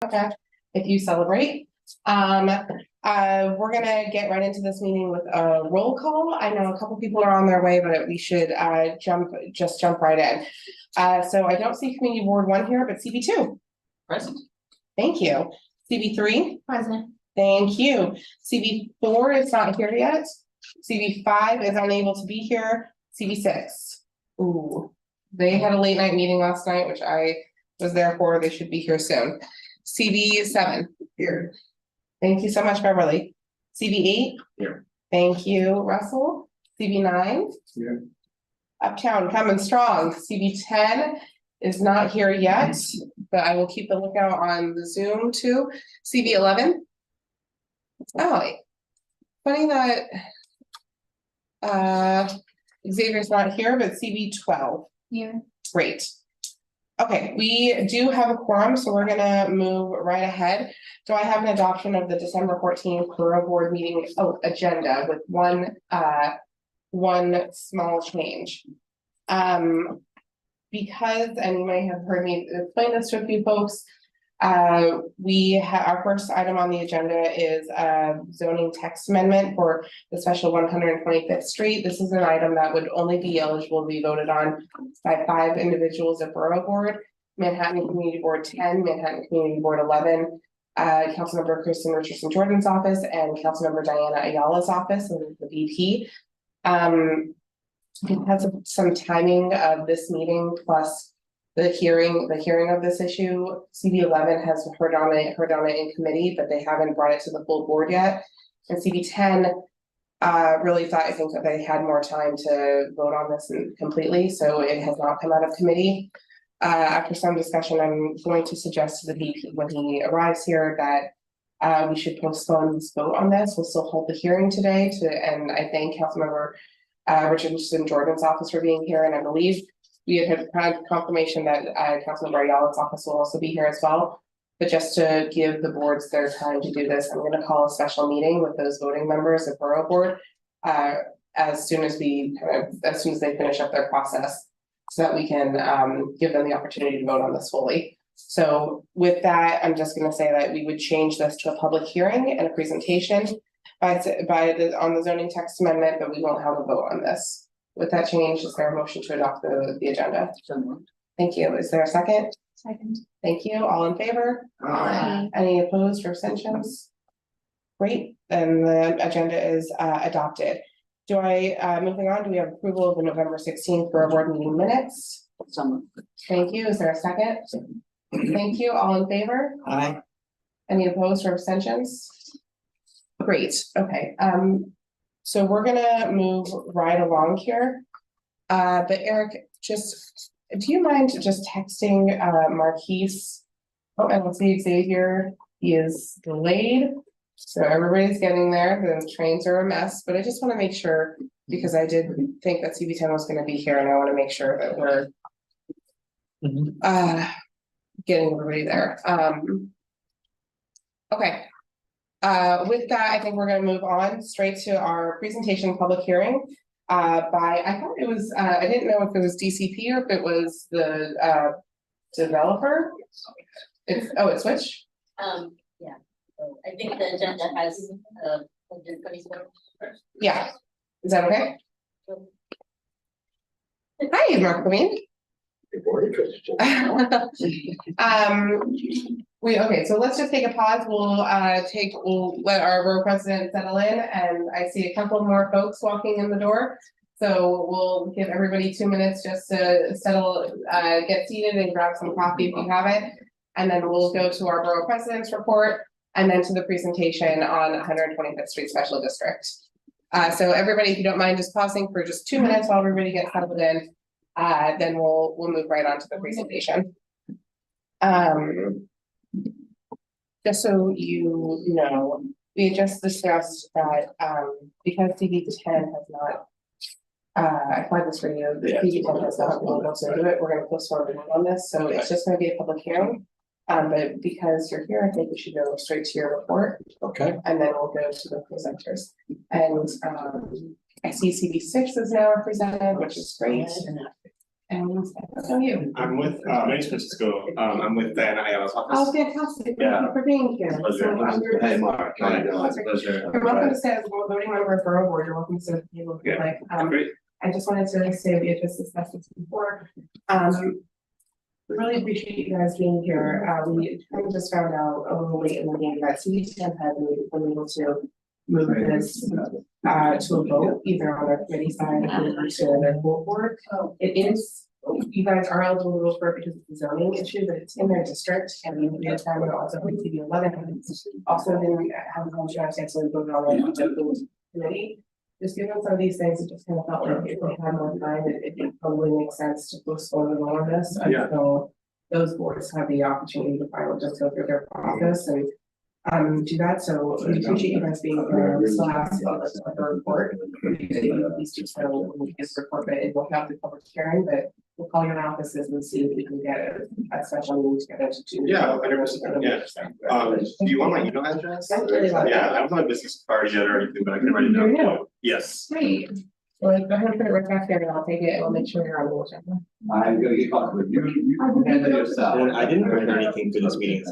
Okay, if you celebrate. We're gonna get right into this meeting with a roll call. I know a couple people are on their way, but we should jump right in. So I don't see community board 1 here, but CB2. Present. Thank you. CB3. Present. Thank you. CB4 is not here yet. CB5 is unable to be here. CB6. Ooh, they had a late night meeting last night, which I was there for. They should be here soon. CB7 here. Thank you so much, Beverly. CB8 here. Thank you, Russell. CB9 here. Uptown coming strong. CB10 is not here yet, but I will keep the lookout on the Zoom too. CB11. Oh, funny that Xavier's not here, but CB12. Here. Great. Okay, we do have a quorum, so we're gonna move right ahead. Do I have an adoption of the December 14th Borough Board meeting agenda with one small change? Because, and you may have heard me explain this to a few folks, our first item on the agenda is a zoning text amendment for the special 125th Street. This is an item that would only be eligible to be voted on by 5 individuals at Borough Board: Manhattan Community Board 10, Manhattan Community Board 11, Councilmember Kristen Richardson Jordan's office, and Councilmember Diana Ayala's office, and the VP. Because of some timing of this meeting plus the hearing of this issue, CB11 has heard on it in committee, but they haven't brought it to the full board yet. And CB10 really I think that they had more time to vote on this completely, so it has not come out of committee. After some discussion, I'm going to suggest to the VP when he arrives here that we should postpone this vote on this. We'll still hold the hearing today and I thank Councilmember Richardson Jordan's office for being here, and I believe we had confirmation that Councilmember Ayala's office will also be here as well. But just to give the boards their time to do this, I'm going to call a special meeting with those voting members of Borough Board as soon as they finish up their process, so that we can give them the opportunity to vote on this fully. So with that, I'm just going to say that we would change this to a public hearing and a presentation on the zoning text amendment, but we won't have a vote on this. With that change, is there a motion to adopt the agenda? Thank you. Is there a second? Second. Thank you. All in favor? Aye. Any opposed or abstentions? Great, then the agenda is adopted. Moving on, do we have approval of the November 16th Borough Board meeting minutes? Thank you. Is there a second? Thank you. All in favor? Aye. Any opposed or abstentions? Great, okay. So we're gonna move right along here. But Eric, do you mind just texting Marquise? Oh, I don't see Xavier. He is delayed. So everybody's getting there. The trains are a mess, but I just want to make sure, because I did think that CB10 was going to be here, and I want to make sure that we're getting everybody there. Okay. With that, I think we're going to move on straight to our presentation public hearing I thought it was, I didn't know if it was DCP or if it was the developer. It switched? Yeah, so I think the agenda has first. Yeah, is that okay? Hi, Mark Queen. Okay, so let's just take a pause. We'll let our borough president settle in, and I see a couple more folks walking in the door. So we'll give everybody 2 minutes just to settle, get seated and grab some coffee if you have it. And then we'll go to our borough president's report and then to the presentation on 125th Street Special District. So everybody, if you don't mind just pausing for just 2 minutes while everybody gets settled in, then we'll move right on to the presentation. Just so you know, we just discussed that because CB10 has not, I flagged this for you, the CB10 has not been able to do it, we're going to postpone on this, so it's just going to be a public hearing. But because you're here, I think we should go straight to your report. Okay. And then we'll go to the presenters. And I see CB6 is now represented, which is great. And that's on you. I'm with, my name's Francisco, I'm with the NIL's Oh, office. fantastic. Thank Yeah. you for being here. Pleasure. So, Hey, Mark. How you doing? It's a pleasure. You're welcome to stay as a voting member of Borough Board. You're welcome to sit at the table if you Yeah. like. Great. I just wanted to say we had just discussed this before. We really appreciate you guys being here. We kind of just found out a little late in the game that CD10 had been able to move this to a vote, either on their committee side or to their full board. It is, you guys are eligible for it because it's a zoning issue, but it's in their district, and we had time to also put CD11. Also didn't have a chance to actually vote on it the committee. Just given some of these things, it just kind of felt like if we had more time, it probably makes sense to postpone the vote on this Yeah. until those boards have the opportunity to finally just go through their process and do that. So we appreciate you guys being here. We still have to the report. These two, so when we get the report, but it will have the public hearing, but we'll call your offices and see if we can get a special meeting together to do. Yeah, 100%, yeah. Do you want my email address? That's really lovely. Yeah, I don't have a business card yet or anything, but I can write it You're down. new. Yes. Great. Well, go ahead and put it right back there and I'll take it and we'll make sure you're on the agenda. I'm gonna get caught with you. You handle yourself. And I didn't prepare anything for this meeting.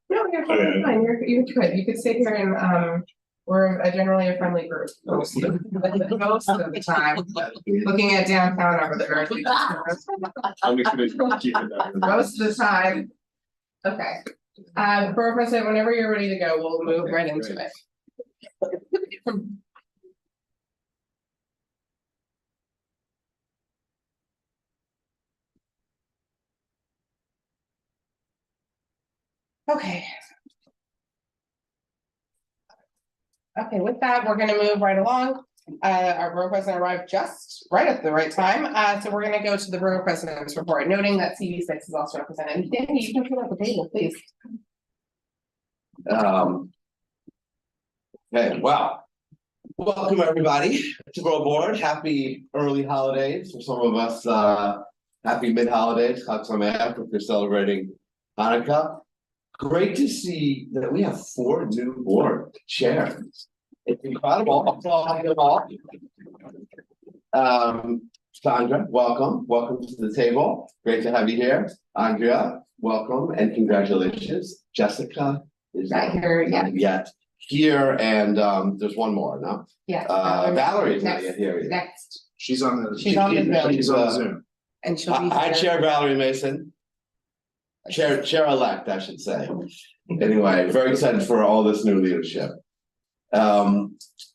No, you're fine, you're good, you could sit here and, we're generally a friendly group. Most of the time, looking at downtown over there. I'll make sure to keep it that. Most of the time. Okay, Borough President, whenever you're ready to go, we'll move right into it. Okay. Okay, with that, we're gonna move right along. Our borough president arrived just right at the right time. So we're gonna go to the borough president's report, noting that CD6 is also represented. And Danny, you can fill out the table, please. Okay, well, welcome everybody to Borough Board. Happy early holidays for some of us. Happy mid-holidays, Chag Sameach, if you're celebrating Hanukkah. Great to see that we have 4 new board chairs. It's incredible. Applaud them all. Sandra, welcome to the table. Great to have you here. Andrea, welcome and congratulations. Jessica is Right here, yeah. not yet here, and there's one more, no? Yeah. Valerie is not yet here either. Next, She's on the. She's on the Zoom. She's on Zoom. and she'll be. Hi, here. Chair Valerie Mason. Chair-elect, I should say. Anyway, very excited for all this new leadership.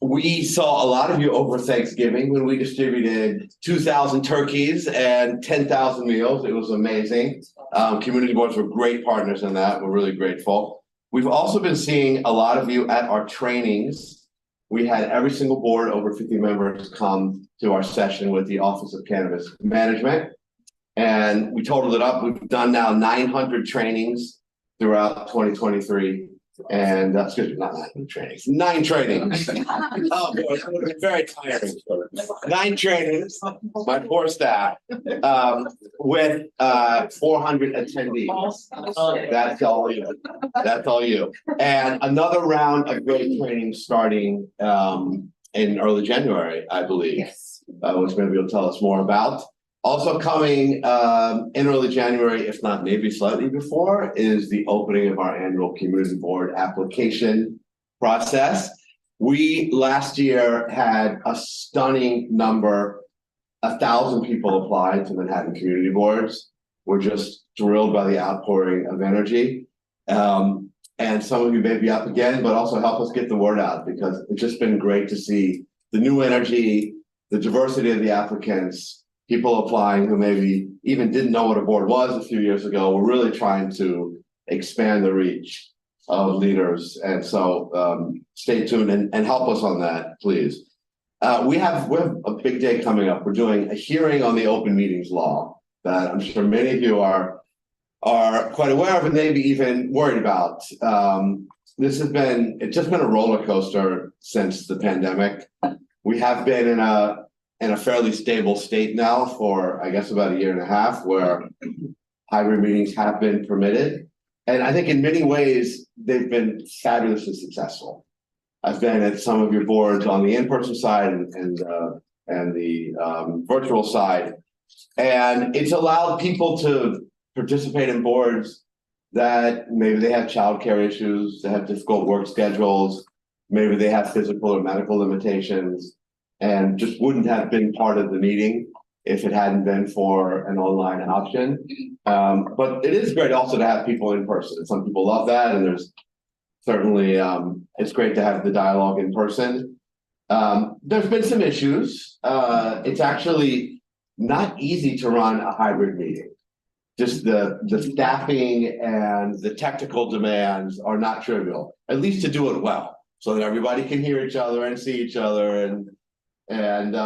We saw a lot of you over Thanksgiving when we distributed 2,000 turkeys and 10,000 meals. It was amazing. Community boards were great partners in that. We're really grateful. We've also been seeing a lot of you at our trainings. We had every single board, over 50 members, come to our session with the Office of Cannabis Management. And we totaled it up. We've done now 900 trainings throughout 2023. And excuse me, not 900 trainings, 9 trainings. Oh, boy, it's gonna be very tiring. 9 trainings, my poor staff, with 400 attendees. That's all you. That's all you. And another round of great training starting in early January, I believe. Yes. Which maybe you'll tell us more about. Also coming in early January, if not maybe slightly before, is the opening of our annual community board application process. We last year had a stunning number, 1,000 people applied to Manhattan community boards. We're just thrilled by the outpouring of energy. And some of you may be up again, but also help us get the word out, because it's just been great to see the new energy, the diversity of the applicants, people applying who maybe even didn't know what a board was a few years ago. We're really trying to expand the reach of leaders. And so stay tuned and help us on that, please. We have a big day coming up. We're doing a hearing on the open meetings law that I'm sure many of you are quite aware of and maybe even worried about. It's just been a roller coaster since the pandemic. We have been in a fairly stable state now for, I guess, about 1.5 years, where hybrid meetings have been permitted. And I think in many ways, they've been fabulously successful. I've been at some of your boards on the in-person side and the virtual side. And it's allowed people to participate in boards that maybe they have childcare issues, they have difficult work schedules, maybe they have physical or medical limitations, and just wouldn't have been part of the meeting if it hadn't been for an online option. But it is great also to have people in person. Some people love that, and there's certainly, it's great to have the dialogue in person. There's been some issues. It's actually not easy to run a hybrid meeting. Just the staffing and the technical demands are not trivial, at least to do it well, so that everybody can hear each other and see each other. And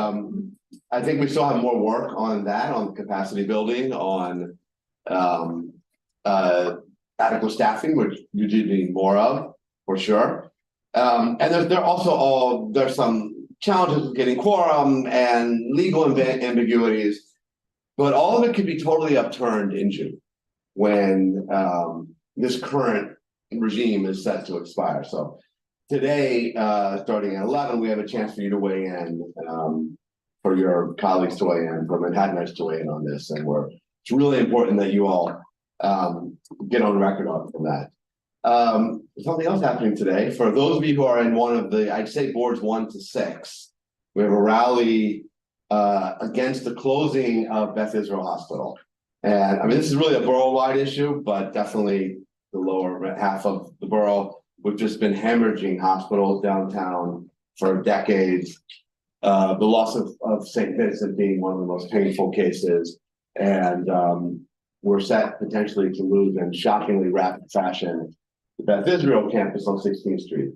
I think we still have more work on that, on capacity building, on adequate staffing, which you do need more of, for sure. And there's some challenges with getting quorum and legal ambiguities. But all of it could be totally upturned in June when this current regime is set to expire. So today, starting at 11, we have a chance for you to weigh in, for your colleagues to weigh in, for Manhattanites to weigh in on this. And it's really important that you all get on record on that. Something else happening today. For those of you who are in one of the, I'd say boards 1 to 6, we have a rally against the closing of Beth Israel Hospital. And I mean, this is really a borough-wide issue, but definitely the lower half of the borough. We've just been hemorrhaging hospitals downtown for decades. The loss of St. Vincent being one of the most painful cases. And we're set potentially to lose in shockingly rapid fashion the Beth Israel campus on 16th Street.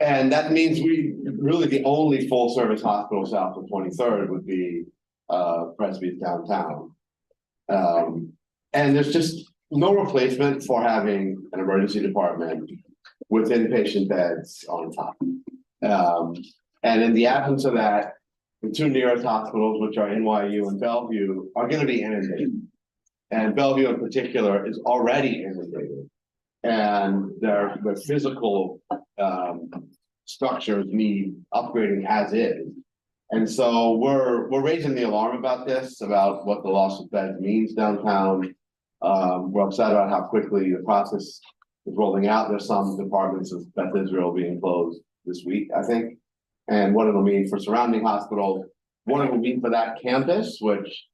And that means really the only full service hospital south of 23rd would be Presby's downtown. And there's just no replacement for having an emergency department with inpatient beds on top. And in the absence of that, the 2 nearest hospitals, which are NYU and Bellevue, are going to be inundated. And Bellevue in particular is already inundated. And their physical structures need upgrading as is. And so we're raising the alarm about this, about what the loss of beds means downtown. We're upset about how quickly the process is rolling out. There's some departments of Beth Israel being closed this week, I think. And what it'll mean for surrounding hospitals, what it will mean for that campus, which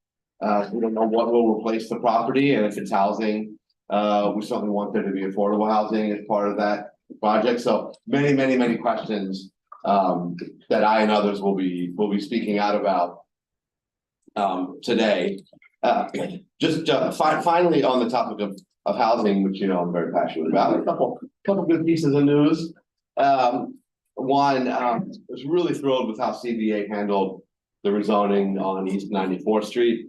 we don't know what will replace the property, and if it's housing, we certainly want there to be affordable housing as part of that project. So many questions that I and others will be speaking out about today. Finally, on the topic of housing, which I'm very passionate about, a couple good pieces of news. One, I was really thrilled with how CBA handled the rezoning on East 94th Street,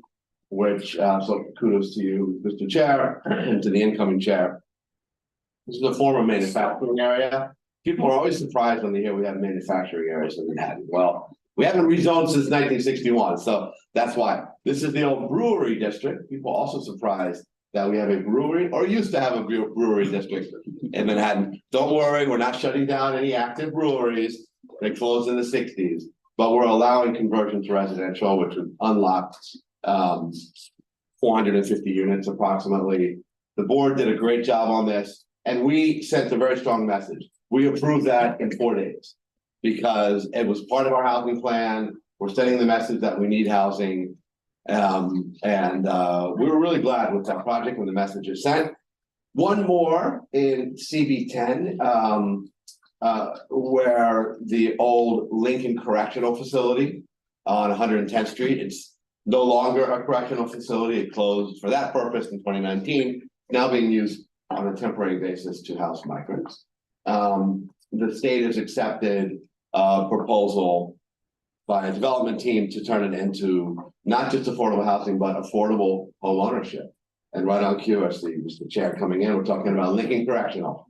which, so kudos to you, Mr. Chair, and to the incoming chair. This is a former manufacturing area. People are always surprised when they hear we have manufacturing areas in Manhattan. Well, we haven't rezoned since 1961, so that's why. This is the old brewery district. People are also surprised that we have a brewery, or used to have a brewery district in Manhattan. Don't worry, we're not shutting down any active breweries. They closed in the 60s, but we're allowing conversion to residential, which would unlock 450 units approximately. The board did a great job on this, and we sent a very strong message. We approved that in 4 days because it was part of our housing plan. We're sending the message that we need housing. We were really glad with that project when the message is sent. One more in CB10, where the old Lincoln Correctional Facility on 110th Street, it's no longer a correctional facility. It closed for that purpose in 2019, now being used on a temporary basis to house migrants. The state has accepted a proposal by a development team to turn it into not just affordable housing, but affordable home ownership. And right on cue, I see Mr. Chair coming in, we're talking about Lincoln Correctional.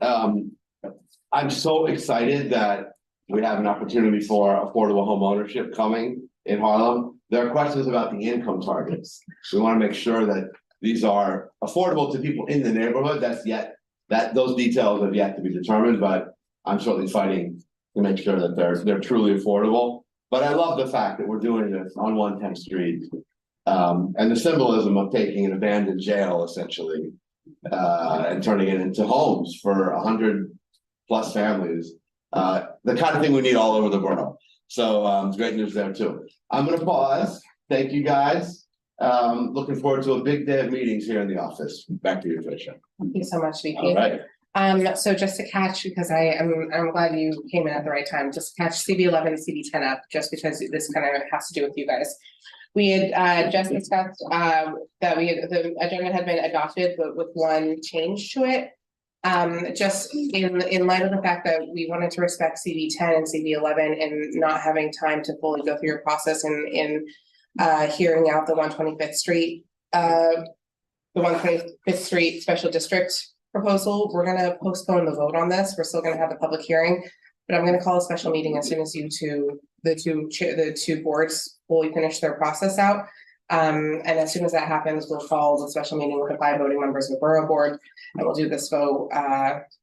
I'm so excited that we have an opportunity for affordable home ownership coming in Harlem. There are questions about the income targets. We want to make sure that these are affordable to people in the neighborhood. Those details have yet to be determined, but I'm certainly fighting to make sure that they're truly affordable. But I love the fact that we're doing this on 110th Street. And the symbolism of taking an abandoned jail essentially. And turning it into homes for 100+ families. The kind of thing we need all over the borough. So it's great news there too. I'm gonna pause. Thank you guys. Looking forward to a big day of meetings here in the office. Back to you, Tricia. Thank you so much, Vicky. All right. So just to catch, because I'm glad you came in at the right time, just catch CB11 and CB10 up, just because this kind of has to do with you guys. We had just discussed that the agenda had been adopted, but with one change to it. Just in light of the fact that we wanted to respect CB10 and CB11 and not having time to fully go through your process in hearing out the 125th Street, the 125th Street Special District proposal, we're gonna postpone the vote on this. We're still gonna have the public hearing, but I'm gonna call a special meeting as soon as the two boards fully finish their process out. And as soon as that happens, we'll call the special meeting with the 5 voting members of the borough board, and we'll do this vote.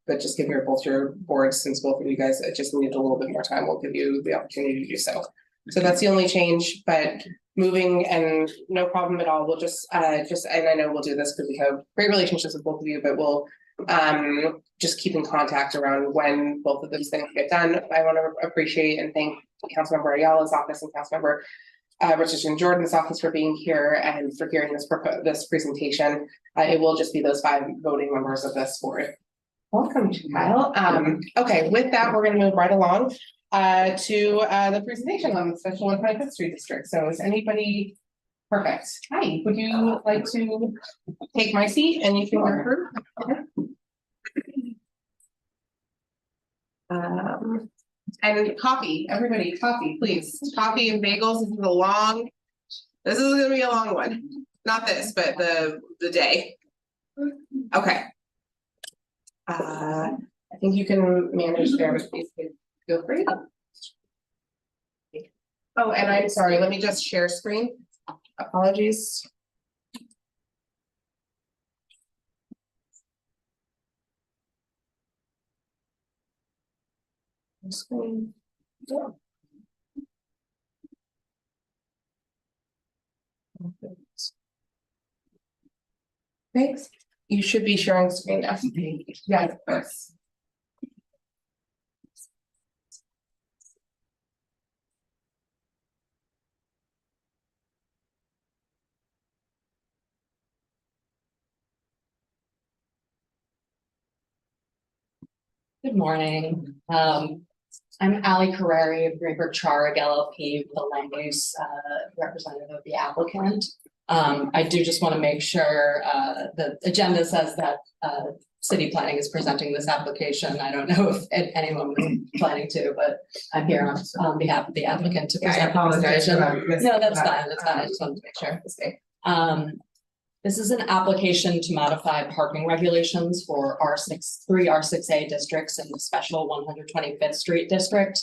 But just give both your boards, since both of you guys just need a little bit more time, we'll give you the opportunity to do so. So that's the only change, but moving and no problem at all. We'll just, and I know we'll do this because we have great relationships with both of you, but we'll just keep in contact around when both of those things get done. I want to appreciate and thank Councilmember Ayala's office and Councilmember Richardson Jordan's office for being here and for hearing this presentation. It will just be those 5 voting members of this board. Welcome, Kyle. Okay, with that, we're going to move right along to the presentation on the special 125th Street District. So is anybody perfect? Hi, would you like to take my seat and you can refer? Okay. And coffee, everybody, coffee, please. Coffee and bagels. This is gonna be a long one. Not this, but the day. Okay. I think you can manage there, but please feel free. Oh, and I'm sorry, let me just share screen. Apologies. Screen. Yeah. Thanks. You should be sharing screen now. Yeah, of course. Good morning. I'm Ali Carreri of Greenberg Charg LLP, the land use representative of the applicant. I do just want to make sure the agenda says that city planning is presenting this application. I don't know if anyone was planning to, but I'm here on behalf of the applicant to present. I apologize for that. No, that's fine. That's fine. I just wanted to make sure. This is an application to modify parking regulations for three R6A districts in the special 125th Street district.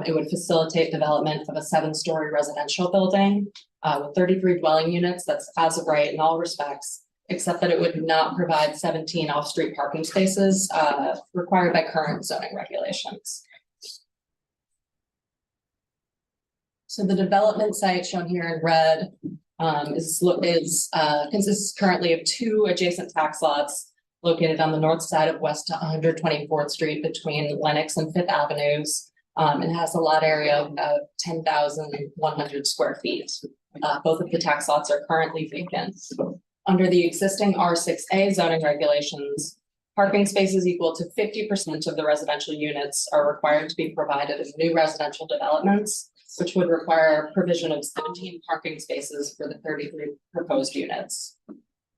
It would facilitate development of a 7-story residential building with 33 dwelling units. That's as of right in all respects, except that it would not provide 17 off-street parking spaces required by current zoning regulations. So the development site shown here in red consists currently of 2 adjacent tax lots located on the north side of West 124th Street between Lenox and 5th Avenues. It has a lot area of 10,100 square feet. Both of the tax lots are currently vacant. Under the existing R6A zoning regulations, parking spaces equal to 50% of the residential units are required to be provided in new residential developments, which would require provision of 17 parking spaces for the 33 proposed units.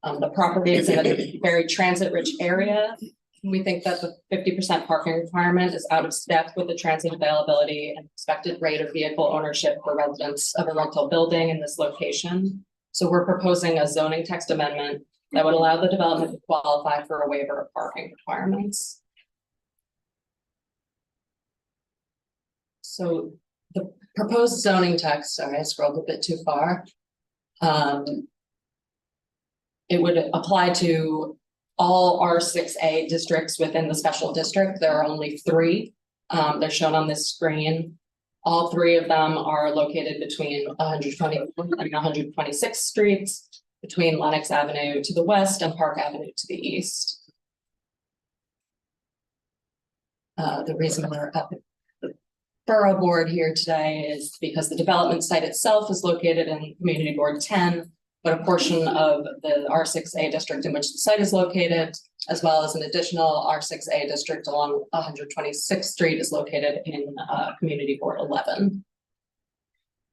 The property is in a very transit-rich area. We think that the 50% parking requirement is out of step with the transit availability and expected rate of vehicle ownership for residents of a rental building in this location. So we're proposing a zoning text amendment that would allow the development to qualify for a waiver of parking requirements. So the proposed zoning text, sorry, I scrolled a bit too far. It would apply to all R6A districts within the special district. There are only 3. They're shown on this screen. All three of them are located between 120 and 126th streets, between Lenox Avenue to the west and Park Avenue to the east. The reason we're at the Borough Board here today is because the development site itself is located in Community Board 10, but a portion of the R6A district in which the site is located, as well as an additional R6A district along 126th Street is located in Community Board 11.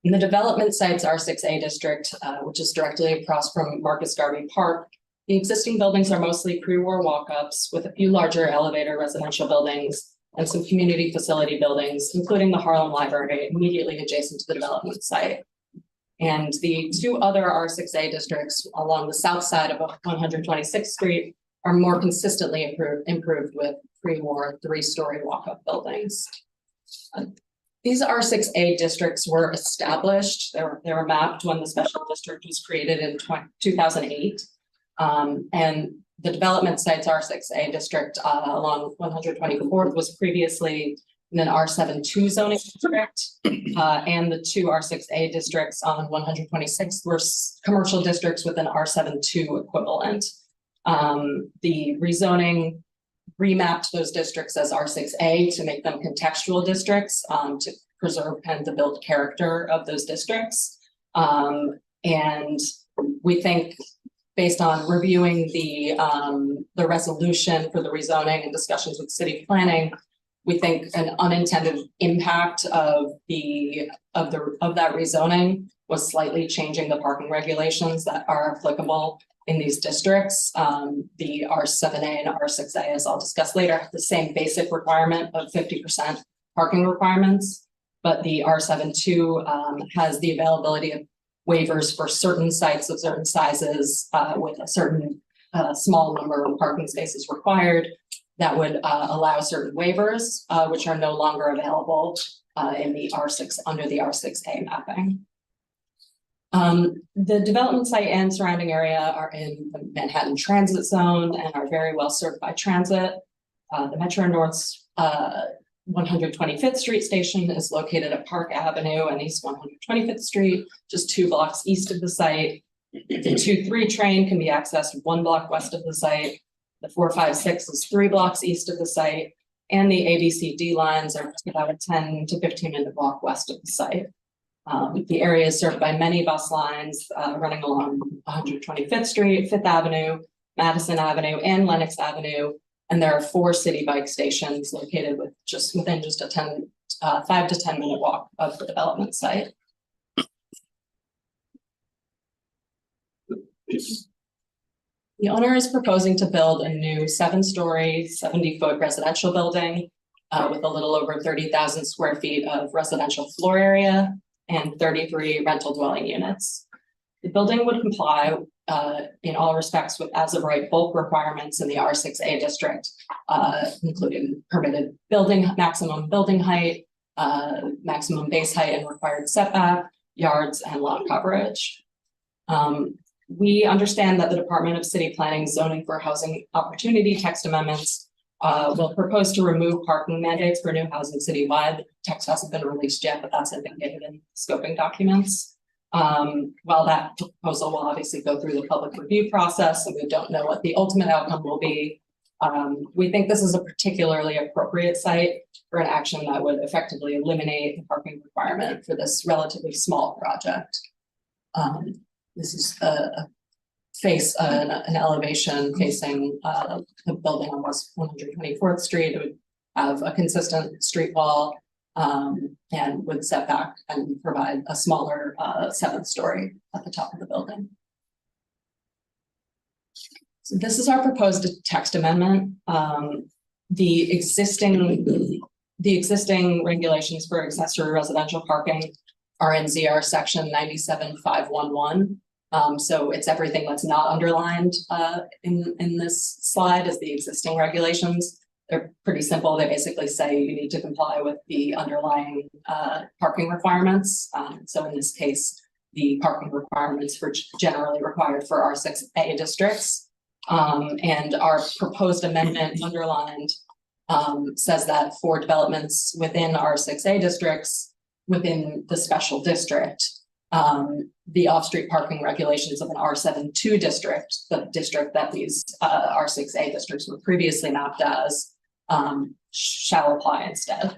In the development site's R6A district, which is directly across from Marcus Garvey Park, the existing buildings are mostly pre-war walk-ups with a few larger elevator residential buildings and some community facility buildings, including the Harlem Library immediately adjacent to the development site. And the two other R6A districts along the south side of 126th Street are more consistently improved with pre-war 3-story walk-up buildings. These R6A districts were established, they were mapped when the special district was created in 2008. And the development site's R6A district along 124th was previously in an R7-2 zoning district, and the two R6A districts on 126th were commercial districts with an R7-2 equivalent. The rezoning remapped those districts as R6A to make them contextual districts, to preserve and to build character of those districts. And we think, based on reviewing the resolution for the rezoning and discussions with city planning, we think an unintended impact of that rezoning was slightly changing the parking regulations that are applicable in these districts. The R7A and R6A, as I'll discuss later, have the same basic requirement of 50% parking requirements, but the R7-2 has the availability of waivers for certain sites of certain sizes with a certain small number of parking spaces required that would allow certain waivers, which are no longer available in the R6 under the R6A mapping. The development site and surrounding area are in the Manhattan Transit Zone and are very well served by transit. The Metro North's 125th Street station is located at Park Avenue and East 125th Street, just 2 blocks east of the site. The 2-3 train can be accessed 1 block west of the site. The 456 is 3 blocks east of the site, and the ABCD lines are about a 10 to 15 minute walk west of the site. The area is served by many bus lines running along 125th Street, 5th Avenue, Madison Avenue, and Lenox Avenue. And there are 4 city bike stations located within just a 5 to 10 minute walk of the development site. The owner is proposing to build a new 7-story, 70-foot residential building with a little over 30,000 square feet of residential floor area and 33 rental dwelling units. The building would comply in all respects with as-of-right bulk requirements in the R6A district, including permitted maximum building height, maximum base height and required setback, yards, and lot coverage. We understand that the Department of City Planning Zoning for Housing Opportunity text amendments will propose to remove parking mandates for new housing citywide. The text hasn't been released yet, but that's indicated in scoping documents. While that proposal will obviously go through the public review process, and we don't know what the ultimate outcome will be, we think this is a particularly appropriate site for an action that would effectively eliminate the parking requirement for this relatively small project. This is an elevation facing the building on West 124th Street. It would have a consistent street wall and would set back and provide a smaller 7th story at the top of the building. So this is our proposed text amendment. The existing regulations for accessory residential parking are in ZR section 97511. So it's everything that's not underlined in this slide is the existing regulations. They're pretty simple. They basically say you need to comply with the underlying parking requirements. So in this case, the parking requirements for generally required for R6A districts. And our proposed amendment underlined says that for developments within R6A districts, within the special district, the off-street parking regulations of an R7-2 district, the district that these R6A districts were previously mapped as, shall apply instead.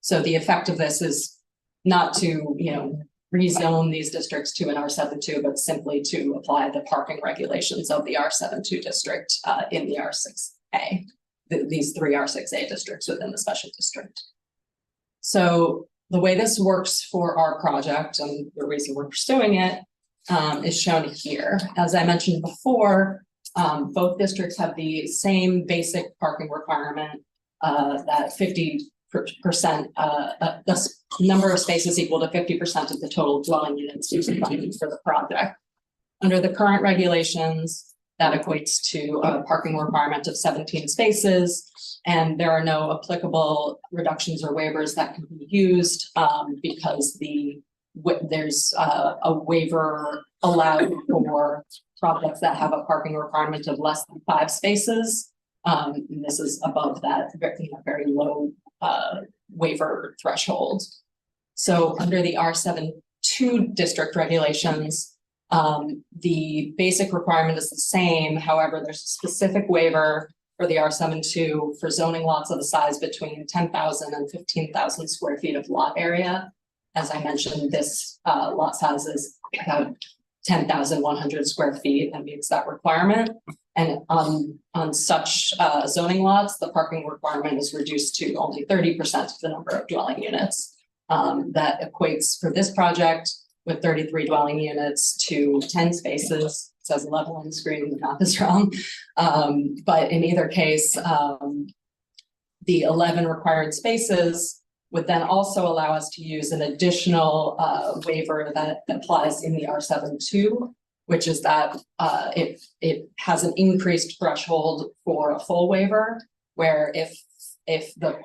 So the effect of this is not to, rezone these districts to an R7-2, but simply to apply the parking regulations of the R7-2 district in the R6A, these three R6A districts within the special district. So the way this works for our project and the reason we're pursuing it is shown here. As I mentioned before, both districts have the same basic parking requirement that 50%, the number of spaces equal to 50% of the total dwelling units to be provided for the project. Under the current regulations, that equates to a parking requirement of 17 spaces, and there are no applicable reductions or waivers that can be used because there's a waiver allowed for projects that have a parking requirement of less than 5 spaces. And this is above that very low waiver threshold. So under the R7-2 district regulations, the basic requirement is the same. However, there's a specific waiver for the R7-2 for zoning lots of the size between 10,000 and 15,000 square feet of lot area. As I mentioned, this lot size is about 10,100 square feet and meets that requirement. And on such zoning lots, the parking requirement is reduced to only 30% of the number of dwelling units. That equates for this project with 33 dwelling units to 10 spaces. It says 11 on the screen, the math is wrong. But in either case, the 11 required spaces would then also allow us to use an additional waiver that applies in the R7-2, which is that it has an increased threshold for a full waiver, where if the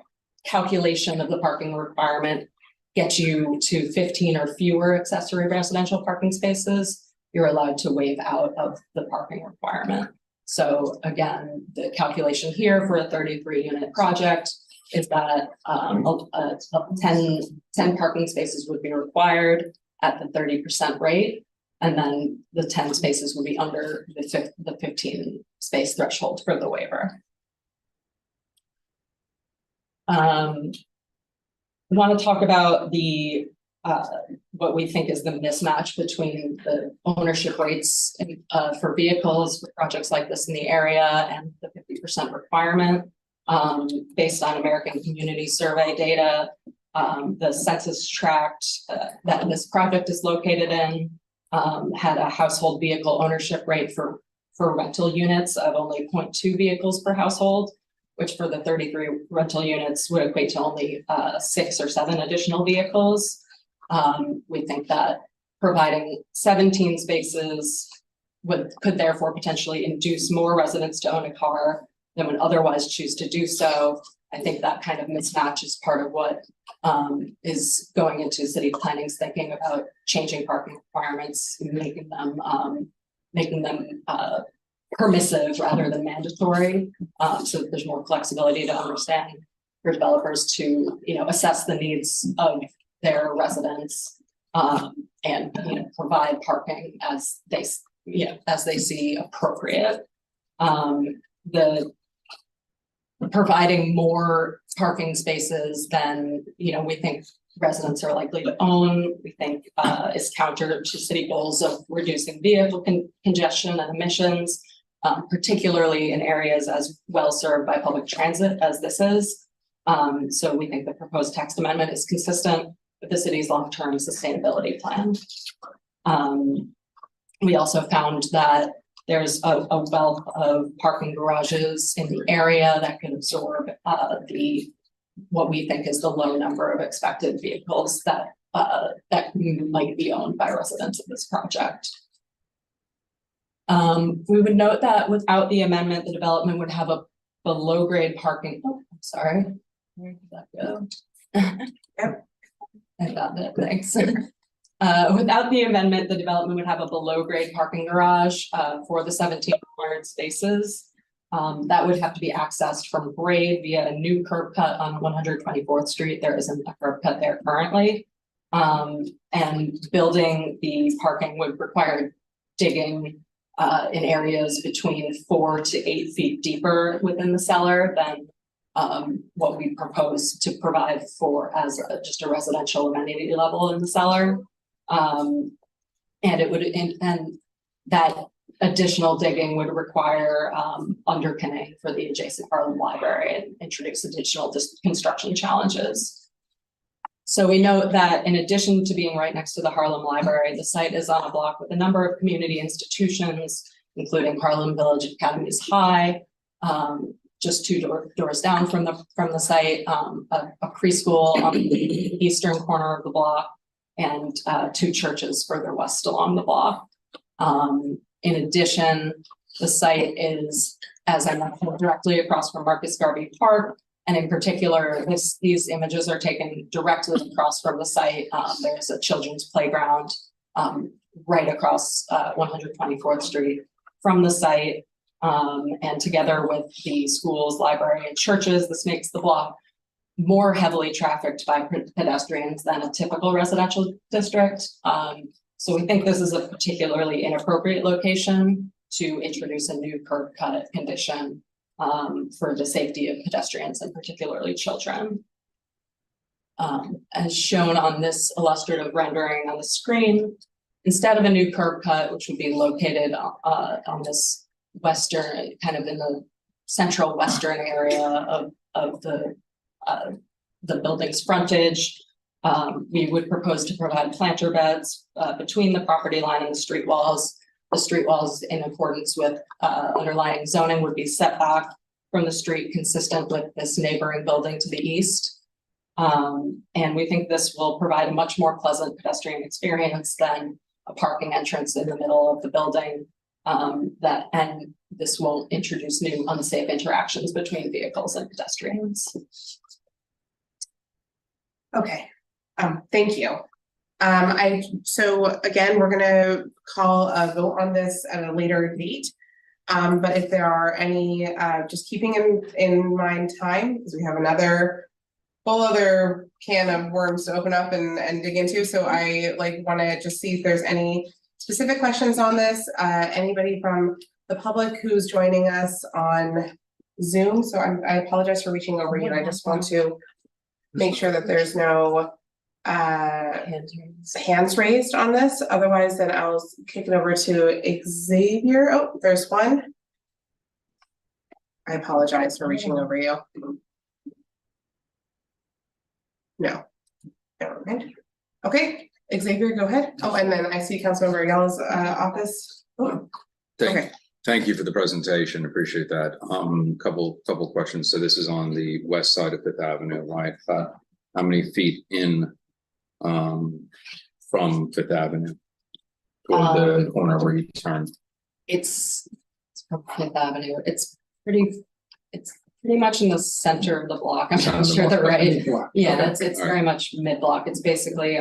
calculation of the parking requirement gets you to 15 or fewer accessory residential parking spaces, you're allowed to waive out of the parking requirement. So again, the calculation here for a 33 unit project is that 10 parking spaces would be required at the 30% rate. And then the 10 spaces would be under the 15 space threshold for the waiver. We want to talk about the what we think is the mismatch between the ownership rates for vehicles for projects like this in the area and the 50% requirement. Based on American Community Survey data, the census tract that this project is located in had a household vehicle ownership rate for rental units of only 0.2 vehicles per household, which for the 33 rental units would equate to only 6 or 7 additional vehicles. We think that providing 17 spaces could therefore potentially induce more residents to own a car than would otherwise choose to do so. I think that kind of mismatch is part of what is going into city planning's thinking about changing parking requirements, making them permissive rather than mandatory, so that there's more flexibility to understand for developers to assess the needs of their residents and provide parking as they see appropriate. The providing more parking spaces than we think residents are likely to own, we think is counter to city goals of reducing vehicle congestion and emissions, particularly in areas as well served by public transit as this is. So we think the proposed text amendment is consistent with the city's long-term sustainability plan. We also found that there's a wealth of parking garages in the area that can absorb what we think is the low number of expected vehicles that might be owned by residents of this project. We would note that without the amendment, the development would have a below-grade parking. Oh, I'm sorry. Where did that go? Yep. I found it. Thanks. Without the amendment, the development would have a below-grade parking garage for the 17 required spaces. That would have to be accessed from grade via a new curb cut on 124th Street. There isn't a curb cut there currently. And building the parking would require digging in areas between 4 to 8 feet deeper within the cellar than what we propose to provide for as just a residential amenity level in the cellar. And it would, and that additional digging would require underpinning for the adjacent Harlem Library and introduce additional construction challenges. So we note that in addition to being right next to the Harlem Library, the site is on a block with a number of community institutions, including Harlem Village Academies High, just two doors down from the site, a preschool on the eastern corner of the block, and 2 churches further west along the block. In addition, the site is, as I mentioned, directly across from Marcus Garvey Park. And in particular, these images are taken directly across from the site. There's a children's playground right across 124th Street from the site. And together with the schools, library, and churches, this makes the block more heavily trafficked by pedestrians than a typical residential district. So we think this is a particularly inappropriate location to introduce a new curb cut condition for the safety of pedestrians and particularly children. As shown on this illustrative rendering on the screen, instead of a new curb cut, which would be located on this western, kind of in the central western area of the building's frontage, we would propose to provide planter beds between the property line and the street walls. The street walls, in accordance with underlying zoning, would be set back from the street, consistent with this neighboring building to the east. And we think this will provide a much more pleasant pedestrian experience than a parking entrance in the middle of the building. And this will introduce new unsafe interactions between vehicles and pedestrians. Okay, thank you. So again, we're gonna call a vote on this at a later date. But if there are any, just keeping in mind time, because we have another whole other can of worms to open up and dig into. So I want to just see if there's any specific questions on this. Anybody from the public who's joining us on Zoom. So I apologize for reaching over you. I just want to make sure that there's no hands raised on this. Otherwise, then I'll kick it over to Xavier. Oh, there's one. I apologize for reaching over you. No. Never mind. Okay, Xavier, go ahead. Oh, and then I see Councilmember Ayala's office. Oh, okay. Thank you for the presentation. Appreciate that. Couple questions. So this is on the west side of Fifth Avenue, right? How many feet in from Fifth Avenue toward the corner where you turn? It's from Fifth Avenue. It's pretty much in the center of the block. I'm not sure the right. Yeah, Okay. it's very much mid block. It's basically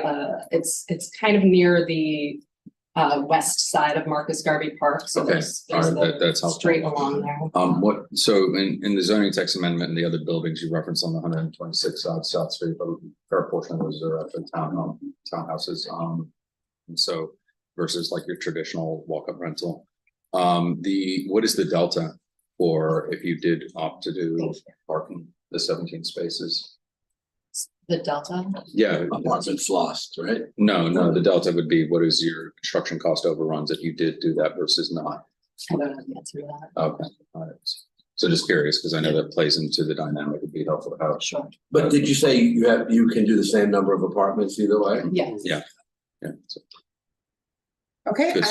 it's kind of near the west side of Marcus Garvey Park. So Okay. there's All right, the that's helpful. street along there. So in the zoning text amendment and the other buildings you referenced on the 126 South Street, but a fair portion of those are actually townhouses. And so versus like your traditional walk-up rental. What is the delta for if you did opt to do parking, the 17 spaces? The delta. Yeah. Apartments lost, right? No, the delta would be what is your construction cost overruns if you did do that versus not? I don't know the answer to that. Okay, all right. So just curious, because I know that plays into the dynamic, would be helpful to have. Sure. But did you say you can do the same number of apartments either way? Yes. Yeah. Yeah. So, Okay,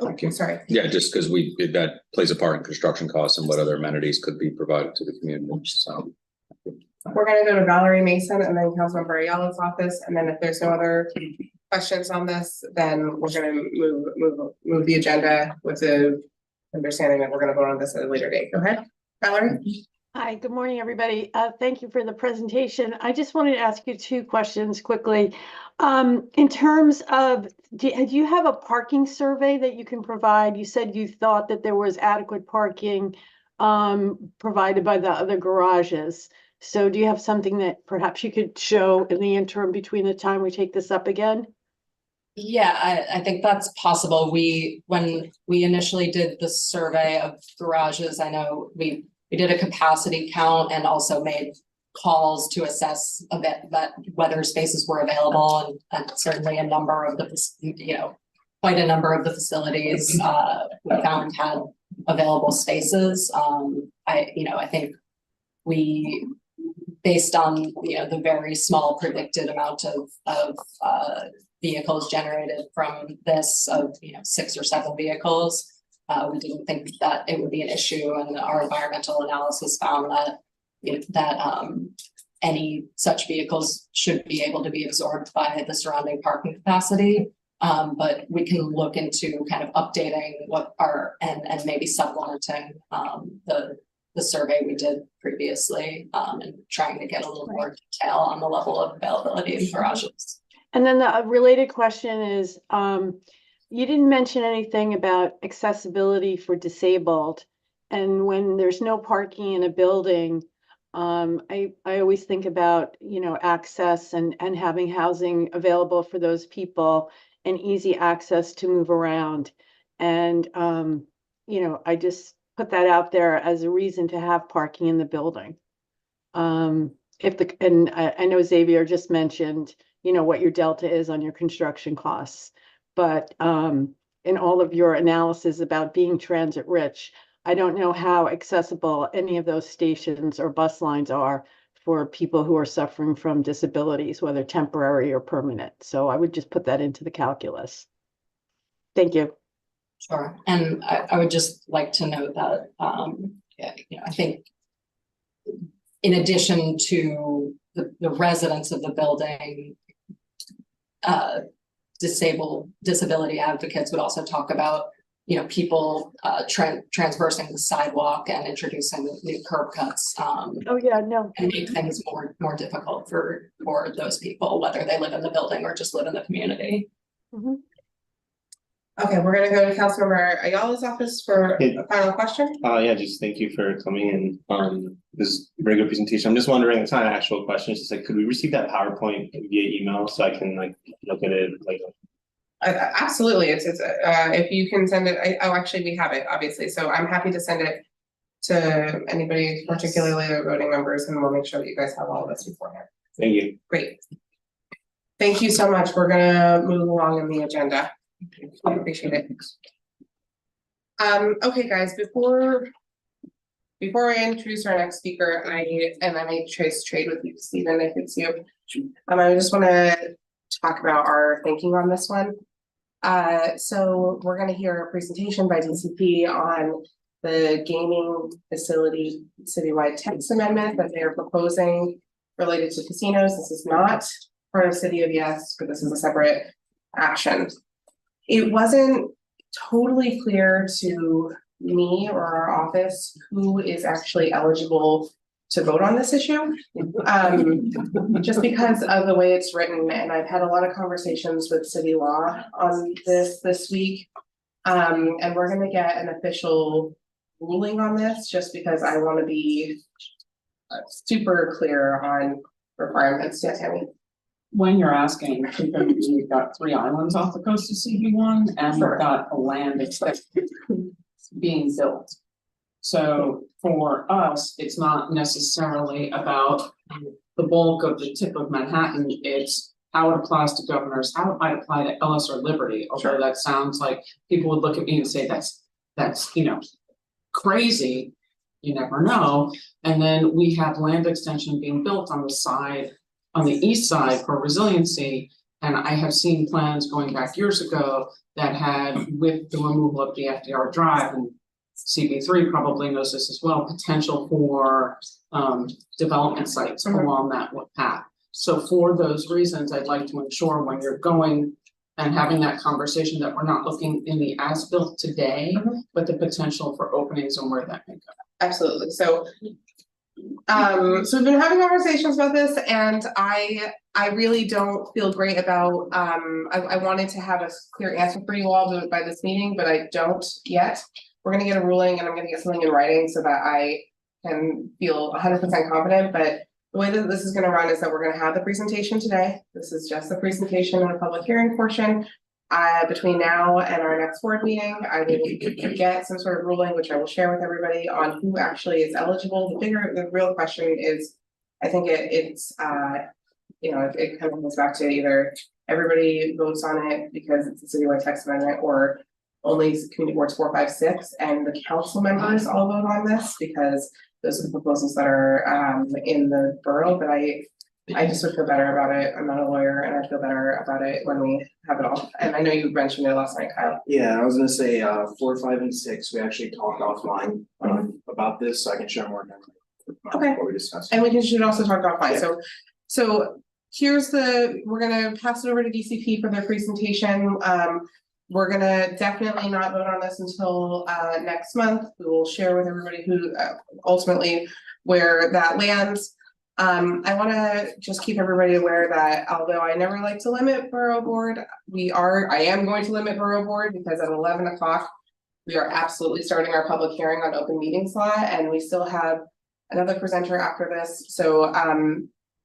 Thank you. sorry. yeah, just because that plays a part in construction costs and what other amenities could be provided to the community. So. We're gonna go to Valerie Mason and then Councilmember Ayala's office, and then if there's no other questions on this, then we're gonna move the agenda with the understanding that we're gonna vote on this at a later date. Go ahead, Valerie. Hi, good morning, everybody. Thank you for the presentation. I just wanted to ask you 2 questions quickly. In terms of, do you have a parking survey that you can provide? You said you thought that there was adequate parking provided by the other garages. So do you have something that perhaps you could show in the interim between the time we take this up again? Yeah, I think that's possible. When we initially did the survey of garages, I know we did a capacity count and also made calls to assess a bit that whether spaces were available, and certainly a number of the, quite a number of the facilities we found had available spaces. I think we, based on, the very small predicted amount of vehicles generated from this of, 6 or 7 vehicles, we didn't think that it would be an issue, and our environmental analysis found that any such vehicles should be able to be absorbed by the surrounding parking capacity. But we can look into kind of updating and maybe supplementing the survey we did previously, and trying to get a little more detail on the level of availability in garages. And then the related question is, you didn't mention anything about accessibility for disabled. And when there's no parking in a building, I always think about, access and having housing available for those people and easy access to move around. And, I just put that out there as a reason to have parking in the building. And I know Xavier just mentioned, what your delta is on your construction costs, but in all of your analysis about being transit rich, I don't know how accessible any of those stations or bus lines are for people who are suffering from disabilities, whether temporary or permanent. So I would just put that into the calculus. Thank you. Sure. And I would just like to note that, I think in addition to the residents of the building, disability advocates would also talk about, people transversing the sidewalk and introducing new curb cuts. Oh, yeah, no. And make things more difficult for those people, whether they live in the building or just live in the community. Mhm. Okay, we're gonna go to Councilmember Ayala's office for Hey. a final question. Yeah, just thank you for coming in, this very good presentation. I'm just wondering, it's not an actual question, it's just like, could we receive that PowerPoint via email so I can look at it Absolutely, it's if you can send it, actually, we have it, obviously, so I'm happy to send it to anybody, particularly the voting members, and we'll make sure that you guys have all of this beforehand. Thank you. Great. Thank you so much. We're gonna move along in the agenda. I appreciate it. Okay, guys, before I introduce our next speaker, and I may trade with you, Stephen, if it's you. I just wanna talk about our thinking on this one. So we're gonna hear a presentation by DCP on the gaming facility citywide text amendment that they are proposing related to casinos. This is not part of City of Yes, but this is a separate action. It wasn't totally clear to me or our office who is actually eligible to vote on this issue. Just because of the way it's written, and I've had a lot of conversations with city law on this week. And we're gonna get an official ruling on this, just because I want to be super clear on requirements. Yeah, Tammy. When you're asking, we've got 3 islands off the coast of CB1, and Sure. we've got a land expected being built. So for us, it's not necessarily about the bulk of the tip of Manhattan, it's how it applies to Governors, how it might apply to Ellis or Liberty, although Sure. that sounds like people would look at me and say that's crazy. You never know. And then we have land extension being built on the east side for resiliency. And I have seen plans going back years ago that had, with the removal of the FDR Drive, and CB3 probably knows this as well, potential for development sites along that path. So for those reasons, I'd like to ensure when you're going and having that conversation that we're not looking in the as-built today, but the potential for openings and where that may go. Absolutely. So we've been having conversations about this, and I really don't feel great about, I wanted to have a clear answer for you all by this meeting, but I don't yet. we're gonna get a ruling and I'm gonna get something in writing so that I can feel 100% confident, but the way that this is gonna run is that we're gonna have the presentation today. This is just the presentation and the public hearing portion. Between now and our next board meeting, I will get some sort of ruling, which I will share with everybody on who actually is eligible. The real question is, I think it's it kind of goes back to either everybody votes on it because it's a citywide text amendment, or only community boards 4, 5, 6, and the council members all vote on this because those are the proposals that are in the borough. But I just would feel better about it. I'm not a lawyer, and I feel better about it when we have it all. And I know you mentioned it last night, Kyle. Yeah, I was gonna say, 4, 5, and 6, we actually talked offline, about this, so I can share more. Okay. What we discussed. And we should also talk offline. Yeah. So here's we're gonna pass it over to DCP for their presentation. We're gonna definitely not vote on this until next month. We will share with everybody who ultimately where that lands. I wanna just keep everybody aware that although I never like to limit borough board, I am going to limit borough board because at 11 o'clock, we are absolutely starting our public hearing on open meetings law, and we still have another presenter after this. So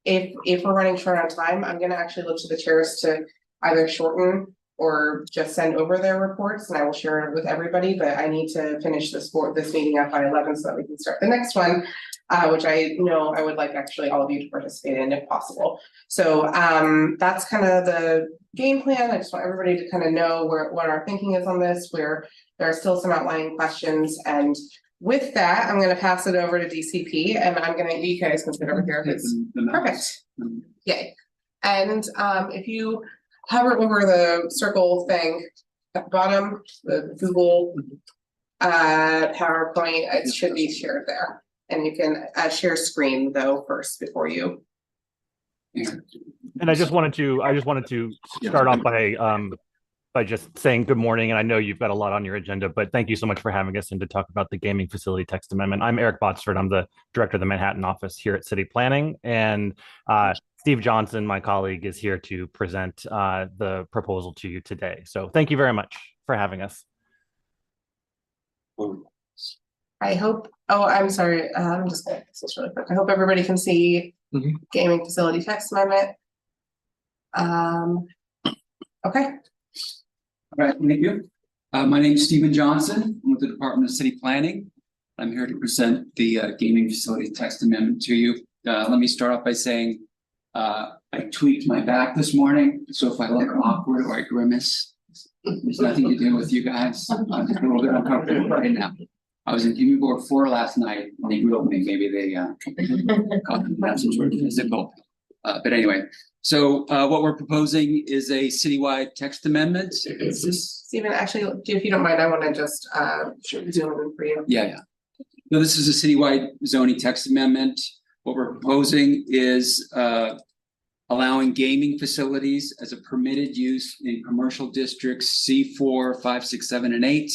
if we're running short on time, I'm gonna actually look to the chairs to either shorten or just send over their reports, and I will share it with everybody, but I need to finish this meeting up by 11 so that we can start the next one, which I know I would like actually all of you to participate in if possible. So that's kind of the game plan. I just want everybody to kind of know what our thinking is on this, where there are still some outlying questions. And with that, I'm gonna pass it over to DCP, and you guys can sit over here. Perfect. Yay. And if you hover over the circle thing at the bottom, the Google PowerPoint, it should be shared there. And you can share screen though first before you. And I just wanted to start off by just saying good morning. And I know you've got a lot on your agenda, but thank you so much for having us and to talk about the gaming facility text amendment. I'm Eric Botsford. I'm the director of the Manhattan office here at City Planning. And Steve Johnson, my colleague, is here to present the proposal to you today. So thank you very much for having us. I hope, I'm sorry, I'm just gonna fix this really quick. I hope everybody can see gaming facility text amendment. Okay. All right, thank you. My name is Stephen Johnson. I'm with the Department of City Planning. I'm here to present the gaming facility text amendment to you. Let me start off by saying I tweaked my back this morning, so if I look awkward or I grimace, there's nothing to do with you guys. I'm just a little bit uncomfortable right now. I was in community board 4 last night, and they grilled me. Maybe they caught me have some sort of physical. But anyway, so what we're proposing is a citywide text amendment. Stephen, actually, if you don't mind, I want to just zoom in for you. Yeah. No, this is a citywide zoning text amendment. What we're proposing is allowing gaming facilities as a permitted use in commercial districts C4, 5, 6, 7, and 8,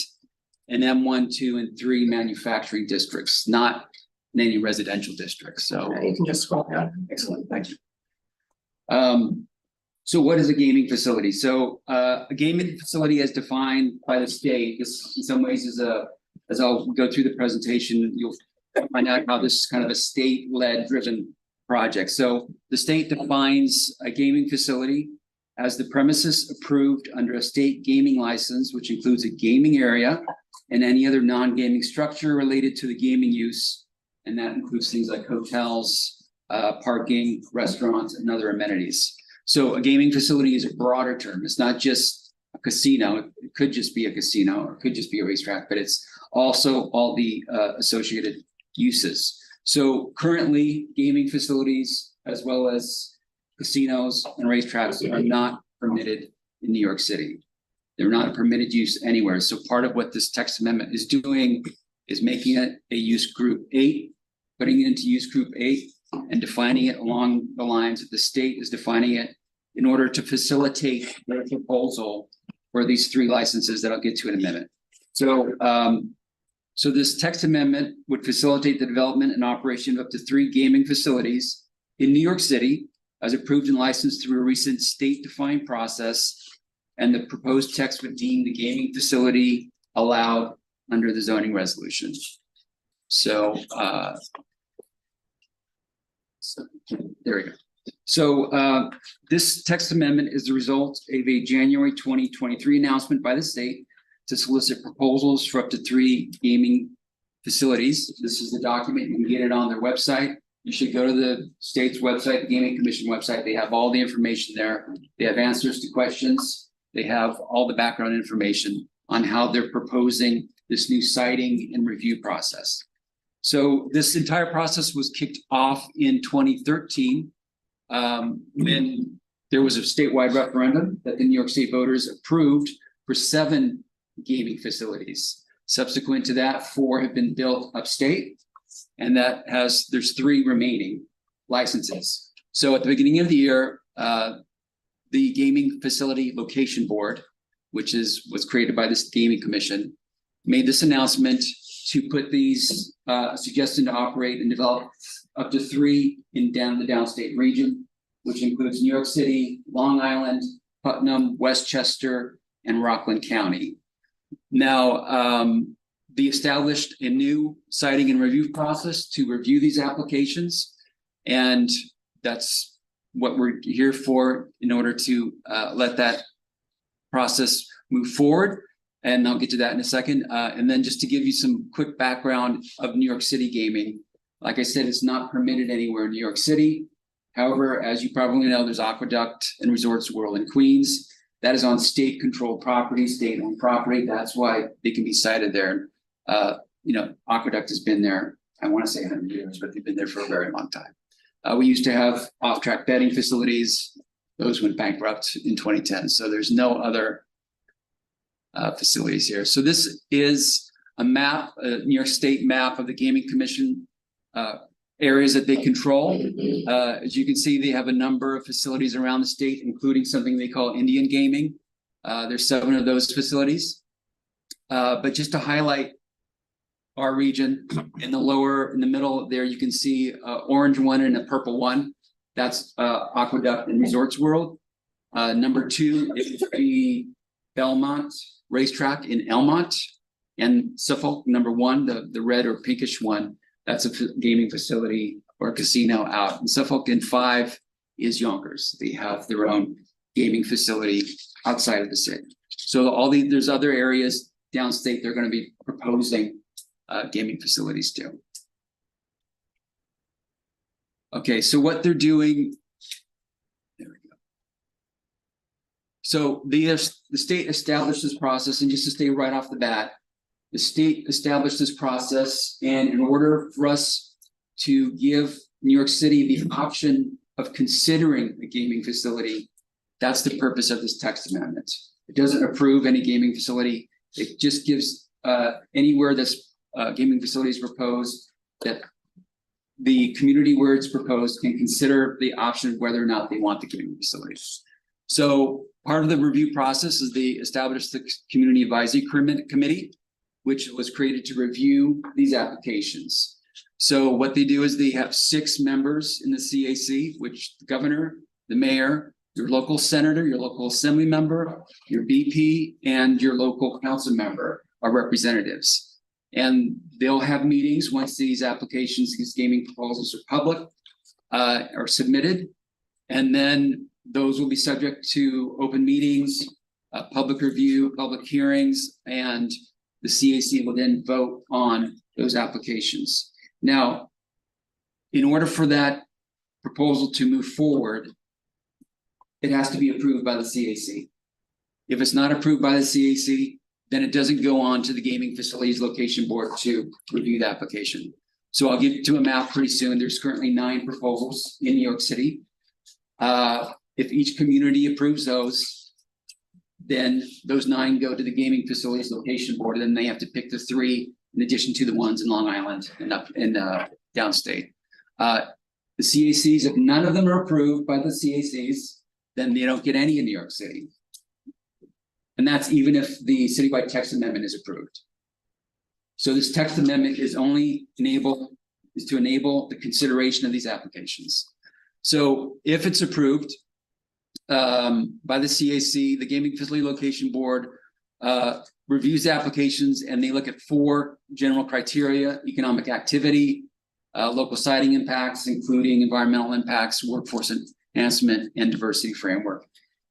and M1, 2, and 3 manufacturing districts, not in any residential districts. So you can just scroll down. Excellent, thank you. So what is a gaming facility? So a gaming facility as defined by the state, this in some ways is as I'll go through the presentation, you'll find out how this is kind of a state-led driven project. So the state defines a gaming facility as the premises approved under a state gaming license, which includes a gaming area and any other non-gaming structure related to the gaming use. And that includes things like hotels, parking, restaurants, and other amenities. So a gaming facility is a broader term. It's not just a casino. It could just be a casino, or it could just be a racetrack, but it's also all the associated uses. So currently, gaming facilities, as well as casinos and racetracks, are not permitted in New York City. They're not a permitted use anywhere. So part of what this text amendment is doing is making it a use group 8, putting it into use group 8, and defining it along the lines that the state is defining it in order to facilitate their proposal for these 3 licenses that I'll get to in a minute. So this text amendment would facilitate the development and operation of up to 3 gaming facilities in New York City as approved and licensed through a recent state-defined process. And the proposed text would deem the gaming facility allowed under the zoning resolution. So, there we go. So, this text amendment is the result of a January 2023 announcement by the state to solicit proposals for up to 3 gaming facilities. This is the document. You can get it on their website. You should go to the state's website, the Gaming Commission website. They have all the information there. They have answers to questions. They have all the background information on how they're proposing this new siting and review process. So this entire process was kicked off in 2013 when there was a statewide referendum that the New York State voters approved for 7 gaming facilities. Subsequent to that, 4 have been built upstate, and there's 3 remaining licenses. So at the beginning of the year, the Gaming Facility Location Board, which was created by this Gaming Commission, made this announcement to put these suggested to operate and develop up to 3 in the downstate region, which includes New York City, Long Island, Putnam, Westchester, and Rockland County. Now, they established a new siting and review process to review these applications. And that's what we're here for in order to let that process move forward. And I'll get to that in a second. And then just to give you some quick background of New York City gaming. Like I said, it's not permitted anywhere in New York City. However, as you probably know, there's Aqueduct and Resorts World in Queens. That is on state-controlled property, state-owned property. That's why they can be cited there. Aqueduct has been there, I want to say 100 years, but they've been there for a very long time. We used to have off-track betting facilities. Those went bankrupt in 2010. So there's no other facilities here. So this is a map, a New York State map of the Gaming Commission areas that they control. As you can see, they have a number of facilities around the state, including something they call Indian gaming. There's 7 of those facilities. But just to highlight our region, in the middle there, you can see orange one and a purple one. That's Aqueduct and Resorts World. Number 2 is the Belmont Racetrack in Elmont, and Suffolk, number 1, the red or pinkish one. That's a gaming facility or casino out in Suffolk. And 5 is Yonkers. They have their own gaming facility outside of the city. So there's other areas downstate they're going to be proposing gaming facilities to. Okay, so what they're doing. There we go. So the state established this process, and just to stay right off the bat, the state established this process, and in order for us to give New York City the option of considering a gaming facility, that's the purpose of this text amendment. It doesn't approve any gaming facility. It just gives anywhere that's gaming facilities proposed that the community where it's proposed can consider the option of whether or not they want the gaming facilities. So part of the review process is they established the Community Advisory Committee, which was created to review these applications. So what they do is they have 6 members in the CAC, which the governor, the mayor, your local senator, your local assembly member, your BP, and your local council member are representatives. And they'll have meetings once these applications, these gaming proposals are public, are submitted. And then those will be subject to open meetings, public review, public hearings, and the CAC will then vote on those applications. Now, in order for that proposal to move forward, it has to be approved by the CAC. If it's not approved by the CAC, then it doesn't go on to the Gaming Facilities Location Board to review the application. So I'll get to a map pretty soon. There's currently 9 proposals in New York City. If each community approves those, then those 9 go to the Gaming Facilities Location Board, and then they have to pick the 3 in addition to the ones in Long Island and up in downstate. The CACs, if none of them are approved by the CACs, then they don't get any in New York City. And that's even if the citywide text amendment is approved. So this text amendment is only to enable the consideration of these applications. So if it's approved by the CAC, the Gaming Facility Location Board reviews applications and they look at 4 general criteria: economic activity, local siting impacts, including environmental impacts, workforce enhancement, and diversity framework.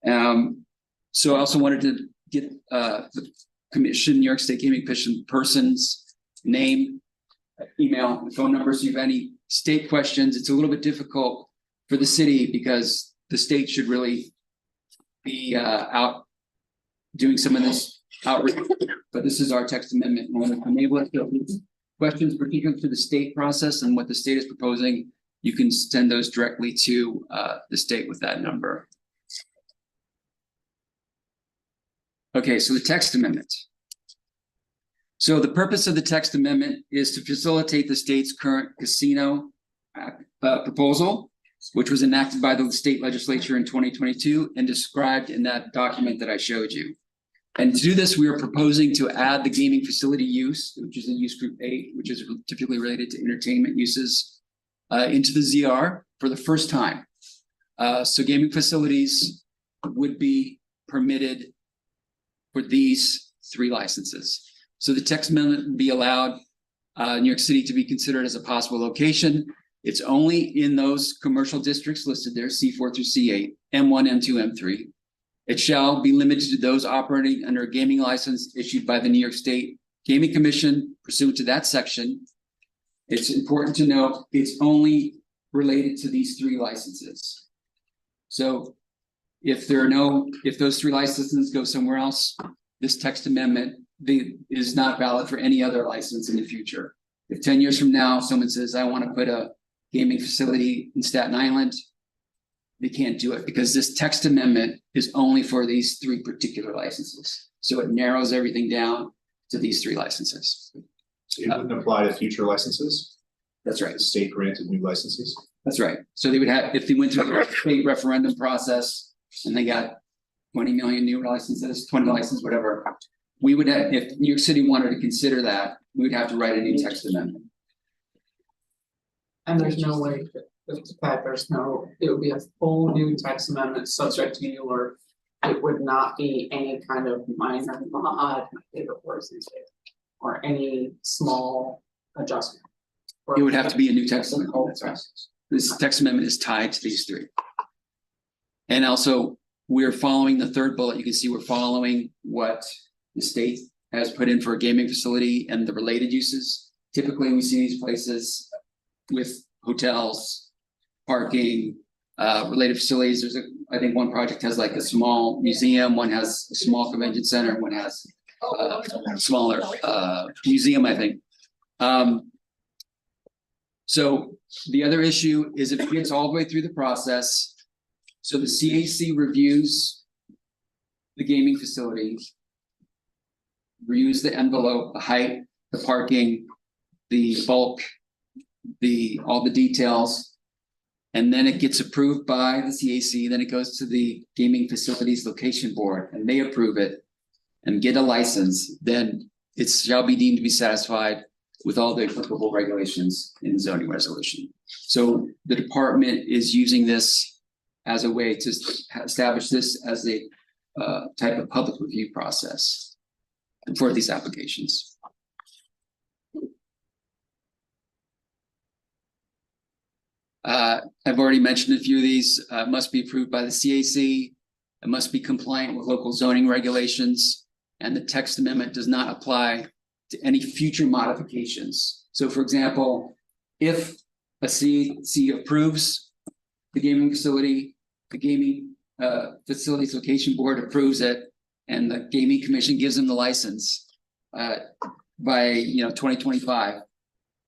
So I also wanted to get the commission, New York State Gaming Commission person's name, email, and phone number. So if you have any state questions, it's a little bit difficult for the city because the state should really be out doing some of this outreach. But this is our text amendment. And when I'm able to questions particular to the state process and what the state is proposing, you can send those directly to the state with that number. Okay, so the text amendment. So the purpose of the text amendment is to facilitate the state's current casino proposal, which was enacted by the state legislature in 2022 and described in that document that I showed you. And to do this, we are proposing to add the gaming facility use, which is in use group 8, which is typically related to entertainment uses, into the ZR for the first time. So gaming facilities would be permitted for these 3 licenses. So the text amendment would be allowed New York City to be considered as a possible location. It's only in those commercial districts listed there, C4 through C8, M1, M2, M3. It shall be limited to those operating under a gaming license issued by the New York State Gaming Commission pursuant to that section. It's important to note it's only related to these 3 licenses. So if those 3 licenses go somewhere else, this text amendment is not valid for any other license in the future. If 10 years from now, someone says, I want to put a gaming facility in Staten Island, they can't do it because this text amendment is only for these 3 particular licenses. So it narrows everything down to these 3 licenses. So it wouldn't apply to future licenses? That's right. The state granted new licenses? That's right. So they would have, if they went through the state referendum process and they got 20 million new licenses, 20 licenses, whatever, we would have, if New York City wanted to consider that, we would have to write a new text amendment. And there's no way it would be a full new text amendment subject to you, or it would not be any kind of minor mod, my favorite words these days, or any small adjustment. It would have to be a new text amendment. This text amendment is tied to these 3. And also, we're following the 3rd bullet. You can see we're following what the state has put in for a gaming facility and the related uses. Typically, we see these places with hotels, parking, related facilities. There's I think one project has like a small museum, one has a small convention center, one has a smaller museum, I think. So the other issue is if it gets all the way through the process, so the CAC reviews the gaming facility, reviews the envelope, the height, the parking, the bulk, all the details, and then it gets approved by the CAC, then it goes to the Gaming Facilities Location Board, and they approve it and get a license, then it shall be deemed to be satisfied with all the applicable regulations in the zoning resolution. So the department is using this as a way to establish this as a type of public review process for these applications. I've already mentioned a few of these. Must be approved by the CAC. It must be compliant with local zoning regulations, and the text amendment does not apply to any future modifications. So, for example, if a CAC approves the gaming facility, the gaming facilities location board approves it, and the gaming commission gives them the license by 2025.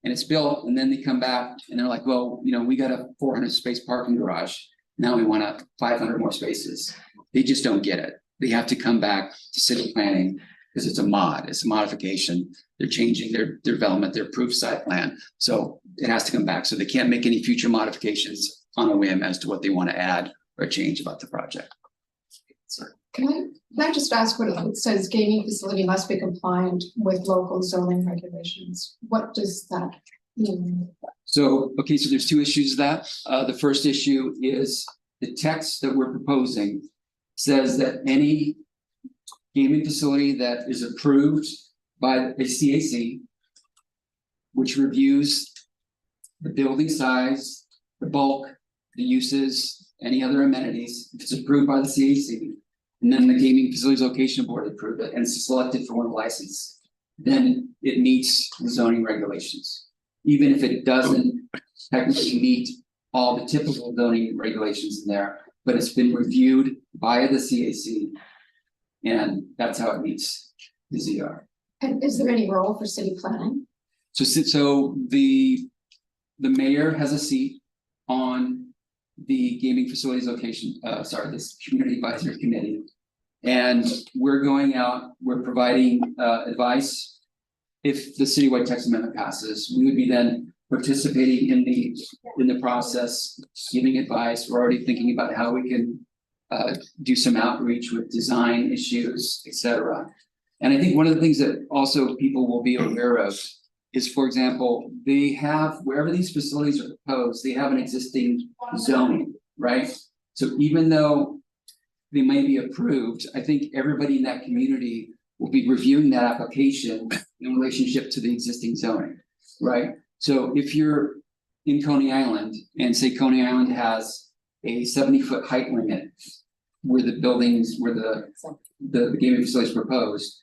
And it's built, and then they come back and they're like, well, we got a 400 space parking garage. Now we want 500 more spaces. They just don't get it. They have to come back to city planning because it's a mod, it's a modification. They're changing their development, their approved site plan. So it has to come back. So they can't make any future modifications on a whim as to what they want to add or change about the project. Can I just ask what it says, gaming facility must be compliant with local zoning regulations? What does that mean? So, okay, so there's 2 issues to that. The first issue is the text that we're proposing says that any gaming facility that is approved by a CAC, which reviews the building size, the bulk, the uses, any other amenities, if it's approved by the CAC, and then the gaming facilities location board approved it and it's selected for one license, then it meets the zoning regulations. Even if it doesn't technically meet all the typical zoning regulations in there, but it's been reviewed by the CAC. And that's how it meets the ZR. And is there any role for city planning? So the mayor has a seat on the gaming facilities location, this community advisory committee. And we're going out, we're providing advice. If the citywide text amendment passes, we would be then participating in the process, giving advice. We're already thinking about how we can do some outreach with design issues, etc. And I think one of the things that also people will be aware of is, for example, they have, wherever these facilities are proposed, they have an existing zoning, right? So even though they may be approved, I think everybody in that community will be reviewing that application in relationship to the existing zoning, right? So if you're in Coney Island and say Coney Island has a 70-foot height limit where the buildings, where the gaming facilities proposed,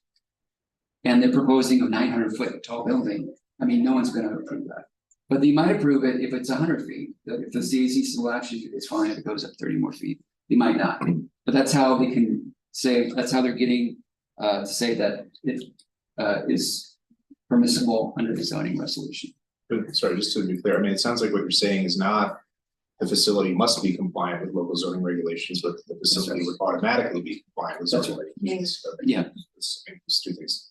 and they're proposing a 900-foot tall building, I mean, no one's gonna approve that. But they might approve it if it's 100 feet. If the CAC says, well, actually, it's fine if it goes up 30 more feet. They might not. But that's how they can say, that's how they're getting to say that it is permissible under the zoning resolution. But sorry, just to be clear, I mean, it sounds like what you're saying is not the facility must be compliant with local zoning regulations, but the facility would automatically be compliant with zoning regulations. So Yeah. It's two things.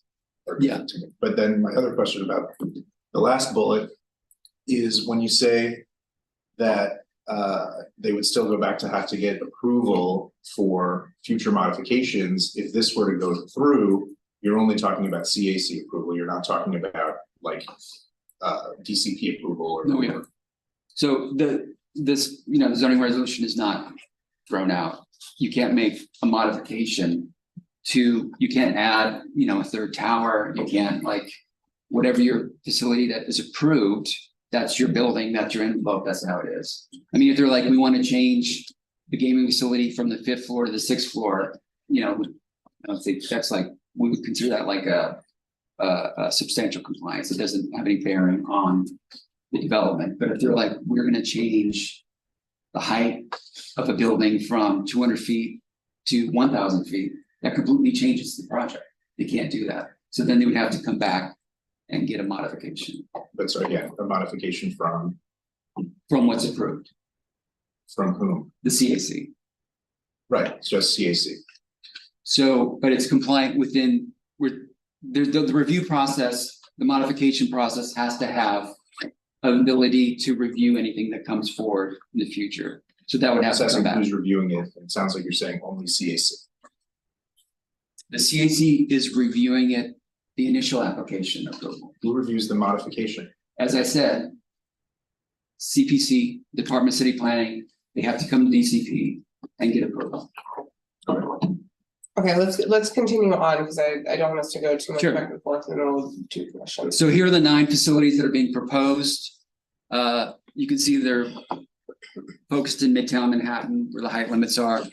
Yeah. But then my other question about the last bullet is when you say that they would still go back to have to get approval for future modifications. If this were to go through, you're only talking about CAC approval. You're not talking about like DCP approval or. No, we are. So this the zoning resolution is not thrown out. You can't make a modification you can't add, a third tower. You can't whatever your facility that is approved, that's your building, that's your envelope, that's how it is. I mean, if they're like, we want to change the gaming facility from the 5th floor to the 6th floor, I don't think that's we would consider that like a substantial compliance. It doesn't have any bearing on the development. But if they're like, we're going to change the height of a building from 200 feet to 1,000 feet, that completely changes the project. They can't do that. So then they would have to come back and get a modification. But so again, a modification from what's approved. From whom? The CAC. Right, it's just CAC. So, but it's compliant within the review process, the modification process has to have ability to review anything that comes forward in the future. So that would have to come back. Who's reviewing it? It sounds like you're saying only CAC. The CAC is reviewing it, the initial application approval. Who reviews the modification? As I said, CPC, Department of City Planning, they have to come to DCP and get approval. Okay, let's continue on because I don't want us to go too much Sure. back and forth in the middle of two questions. So here are the 9 facilities that are being proposed. You can see they're focused in Midtown Manhattan where the height limits are.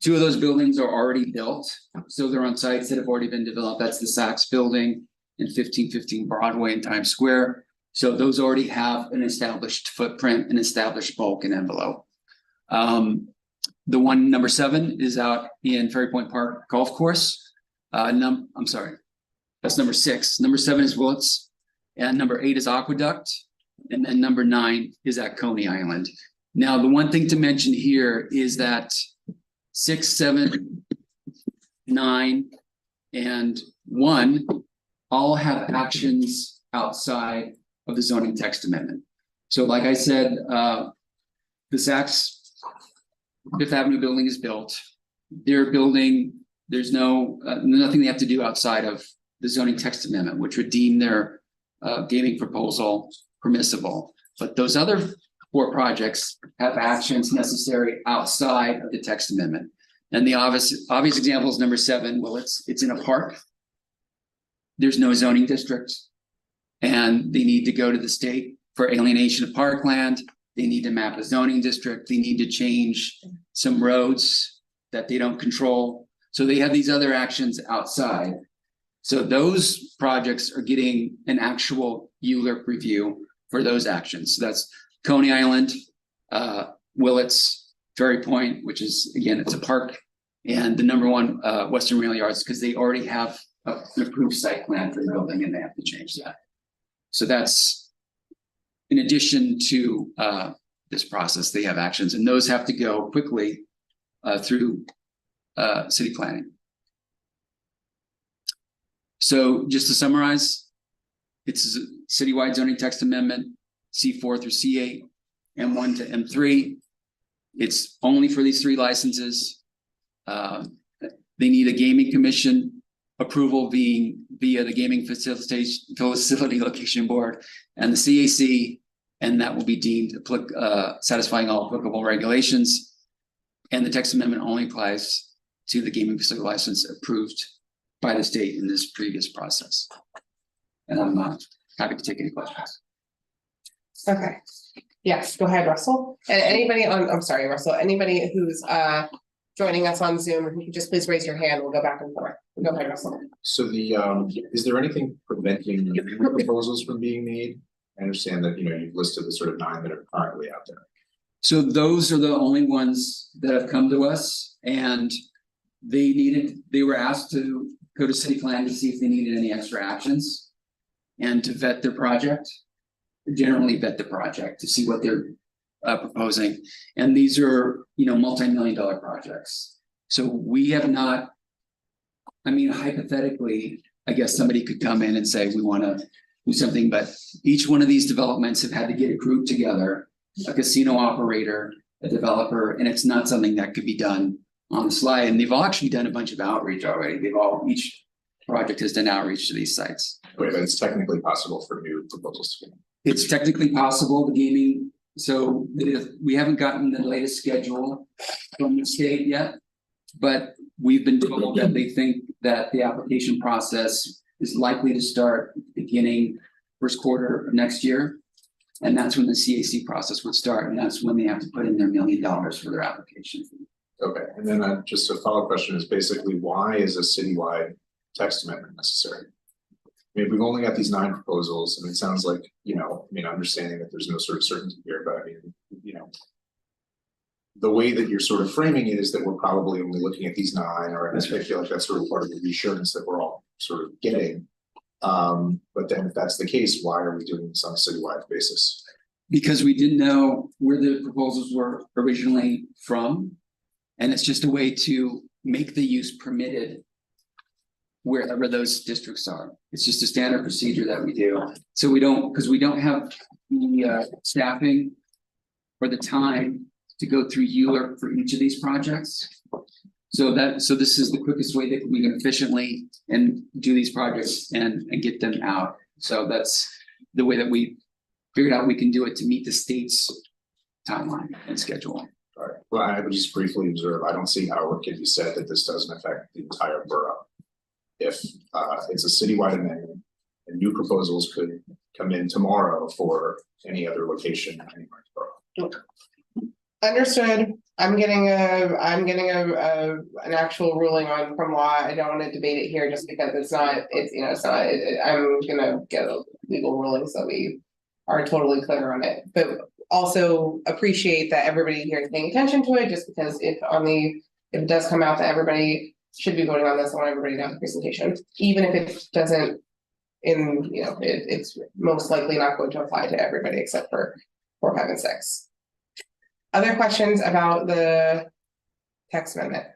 2 of those buildings are already built, so they're on sites that have already been developed. That's the Saks building and 1515 Broadway in Times Square. So those already have an established footprint, an established bulk and envelope. The one number 7 is out in Ferry Point Park Golf Course. I'm sorry, that's number 6. Number 7 is Willits, and number 8 is Aqueduct, and then number 9 is at Coney Island. Now, the one thing to mention here is that 6, 7, 9, and 1 all have actions outside of the zoning text amendment. So like I said, the Saks Fifth Avenue building is built. Their building, there's nothing they have to do outside of the zoning text amendment, which would deem their gaming proposal permissible. But those other 4 projects have actions necessary outside of the text amendment. And the obvious example is number 7. Well, it's in a park. There's no zoning district. And they need to go to the state for alienation of parkland. They need to map a zoning district. They need to change some roads that they don't control. So they have these other actions outside. So those projects are getting an actual ULURP review for those actions. So that's Coney Island, Willits, Ferry Point, which is, again, it's a park, and the number 1 Western Rail Yards, because they already have an approved site plan for the building and they have to change that. So that's in addition to this process, they have actions, and those have to go quickly through city planning. So just to summarize, it's a citywide zoning text amendment, C4 through C8, M1 to M3. It's only for these 3 licenses. They need a gaming commission approval via the gaming facility location board and the CAC, and that will be deemed satisfying all applicable regulations. And the text amendment only applies to the gaming facility license approved by the state in this previous process. And I'm happy to take any questions. Okay, yes, go ahead, Russell. And anybody I'm sorry, Russell, anybody who's joining us on Zoom, if you could just please raise your hand, we'll go back and forth. Go ahead, Russell. So is there anything preventing new proposals from being made? I understand that, you've listed the sort of 9 that are currently out there. So those are the only ones that have come to us, and they were asked to go to city plan to see if they needed any extra actions and to vet their project, generally vet the project to see what they're proposing. And these are, multi-million-dollar projects. So we have not, hypothetically, I guess somebody could come in and say, we want to do something, but each one of these developments have had to get a group together, a casino operator, a developer, and it's not something that could be done on the slide. And they've all actually done a bunch of outreach already. Each project has done outreach to these sites. Wait, but it's technically possible for new proposals to be made. It's technically possible, the gaming, so we haven't gotten the latest schedule from the state yet. But we've been told that they think that the application process is likely to start beginning first quarter of next year. And that's when the CAC process would start, and that's when they have to put in their $1 million for their application. Okay, and then just a follow-up question is basically, why is a citywide text amendment necessary? We've only got these 9 proposals, and it sounds like, understanding that there's no sort of certainty here, but the way that you're sort of framing it is that we're probably only looking at these 9, or I feel like that's sort of part of the reassurance that we're all sort of getting. But then if that's the case, why are we doing this on a citywide basis? Because we didn't know where the proposals were originally from. And it's just a way to make the use permitted wherever those districts are. It's just a standard procedure that we do. So we don't have the staffing or the time to go through ULURP for each of these projects. So this is the quickest way that we can efficiently and do these projects and get them out. So that's the way that we figured out we can do it to meet the state's timeline and schedule. All right. Well, I would just briefly observe, I don't see how it can be said that this doesn't affect the entire borough. If it's a citywide amendment and new proposals could come in tomorrow for any other location anywhere in the borough. Understood. I'm getting an actual ruling from law. I don't want to debate it here just because I'm gonna get a legal ruling so we are totally clear on it. But also appreciate that everybody here is paying attention to it, just because if it does come out that everybody should be voting on this, I want everybody to have the presentation, even if it doesn't it's most likely not going to apply to everybody except for 4, 5, and 6. Other questions about the text amendment?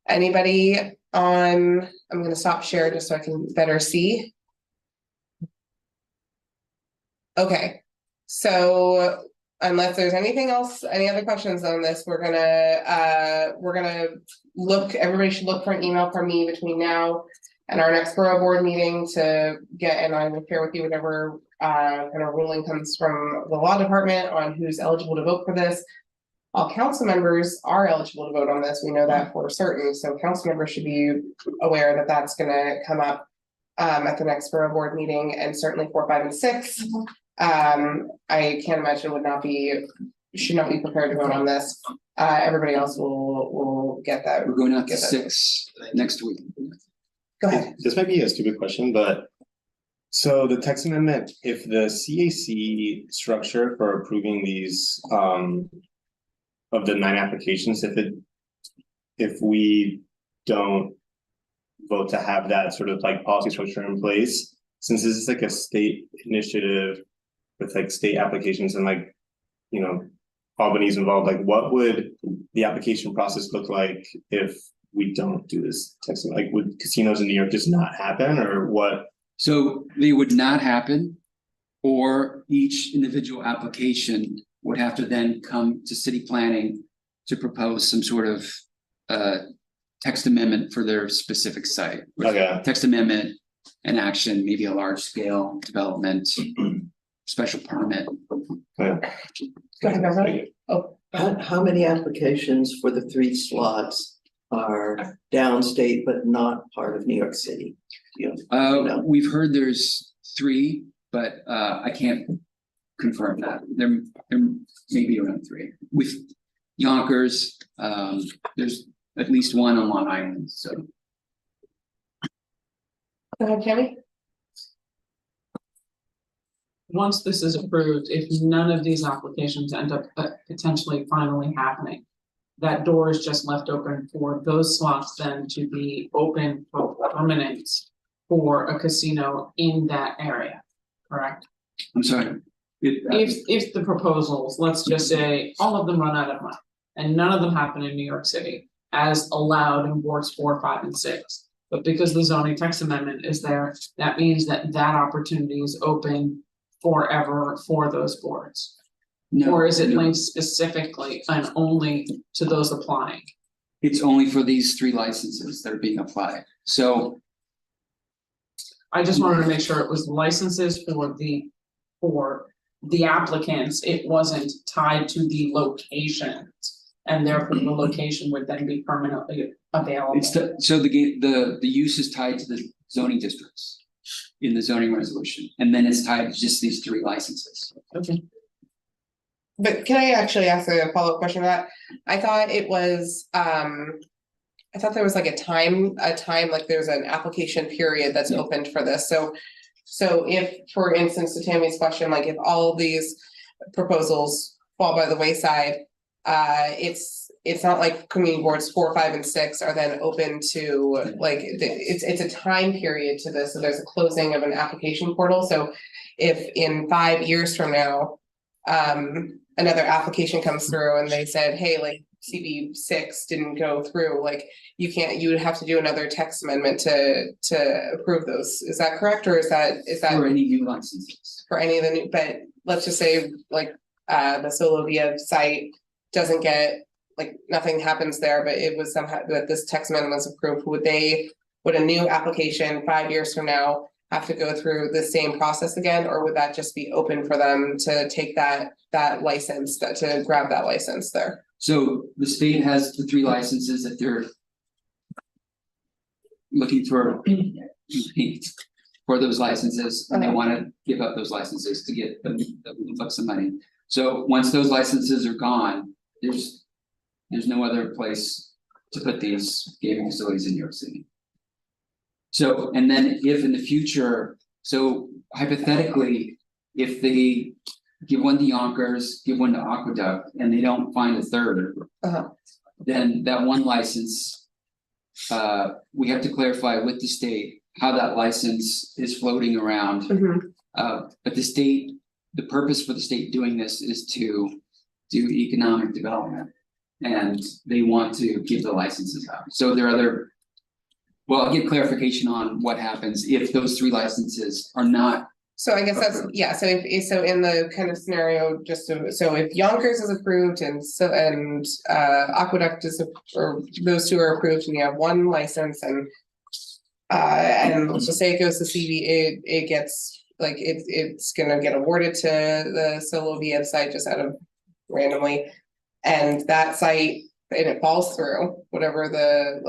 Anybody I'm gonna stop share just so I can better see. Okay, so unless there's anything else, any other questions on this, we're gonna look, everybody should look for an email from me between now and our next borough board meeting to get, and I will share with you whatever kind of ruling comes from the law department on who's eligible to vote for this. All council members are eligible to vote on this, we know that for certain, so council members should be aware that that's gonna come up. At the next borough board meeting, and certainly 4, 5, and 6. I can't imagine should not be prepared to vote on this. Everybody else will get that. We're going out to Get that. 6 next week. Go ahead. This might be a stupid question, but. So the text amendment, if the CAC structure for approving these of the 9 applications, if we don't vote to have that sort of like policy structure in place, since this is like a state initiative with like state applications and like, you know, Albany's involved, like what would the application process look like if we don't do this text? Like would casinos in New York just not happen, or what? So they would not happen, or each individual application would have to then come to city planning to propose some sort of text amendment for their specific site. Okay. Text amendment, an action, maybe a large scale development, special permit. Go ahead, Beverly. Oh, How many applications for the 3 slots are downstate but not part of New York City? No. We've heard there's 3, but I can't confirm that. There may be around 3. With Yonkers, there's at least 1 on Long Island, so. Go ahead, Tammy. Once this is approved, if none of these applications end up potentially finally happening, that door is just left open for those slots then to be open for permanent for a casino in that area, correct? I'm sorry. If the proposals, let's just say, all of them run out of money and none of them happen in New York City as allowed in wards 4, 5, and 6. But because the zoning text amendment is there, that means that opportunity is open forever for those boards. No, Or is it no. linked specifically and only to those applying? It's only for these 3 licenses that are being applied. So I just wanted to make sure it was licenses for the applicants. It wasn't tied to the locations. And therefore the location would then be permanently available. it's the use is tied to the zoning districts in the zoning resolution, and then it's tied to just these 3 licenses. Okay. But can I actually ask a follow-up question to that? I thought it was, I thought there was like a time, like there's an application period that's opened for this, so if, for instance, to Tammy's question, like if all of these proposals fall by the wayside, it's not like community boards 4, 5, and 6 are then open to like, it's a time period to this, so there's a closing of an application portal, so if in 5 years from now, another application comes through and they said, hey, like CB6 didn't go through, like you would have to do another text amendment to approve those, is that correct, or is that? For any new licenses. For any of the new, but let's just say like the Solo Via site doesn't get, like nothing happens there, but it was somehow that this text amendment was approved, would a new application 5 years from now have to go through the same process again, or would that just be open for them to take that license, to grab that license there? So the state has the 3 licenses that they're looking for those licenses, and they want to give up those licenses to get them some money. So once those licenses are gone, there's no other place to put these gaming facilities in New York City. So, and then if in the future, so hypothetically, if they give one to Yonkers, give one to Aqueduct, and they don't find a third, then that one license, we have to clarify with the state how that license is floating around. But the purpose for the state doing this is to do economic development, and they want to give the licenses out. So there are other. Well, I'll get clarification on what happens if those 3 licenses are not. So I guess that's, yeah, so so in the kind of scenario, so if Yonkers is approved and Aqueduct is, or those 2 are approved and you have 1 license and let's just say it goes to CB, it gets, like, it's gonna get awarded to the Solo Via site just out of randomly. And that site, and it falls through, whatever the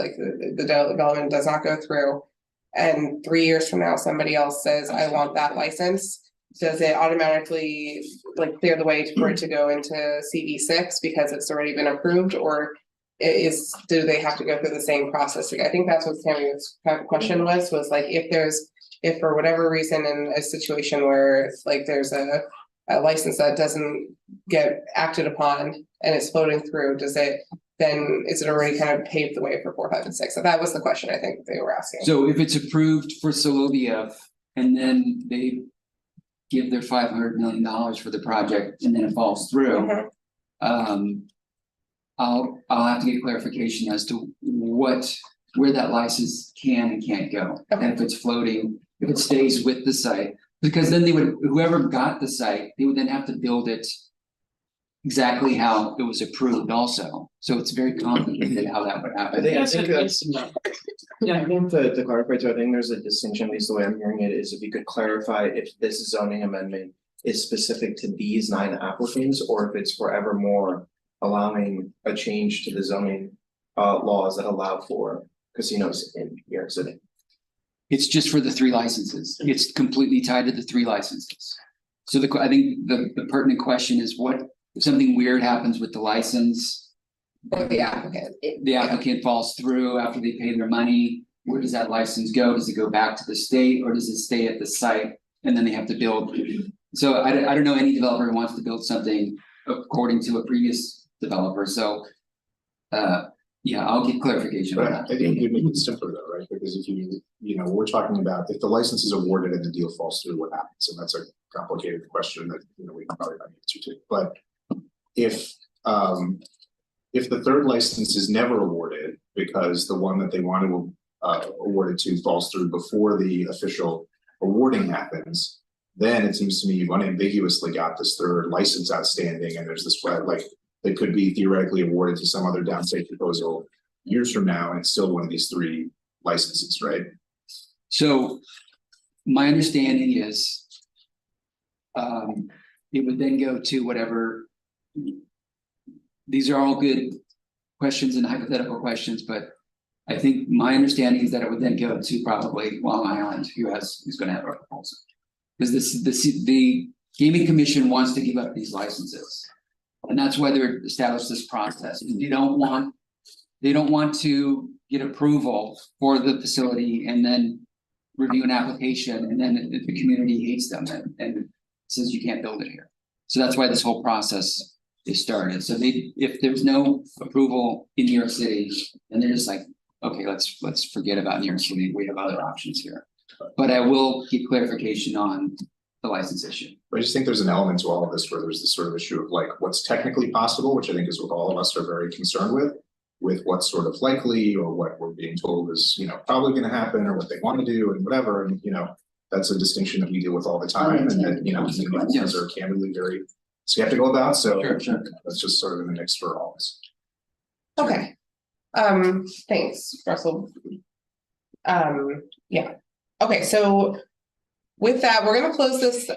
development does not go through. And 3 years from now, somebody else says, I want that license. Does it automatically like clear the way for it to go into CV6 because it's already been approved, or do they have to go through the same process? I think that's what Tammy's question was like, if for whatever reason in a situation where like there's a license that doesn't get acted upon and it's floating through, is it already kind of paved the way for 4, 5, and 6? So that was the question I think they were asking. So if it's approved for Soloviev and then they give their $500 million for the project and then it falls through. I'll have to get clarification as to where that license can and can't go. Okay. And if it's floating, if it stays with the site, because then whoever got the site, they would then have to build it exactly how it was approved also. So it's very complicated how that would happen. I think that's, I think to clarify too, I think there's a distinction, at least the way I'm hearing it, is if you could clarify if this zoning amendment is specific to these 9 applicants, or if it's forevermore allowing a change to the zoning laws that allow for casinos in New York City. It's just for the 3 licenses. It's completely tied to the 3 licenses. So I think the pertinent question is what, if something weird happens with the license. Or the applicant. The applicant falls through after they pay their money, where does that license go? Does it go back to the state or does it stay at the site? And then they have to build. So I don't know any developer who wants to build something according to a previous developer, so. Yeah, I'll get clarification on But that. I think you make it simpler though, right? Because if we're talking about if the license is awarded and the deal falls through, what happens? And that's a complicated question that we can probably not answer to. But if the 3rd license is never awarded because the one that they want to award it to falls through before the official awarding happens, then it seems to me you've unambiguously got this 3rd license outstanding, and there's this like that could be theoretically awarded to some other downstate proposal years from now, and it's still one of these 3 licenses, right? So my understanding is it would then go to whatever. These are all good questions and hypothetical questions, but I think my understanding is that it would then go to probably Long Island, who's going to have a proposal. Because the Gaming Commission wants to give up these licenses. And that's why they're established this process. They don't want to get approval for the facility and then review an application, and then the community hates them and says you can't build it here. So that's why this whole process is started. So if there's no approval in New York City, then they're just like, okay, let's forget about New York City. We have other options here. But I will get clarification on the license issue. I just think there's an element to all of this where there's this sort of issue of like what's technically possible, which I think is what all of us are very concerned with what's sort of likely or what we're being told is, probably going to happen or what they want to do and whatever. And, that's a distinction that we deal with all the time and that, Yes. are candidly very skeptical about. So Sure. that's just sort of in the mix for all of us. Okay. Thanks, Russell. Yeah. Okay, so with that, we're gonna close this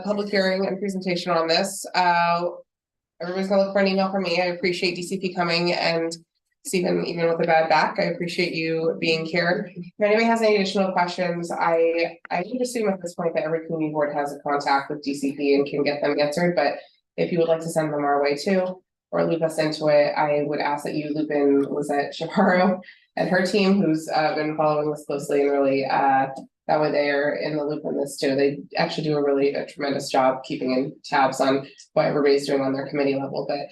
public hearing and presentation on this. Everybody's gonna look for an email from me. I appreciate DCP coming, and Stephen, even with a bad back, I appreciate you being here. If anybody has any additional questions, I would assume at this point that every community board has a contact with DCP and can get them answered, but if you would like to send them our way too, or loop us into it, I would ask that you loop in Lizette Chaparro and her team, who's been following this closely and really that way they're in the loop on this too. They actually do a tremendous job keeping in tabs on what everybody's doing on their committee level. But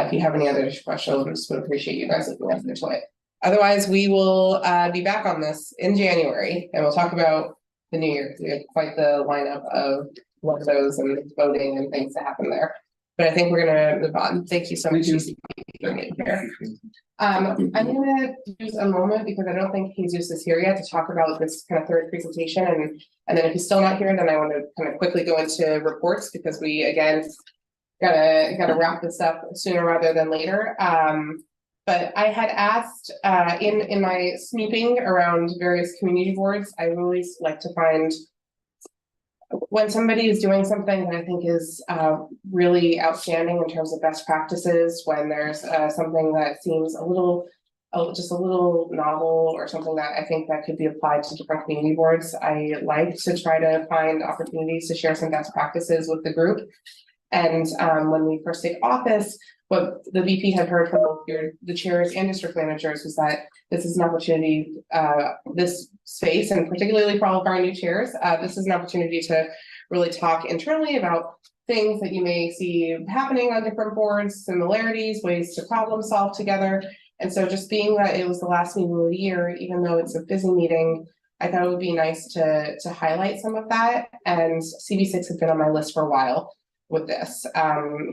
if you have any other questions, would appreciate you guys looking into it. Otherwise, we will be back on this in January, and we'll talk about the New Year. We have quite the lineup of what those and voting and things that happen there. But I think we're gonna move on. Thank you so much for being here. I'm gonna use a moment because I don't think Jesus is here yet to talk about this kind of 3rd presentation, and then if he's still not here, then I want to kind of quickly go into reports because we again gotta wrap this up sooner rather than later. But I had asked in my snooping around various community boards, I always like to find when somebody is doing something that I think is really outstanding in terms of best practices, when there's something that seems a little, just a little novel or something that I think that could be applied to different community boards, I like to try to find opportunities to share some best practices with the group. And when we first take office, what the VP had heard from the chairs and district managers was that this is an opportunity, this space, and particularly for all of our new chairs, this is an opportunity to really talk internally about things that you may see happening on different boards, similarities, ways to problem solve together. And so just being that it was the last meeting of the year, even though it's a busy meeting, I thought it would be nice to highlight some of that. And CB6 has been on my list for a while with this.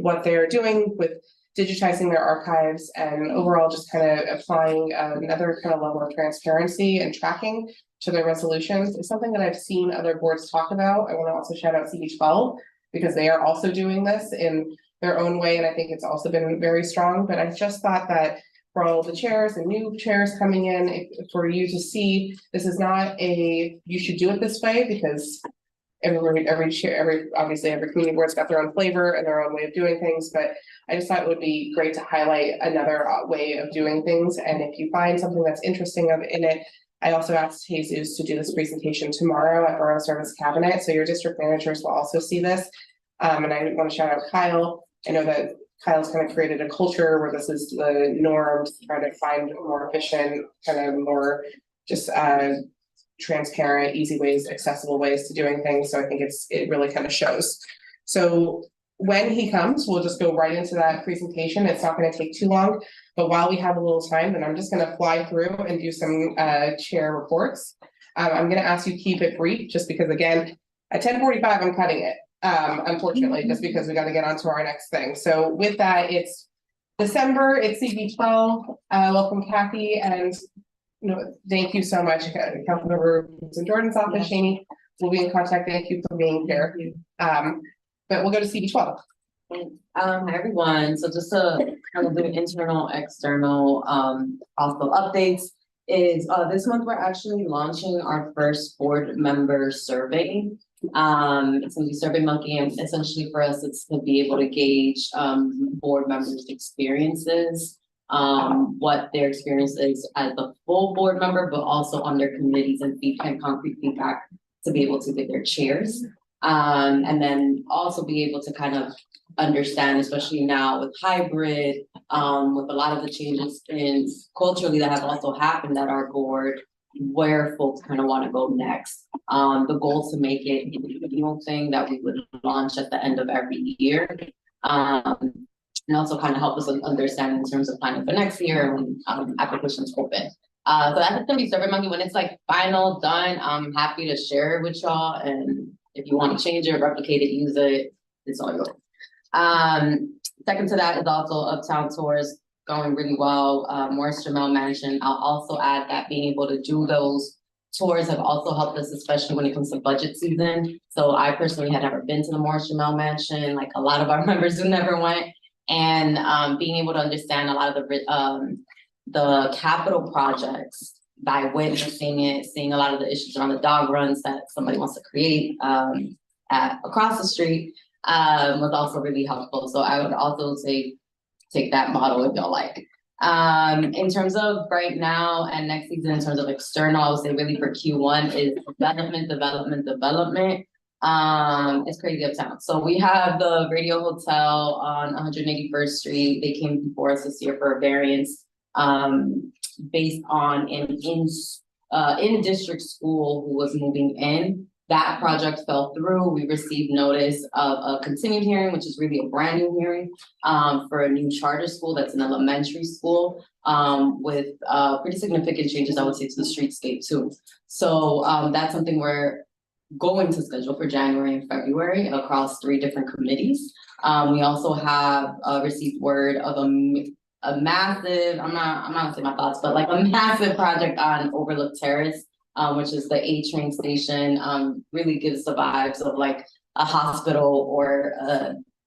What they're doing with digitizing their archives and overall just kind of applying another kind of level of transparency and tracking to their resolutions is something that I've seen other boards talk about. I want to also shout out CB12 because they are also doing this in their own way, and I think it's also been very strong. But I just thought that for all the chairs and new chairs coming in, for you to see, this is not a you should do it this way, because obviously every community board's got their own flavor and their own way of doing things, but I just thought it would be great to highlight another way of doing things. And if you find something that's interesting in it, I also asked Jesus to do this presentation tomorrow at Borough Service Cabinet, so your district managers will also see this. And I want to shout out Kyle. I know that Kyle's kind of created a culture where this is the norm, to try to find more efficient, kind of more just transparent, easy ways, accessible ways to doing things. So I think it really kind of shows. So when he comes, we'll just go right into that presentation. It's not going to take too long, but while we have a little time, then I'm just going to fly through and do some chair reports. I'm going to ask you to keep it brief, just because again, at 10:45, I'm cutting it. Unfortunately, just because we got to get on to our next thing. So with that, it's December, it's CB12. Welcome, Kathy, and thank you so much. Councilmember in Jordan's office, Shani, will be in contact. Thank you for being here. But we'll go to CB12. Hi everyone. So just to kind of do internal, external, also updates is this month we're actually launching our first board member survey. It's gonna be SurveyMonkey, and essentially for us, it's to be able to gauge board members' experiences, what their experience is as a full board member, but also on their committees and concrete feedback to be able to get their chairs. And then also be able to kind of understand, especially now with hybrid, with a lot of the changes in culturally that have also happened at our board, where folks kind of want to go next. The goal is to make it an annual thing that we would launch at the end of every year. And also kind of help us understand in terms of planning for next year when applications open. So that's gonna be SurveyMonkey. When it's like final, done, I'm happy to share it with y'all. And if you want to change it, replicate it, use it, it's all yours. Second to that is also Uptown Tours going really well. Morris Jamel mentioned, I'll also add that being able to do those tours have also helped us, especially when it comes to budget season. So I personally had never been to the Morris Jamel Mansion, like a lot of our members who never went. And being able to understand a lot of the capital projects by witnessing it, seeing a lot of the issues around the dog runs that somebody wants to create across the street was also really helpful. So I would also say take that model if y'all like. In terms of right now and next season, in terms of external, I would say really for Q1 is development. It's crazy uptown. So we have the Radio Hotel on 181st Street. They came before us this year for a variance based on an in-district school who was moving in. That project fell through. We received notice of a continued hearing, which is really a brand new hearing for a new charter school that's an elementary school with pretty significant changes, I would say, to the streetscape too. So that's something we're going to schedule for January and February across 3 different committees. We also have received word of a massive, I'm not gonna say my thoughts, but like a massive project on Overlook Terrace, which is the A train station. Really gives the vibes of like a hospital or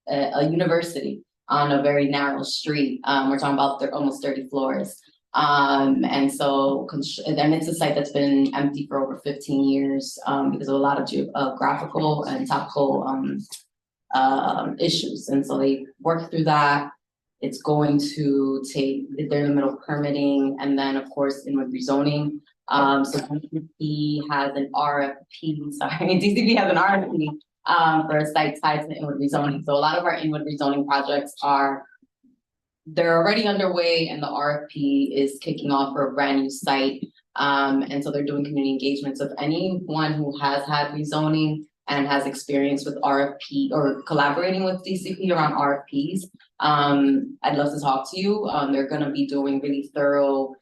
a university on a very narrow street. We're talking about almost 30 floors. And so, and it's a site that's been empty for over 15 years, because of a lot of geographical and topical, issues. And so they work through that. It's going to take, they're in the middle of permitting, and then of course inward rezoning. So DCP has an RFP, DCP has an RFP for a site tied to inward rezoning. So a lot of our inward rezoning projects they're already underway, and the RFP is kicking off for a brand new site. And so they're doing community engagements of anyone who has had rezoning and has experience with RFP or collaborating with DCP around RFPs. I'd love to talk to you. They're gonna be doing really thorough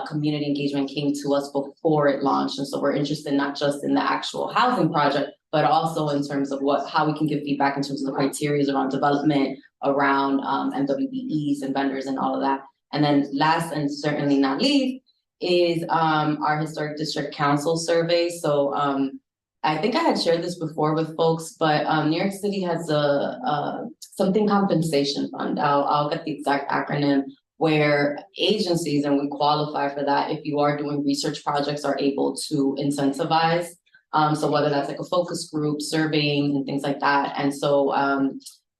community engagement, came to us before it launched. And so we're interested not just in the actual housing project, but also in terms of how we can give feedback in terms of the criteria around development, around MWBEs and vendors and all of that. And then last and certainly not least is our Historic District Council survey. So I think I had shared this before with folks, but New York City has a something compensation fund. I'll get the exact acronym, where agencies, and we qualify for that if you are doing research projects, are able to incentivize. So whether that's like a focus group, surveying and things like that. And so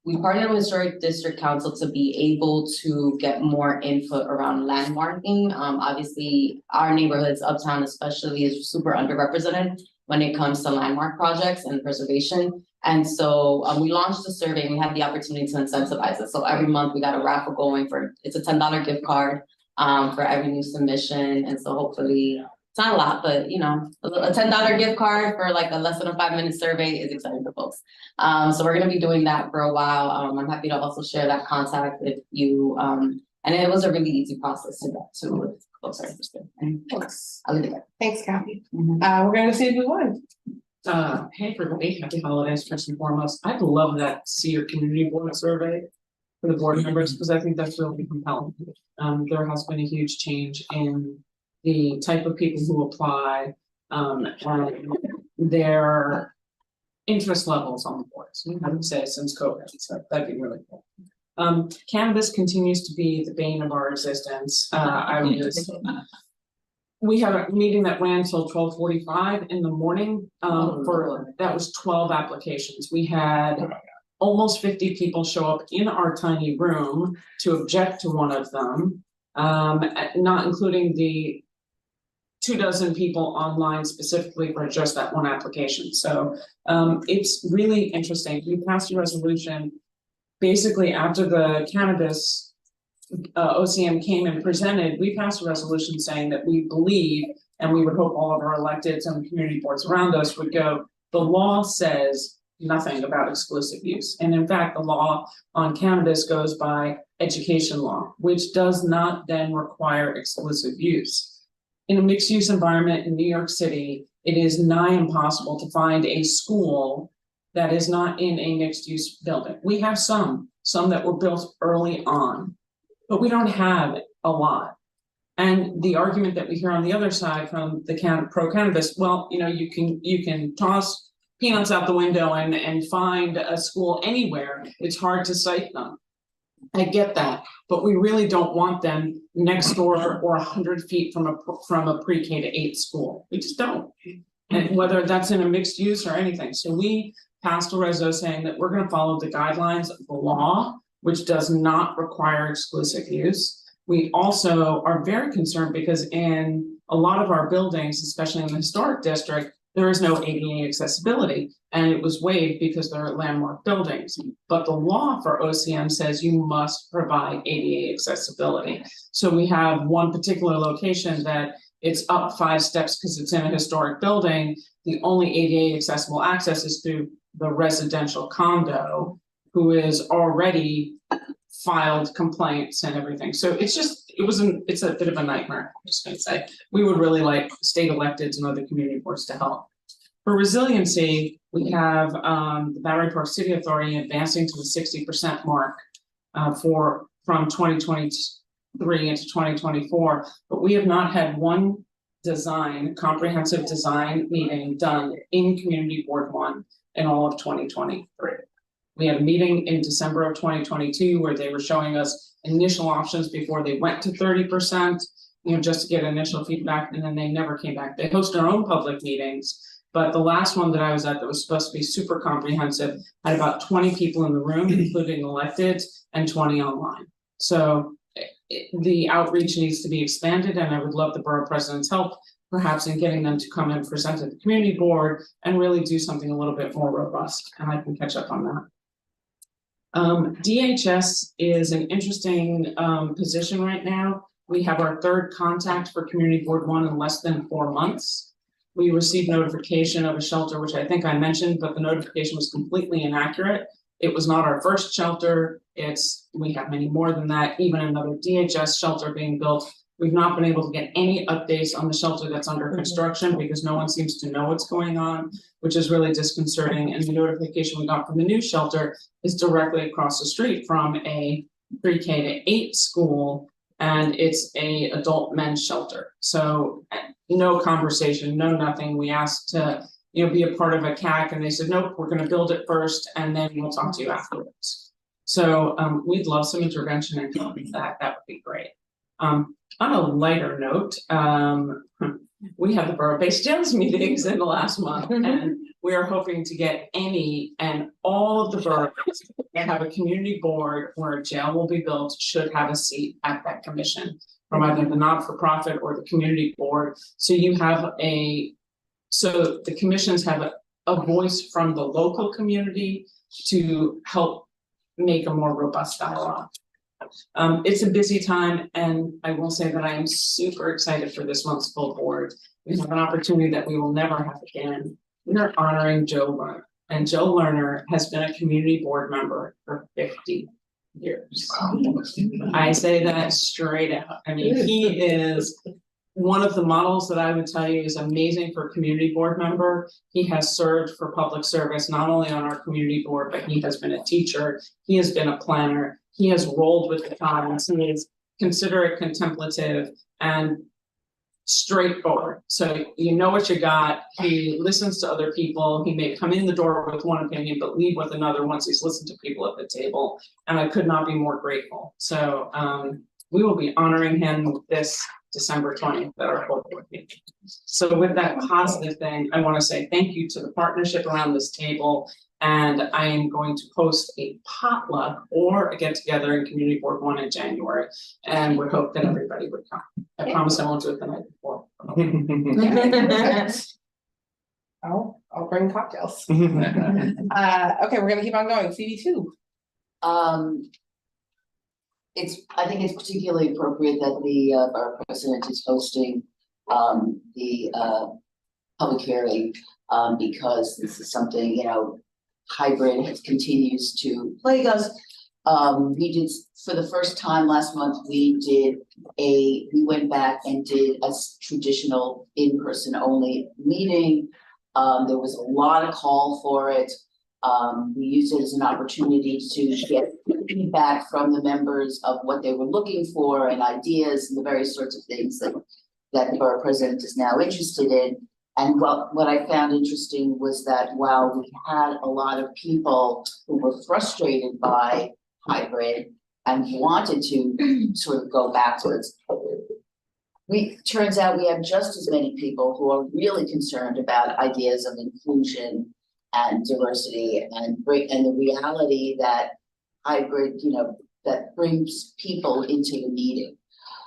we partnered with Historic District Council to be able to get more input around landmarking. Obviously, our neighborhoods, Uptown especially, is super underrepresented when it comes to landmark projects and preservation. And so we launched the survey, and we had the opportunity to incentivize it. So every month we got a raffle going it's a $10 gift card for every new submission. And so hopefully, it's not a lot, but you know, a $10 gift card for like a less than a 5-minute survey is exciting for folks. So we're gonna be doing that for a while. I'm happy to also share that contact with you. And it was a really easy process to get to with folks are interested. Thanks. I'll leave it there. Thanks, Kathy. We're gonna see if we won. Hey everybody, happy holidays first and foremost. I'd love that see your community board survey for the board members, because I think that's really compelling. There has been a huge change in the type of people who apply, and their interest levels on the boards, I would say, since COVID, so that'd be really cool. Cannabis continues to be the bane of our existence. We had a meeting that ran till 12:45 in the morning, that was 12 applications. We had almost 50 people show up in our tiny room to object to one of them, not including the 24 people online specifically for just that one application. So it's really interesting. We passed a resolution basically after the cannabis OCM came and presented. We passed a resolution saying that we believe, and we would hope all of our electeds and community boards around us would go, the law says nothing about exclusive use. And in fact, the law on cannabis goes by education law, which does not then require exclusive use. In a mixed use environment in New York City, it is nigh impossible to find a school that is not in a mixed use building. We have some that were built early on, but we don't have a lot. And the argument that we hear on the other side from the pro cannabis, well, you know, you can toss peanuts out the window and find a school anywhere. It's hard to cite them. I get that, but we really don't want them next door or 100 feet from a pre-K to 8 school. We just don't. And whether that's in a mixed use or anything. So we passed a reso saying that we're going to follow the guidelines of the law, which does not require exclusive use. We also are very concerned because in a lot of our buildings, especially in the historic district, there is no ADA accessibility, and it was waived because they're landmark buildings. But the law for OCM says you must provide ADA accessibility. So we have one particular location that it's up 5 steps because it's in a historic building. The only ADA accessible access is through the residential condo, who is already filed complaints and everything. So it's a bit of a nightmare, I'm just gonna say. We would really like state electeds and other community boards to help. For resiliency, we have the Battery Park City Authority advancing to the 60% mark from 2023 into 2024, but we have not had one comprehensive design meeting done in Community Board 1 in all of 2023. We had a meeting in December of 2022 where they were showing us initial options before they went to 30%. just to get initial feedback, and then they never came back. They host their own public meetings. But the last one that I was at that was supposed to be super comprehensive had about 20 people in the room, including elected, and 20 online. So the outreach needs to be expanded, and I would love the borough president's help, perhaps in getting them to come and present at the community board and really do something a little bit more robust, and I can catch up on that. DHS is an interesting position right now. We have our third contact for Community Board 1 in less than 4 months. We received notification of a shelter, which I think I mentioned, but the notification was completely inaccurate. It was not our first shelter. We have many more than that, even another DHS shelter being built. We've not been able to get any updates on the shelter that's under construction because no one seems to know what's going on, which is really disconcerting. And the notification we got from the new shelter is directly across the street from a pre-K to 8 school, and it's a adult men's shelter. So no conversation, no nothing. We asked to be a part of a CAC, and they said, nope, we're gonna build it first and then we'll talk to you afterwards. So we'd love some intervention and help with that. That would be great. On a lighter note, we have the borough-based jails meetings in the last month, and we are hoping to get any and all of the boroughs that have a community board where a jail will be built should have a seat at that commission from either the not-for-profit or the community board. So the commissions have a voice from the local community to help make a more robust dialogue. It's a busy time, and I will say that I am super excited for this month's full board. We have an opportunity that we will never have again. We are honoring Joe Lerner, and Joe Lerner has been a community board member for 50 years. I say that straight out. I mean, he is one of the models that I would tell you is amazing for a community board member. He has served for public service, not only on our community board, but he has been a teacher. He has been a planner. He has rolled with the times. He is considerate, contemplative, and straightforward. So you know what you got. He listens to other people. He may come in the door with one opinion, but leave with another once he's listened to people at the table. And I could not be more grateful. So we will be honoring him this December 20th at our full board meeting. So with that positive thing, I want to say thank you to the partnership around this table. And I am going to host a potluck or a get together in Community Board 1 in January. And we hope that everybody would come. I promise I won't do it the night before. I'll bring cocktails. Okay, we're gonna keep on going. CD2. I think it's particularly appropriate that the borough president is hosting the public hearing because this is something, hybrid continues to plague us. We did, for the first time last month, we went back and did a traditional in-person only meeting. There was a lot of call for it. We used it as an opportunity to get feedback from the members of what they were looking for and ideas and the various sorts of things that the borough president is now interested in. And what I found interesting was that while we had a lot of people who were frustrated by hybrid and wanted to sort of go backwards, turns out we have just as many people who are really concerned about ideas of inclusion and diversity and the reality that hybrid, that brings people into the meeting.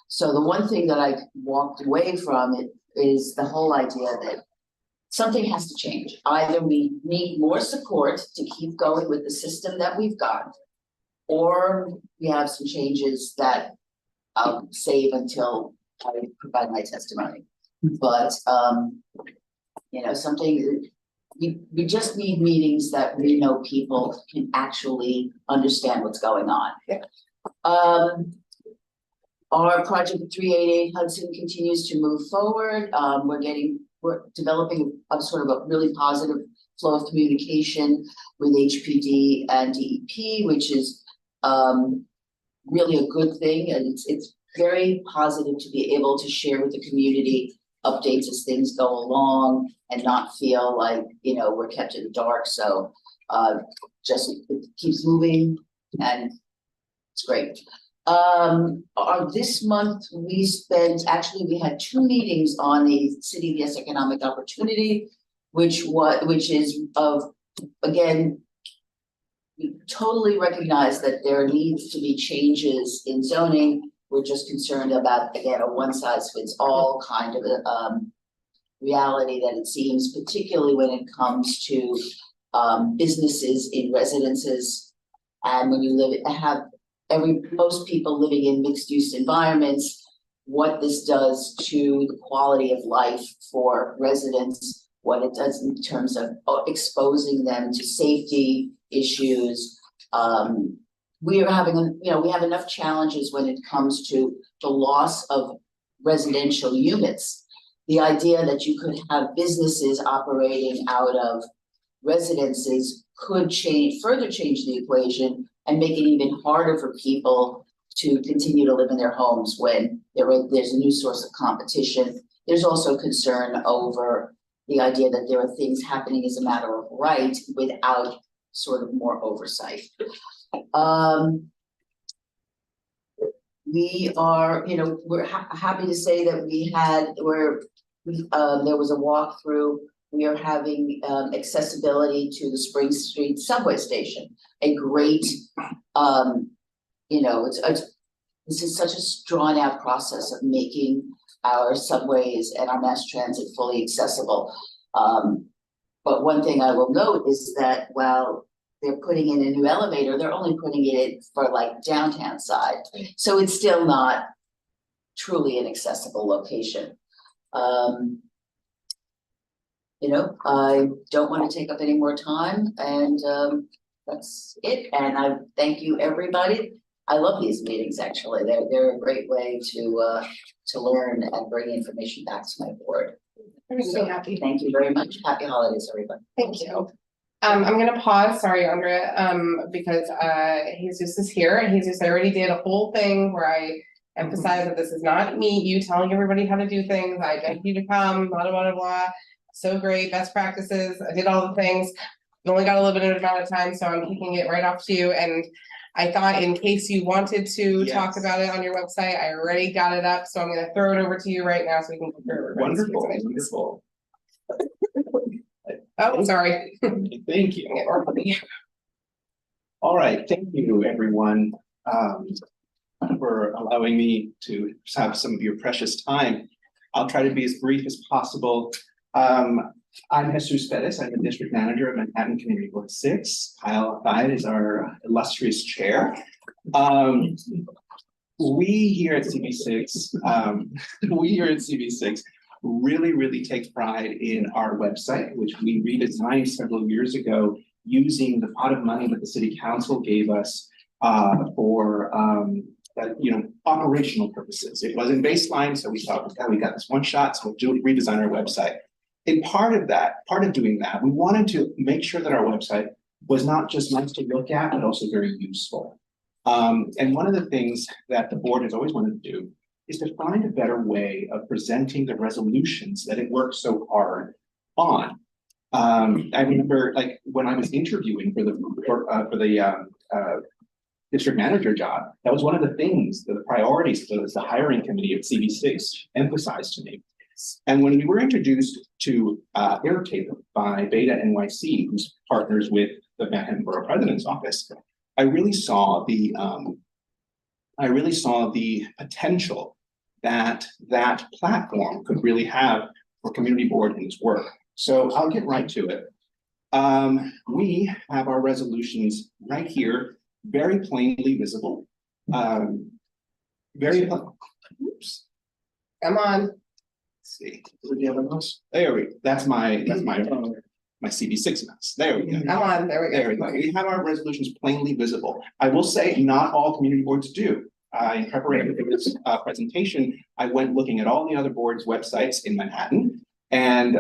So the one thing that I walked away from it is the whole idea that something has to change. Either we need more support to keep going with the system that we've got, or we have some changes that I'll save until I provide my testimony. But we just need meetings that we know people can actually understand what's going on. Yeah. Our project 388 Hudson continues to move forward. We're developing a sort of a really positive flow of communication with HPD and DEP, which is really a good thing. And it's very positive to be able to share with the community updates as things go along and not feel like, we're kept in the dark. So just it keeps moving and it's great. This month, we had 2 meetings on the City of Yes Economic Opportunity, which is again, we totally recognize that there needs to be changes in zoning. We're just concerned about, again, a one-size-fits-all kind of reality that it seems, particularly when it comes to businesses in residences. And when you most people living in mixed-use environments, what this does to the quality of life for residents, what it does in terms of exposing them to safety issues. We are having, we have enough challenges when it comes to the loss of residential units. The idea that you could have businesses operating out of residences could further change the equation and make it even harder for people to continue to live in their homes when there's a new source of competition. There's also concern over the idea that there are things happening as a matter of right without sort of more oversight. We are, we're happy to say that there was a walkthrough. We are having accessibility to the Spring Street subway station. A great, this is such a drawn out process of making our subways and our mass transit fully accessible. But one thing I will note is that while they're putting in a new elevator, they're only putting it in for like downtown side. So it's still not truly an accessible location. I don't want to take up any more time, and that's it. And I thank you, everybody. I love these meetings, actually. They're a great way to learn and bring information back to my board. I'm so happy. Thank you very much. Happy holidays, everybody. Thank you. I'm gonna pause, sorry, Andrea, because Jesus is here, and Jesus, I already did a whole thing where I emphasize that this is not you telling everybody how to do things. I invite you to come, blah, blah, blah, blah. So great, best practices. I did all the things. I only got a limited amount of time, so I'm kicking it right off to you. And I thought in case you wanted to talk about it on your website, I already got it up, so I'm gonna throw it over to you right now so we can go through it. Wonderful. Oh, sorry. Thank you. All right, thank you, everyone, for allowing me to have some of your precious time. I'll try to be as brief as possible. I'm Jesus Perez. I'm the district manager of Manhattan Community Board 6. Kyle Hyde is our illustrious chair. We here at CB6, really take pride in our website, which we redesigned several years ago using the pot of money that the city council gave us for operational purposes. It wasn't baseline, so we thought, we got this one shot, so we'll redesign our website. And part of doing that, we wanted to make sure that our website was not just nice to look at, but also very useful. And one of the things that the board has always wanted to do is to find a better way of presenting the resolutions that it worked so hard on. I remember, like, when I was interviewing for the district manager job, that was one of the things, the priorities that the hiring committee at CB6 emphasized to me. And when we were introduced to Airtape by Beta NYC, who's partners with the Manhattan Borough President's Office, I really saw the potential that platform could really have for community board in its work. So I'll get right to it. We have our resolutions right here, very plainly visible. Oops. Come on. Let's see. There we go. That's my CB6 mouse. There we go. Come on, there we go. There we go. We have our resolutions plainly visible. I will say not all community boards do. In preparation for this presentation, I went looking at all the other boards' websites in Manhattan, and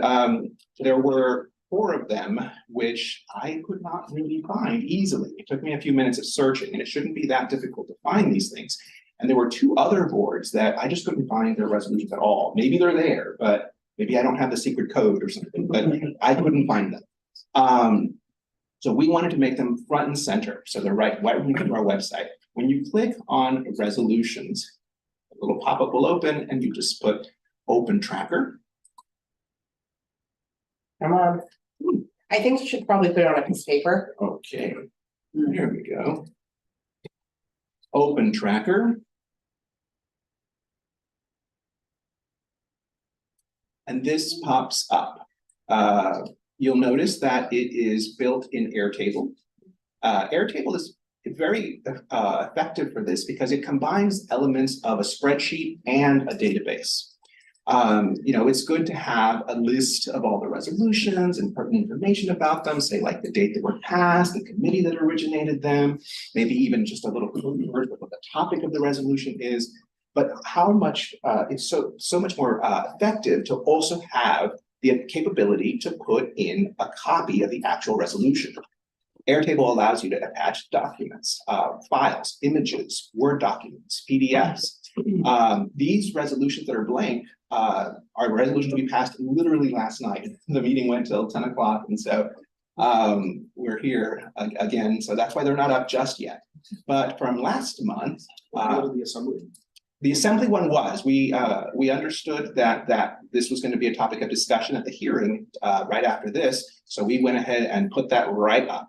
there were 4 of them which I could not really find easily. It took me a few minutes of searching, and it shouldn't be that difficult to find these things. And there were 2 other boards that I just couldn't find their resolutions at all. Maybe they're there, but maybe I don't have the secret code or something, but I couldn't find them. So we wanted to make them front and center, so they're right when you come to our website. When you click on resolutions, a little pop-up will open and you just put open tracker. Come on. I think you should probably put it on a piece of paper. Okay, here we go. Open tracker. And this pops up. You'll notice that it is built in Airtable. Airtable is very effective for this because it combines elements of a spreadsheet and a database. It's good to have a list of all the resolutions and pertinent information about them, say like the date that were passed, the committee that originated them, maybe even just a little word of what the topic of the resolution is. But how much it's so much more effective to also have the capability to put in a copy of the actual resolution. Airtable allows you to attach documents, files, images, Word documents, PDFs. These resolutions that are blank are resolutions we passed literally last night. The meeting went till 10 o'clock, and so we're here again. So that's why they're not up just yet. But from last month, the assembly one was, we understood that this was going to be a topic of discussion at the hearing right after this. So we went ahead and put that right up.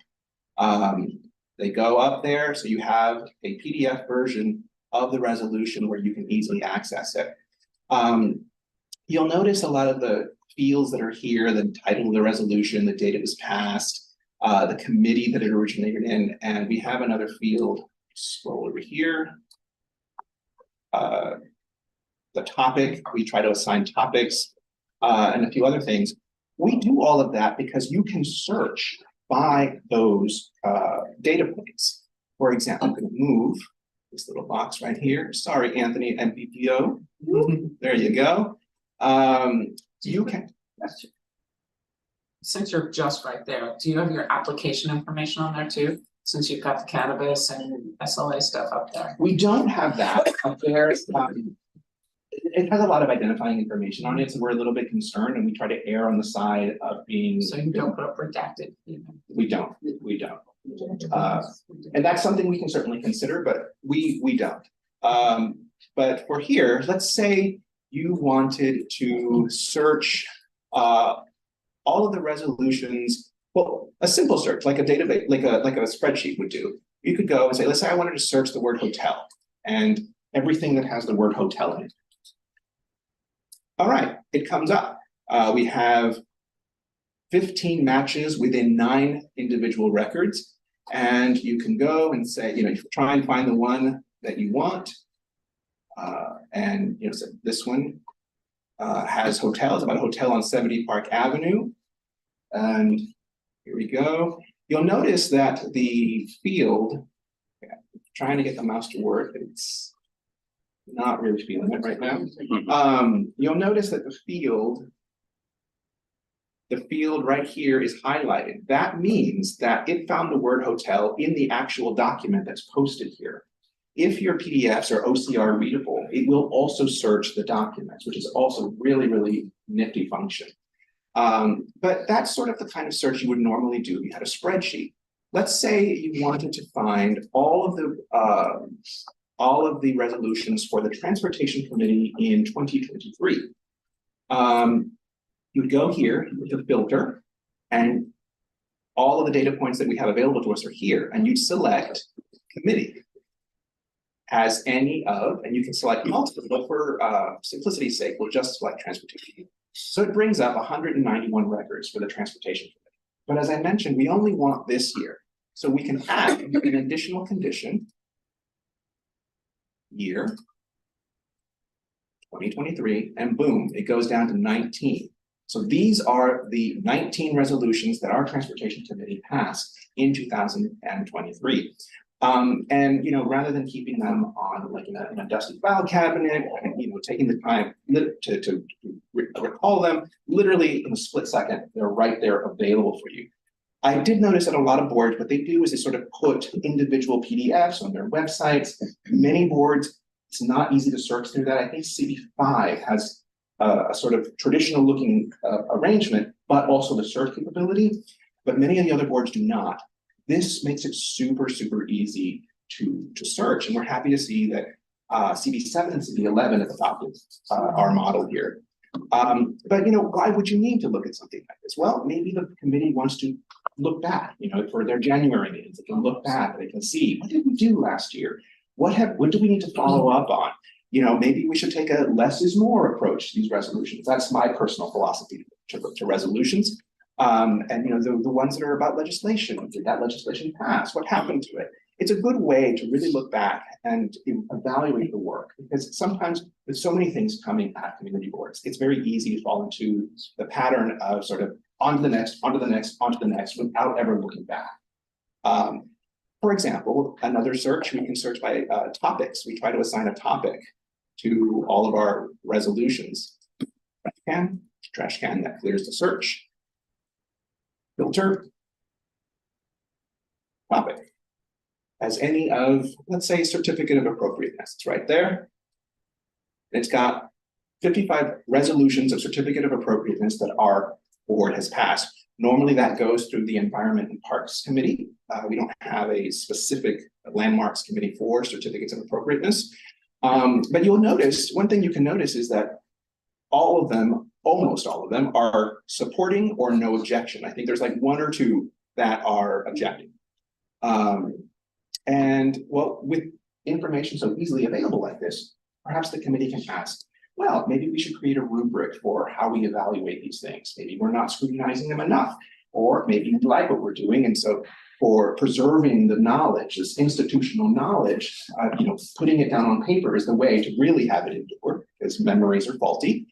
They go up there, so you have a PDF version of the resolution where you can easily access it. You'll notice a lot of the fields that are here, the title of the resolution, the date it was passed, the committee that it originated in, and we have another field, scroll over here. The topic, we try to assign topics, and a few other things. We do all of that because you can search by those data points. For example, I'm going to move this little box right here. Sorry, Anthony, MPPO. There you go. You can. Since you're just right there, do you have your application information on there too? Since you've got the cannabis and SLA stuff up there. We don't have that up there. It has a lot of identifying information on it, so we're a little bit concerned, and we try to err on the side of being. So you don't put up redacted. We don't. And that's something we can certainly consider, but we don't. But for here, let's say you wanted to search all of the resolutions. Well, a simple search, like a database, like a spreadsheet would do. You could go and say, let's say I wanted to search the word hotel and everything that has the word hotel in it. All right, it comes up. We have 15 matches within 9 individual records. And you can go and say, you try and find the one that you want. So this one has hotels, about a hotel on 70 Park Avenue. And here we go. You'll notice that the field, trying to get the mouse to work, but it's not really feeling it right now. You'll notice that the field right here is highlighted. That means that it found the word hotel in the actual document that's posted here. If your PDFs are OCR readable, it will also search the documents, which is also really, really nifty function. But that's sort of the kind of search you would normally do. You had a spreadsheet. Let's say you wanted to find all of the resolutions for the Transportation Committee in 2023. You would go here with the filter, and all of the data points that we have available to us are here, and you'd select committee as any of, and you can select multiple, but for simplicity's sake, we'll just select transportation. So it brings up 191 records for the Transportation Committee. But as I mentioned, we only want this year. So we can add an additional condition, year 2023, and boom, it goes down to 19. So these are the 19 resolutions that our Transportation Committee passed in 2023. And rather than keeping them on like in a dusty file cabinet, and taking the time to recall them, literally in a split second, they're right there available for you. I did notice that a lot of boards, what they do is they sort of put individual PDFs on their websites. Many boards, it's not easy to search through that. I think CB5 has a sort of traditional looking arrangement, but also the search capability. but many of the other boards do not. This makes it super, super easy to search, and we're happy to see that CB7 and CB11 have adopted our model here. But why would you need to look at something like this? Well, maybe the committee wants to look back, for their January meetings, they can look back, they can see, what did we do last year? What do we need to follow up on? Maybe we should take a less is more approach to these resolutions. That's my personal philosophy to resolutions. And the ones that are about legislation, did that legislation pass? What happened to it? It's a good way to really look back and evaluate the work, because sometimes with so many things coming at community boards, it's very easy to fall into the pattern of sort of on to the next, onto the next, onto the next, without ever looking back. For example, another search, we can search by topics. We try to assign a topic to all of our resolutions. Trash can that clears the search. Filter. Topic. As any of, let's say, certificate of appropriateness, it's right there. It's got 55 resolutions of certificate of appropriateness that our board has passed. Normally that goes through the Environment and Parks Committee. We don't have a specific landmarks committee for certificates of appropriateness. But you'll notice, one thing you can notice is that all of them, almost all of them, are supporting or no objection. I think there's like one or two that are objecting. And well, with information so easily available like this, perhaps the committee can ask, well, maybe we should create a rubric for how we evaluate these things. Maybe we're not scrutinizing them enough, or maybe we like what we're doing. And so for preserving the knowledge, this institutional knowledge, putting it down on paper is the way to really have it endure, because memories are faulty.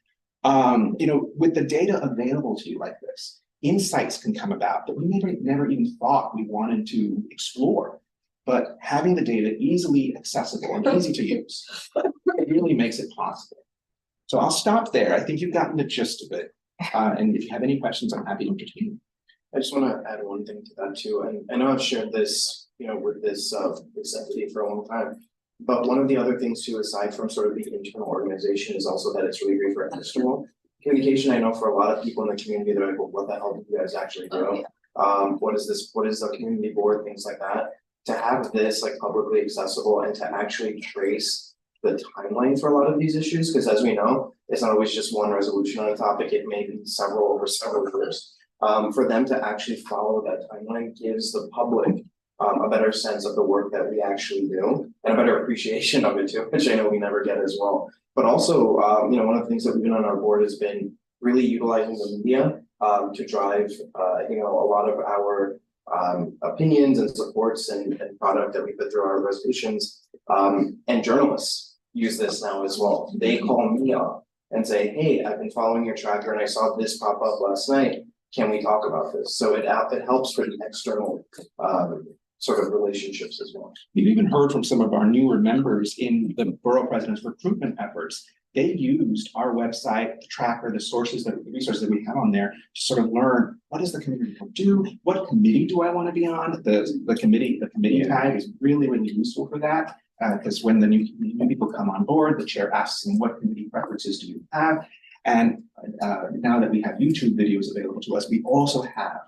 With the data available to you like this, insights can come about that we never even thought we wanted to explore. But having the data easily accessible and easy to use, it really makes it possible. So I'll stop there. I think you've gotten the gist of it. And if you have any questions, I'm happy to entertain. I just want to add one thing to that too. And I know I've shared this, with this entity for a long time. But one of the other things too, aside from sort of the internal organization, is also that it's really great for external communication. I know for a lot of people in the community, they're like, well, what the hell do you guys actually do? What is this? What is the community board? Things like that. To have this like publicly accessible and to actually trace the timeline for a lot of these issues, because as we know, it's not always just one resolution on a topic, it may be several over several years. For them to actually follow that timeline gives the public a better sense of the work that we actually do and a better appreciation of it too, which I know we never get as well. But also, one of the things that we've been on our board has been really utilizing the media to drive, a lot of our opinions and supports and product that we put through our resolutions. And journalists use this now as well. They call me up and say, hey, I've been following your tracker and I saw this pop up last night. Can we talk about this? So it helps for the external sort of relationships as well. We've even heard from some of our newer members in the borough president's recruitment efforts. They used our website, the tracker, the resources that we have on there to sort of learn, what does the community do? What committee do I want to be on? The committee tag is really, really useful for that. Because when the new people come on board, the chair asks them, what committee preferences do you have? And now that we have YouTube videos available to us, we also have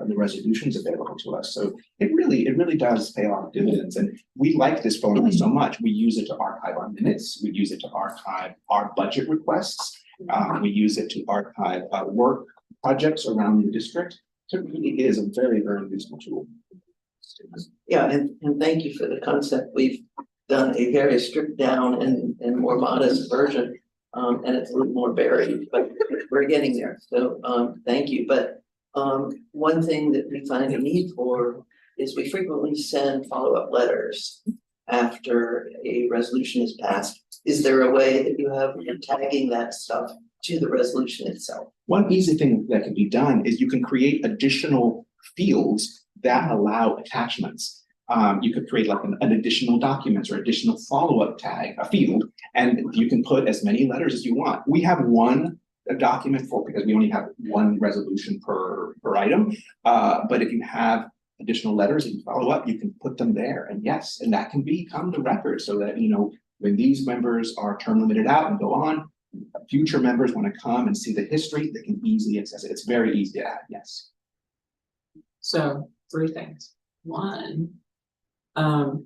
the resolutions available to us. So it really does pay a lot of dividends. And we like this phone number so much. We use it to archive our minutes. We use it to archive our budget requests. We use it to archive work projects around the district. So it really is a very, very useful tool. Yeah, and thank you for the concept. We've done a very stripped down and more modest version. And it's a little more varied, but we're getting there. So thank you. But one thing that we find a need for is we frequently send follow-up letters after a resolution is passed. Is there a way that you have tagging that stuff to the resolution itself? One easy thing that can be done is you can create additional fields that allow attachments. You could create like an additional documents or additional follow-up tag, a field, and you can put as many letters as you want. We have one document for, because we only have one resolution per item. But if you have additional letters and you follow up, you can put them there. And yes, and that can become the record so that, when these members are term limited out and go on, future members want to come and see the history, they can easily access it. It's very easy to add, yes. So 3 things. One,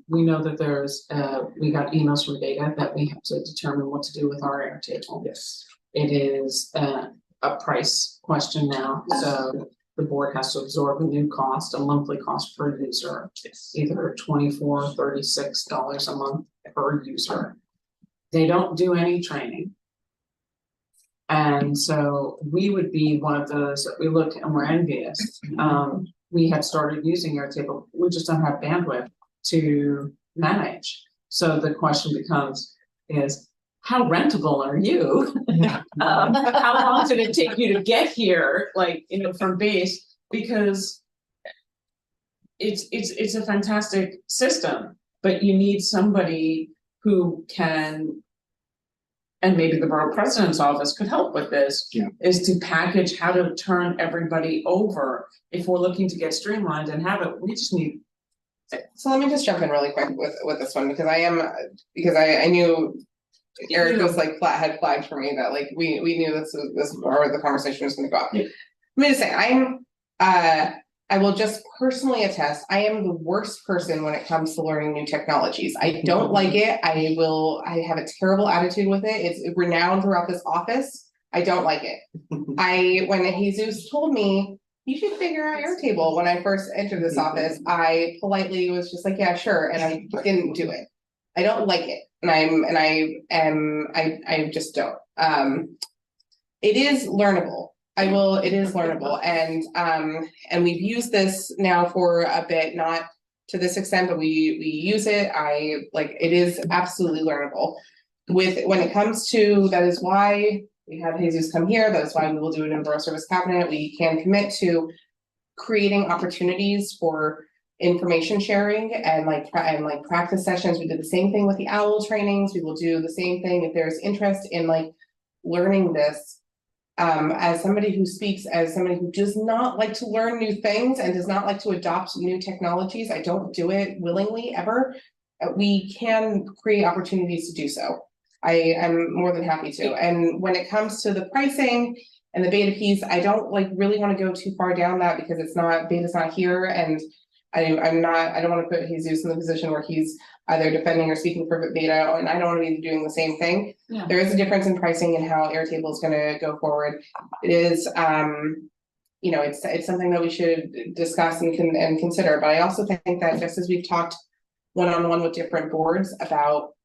we know that we got emails from Data that we have to determine what to do with our Airtable. Yes. It is a price question now, so the board has to absorb a new cost, a monthly cost per user. Either $24 or $36 a month per user. They don't do any training. And so we would be one of those that we look and we're envious. We have started using Airtable, we just don't have bandwidth to manage. So the question becomes is, how rentable are you? How long did it take you to get here, like, from base? Because it's a fantastic system, but you need somebody who can, and maybe the borough president's office could help with this, is to package how to turn everybody over. If we're looking to get streamlined and have it, we just need. So let me just jump in really quick with this one, because I knew Eric was like had flagged for me that like we knew this or the conversation was gonna go up. Let me just say, I will just personally attest, I am the worst person when it comes to learning new technologies. I don't like it. I have a terrible attitude with it. It's renowned throughout this office. I don't like it. When Jesus told me, you should figure out Airtable when I first entered this office, I politely was just like, yeah, sure. And I didn't do it. I don't like it. I just don't. It is learnable. It is learnable. And we've used this now for a bit, not to this extent, but we use it. It is absolutely learnable. When it comes to, that is why we have Jesus come here. That is why we will do it in Borough Service Cabinet. We can commit to creating opportunities for information sharing and practice sessions. We did the same thing with the OWL trainings. We will do the same thing if there's interest in learning this. As somebody who speaks, as somebody who does not like to learn new things and does not like to adopt new technologies, I don't do it willingly ever. We can create opportunities to do so. I am more than happy to. And when it comes to the pricing and the beta piece, I don't really want to go too far down that, because beta's not here, and I don't want to put Jesus in the position where he's either defending or speaking for beta, and I don't want to be doing the same thing. Yeah. There is a difference in pricing and how Airtable is going to go forward. It is, it's something that we should discuss and consider. But I also think that just as we've talked one-on-one with different boards about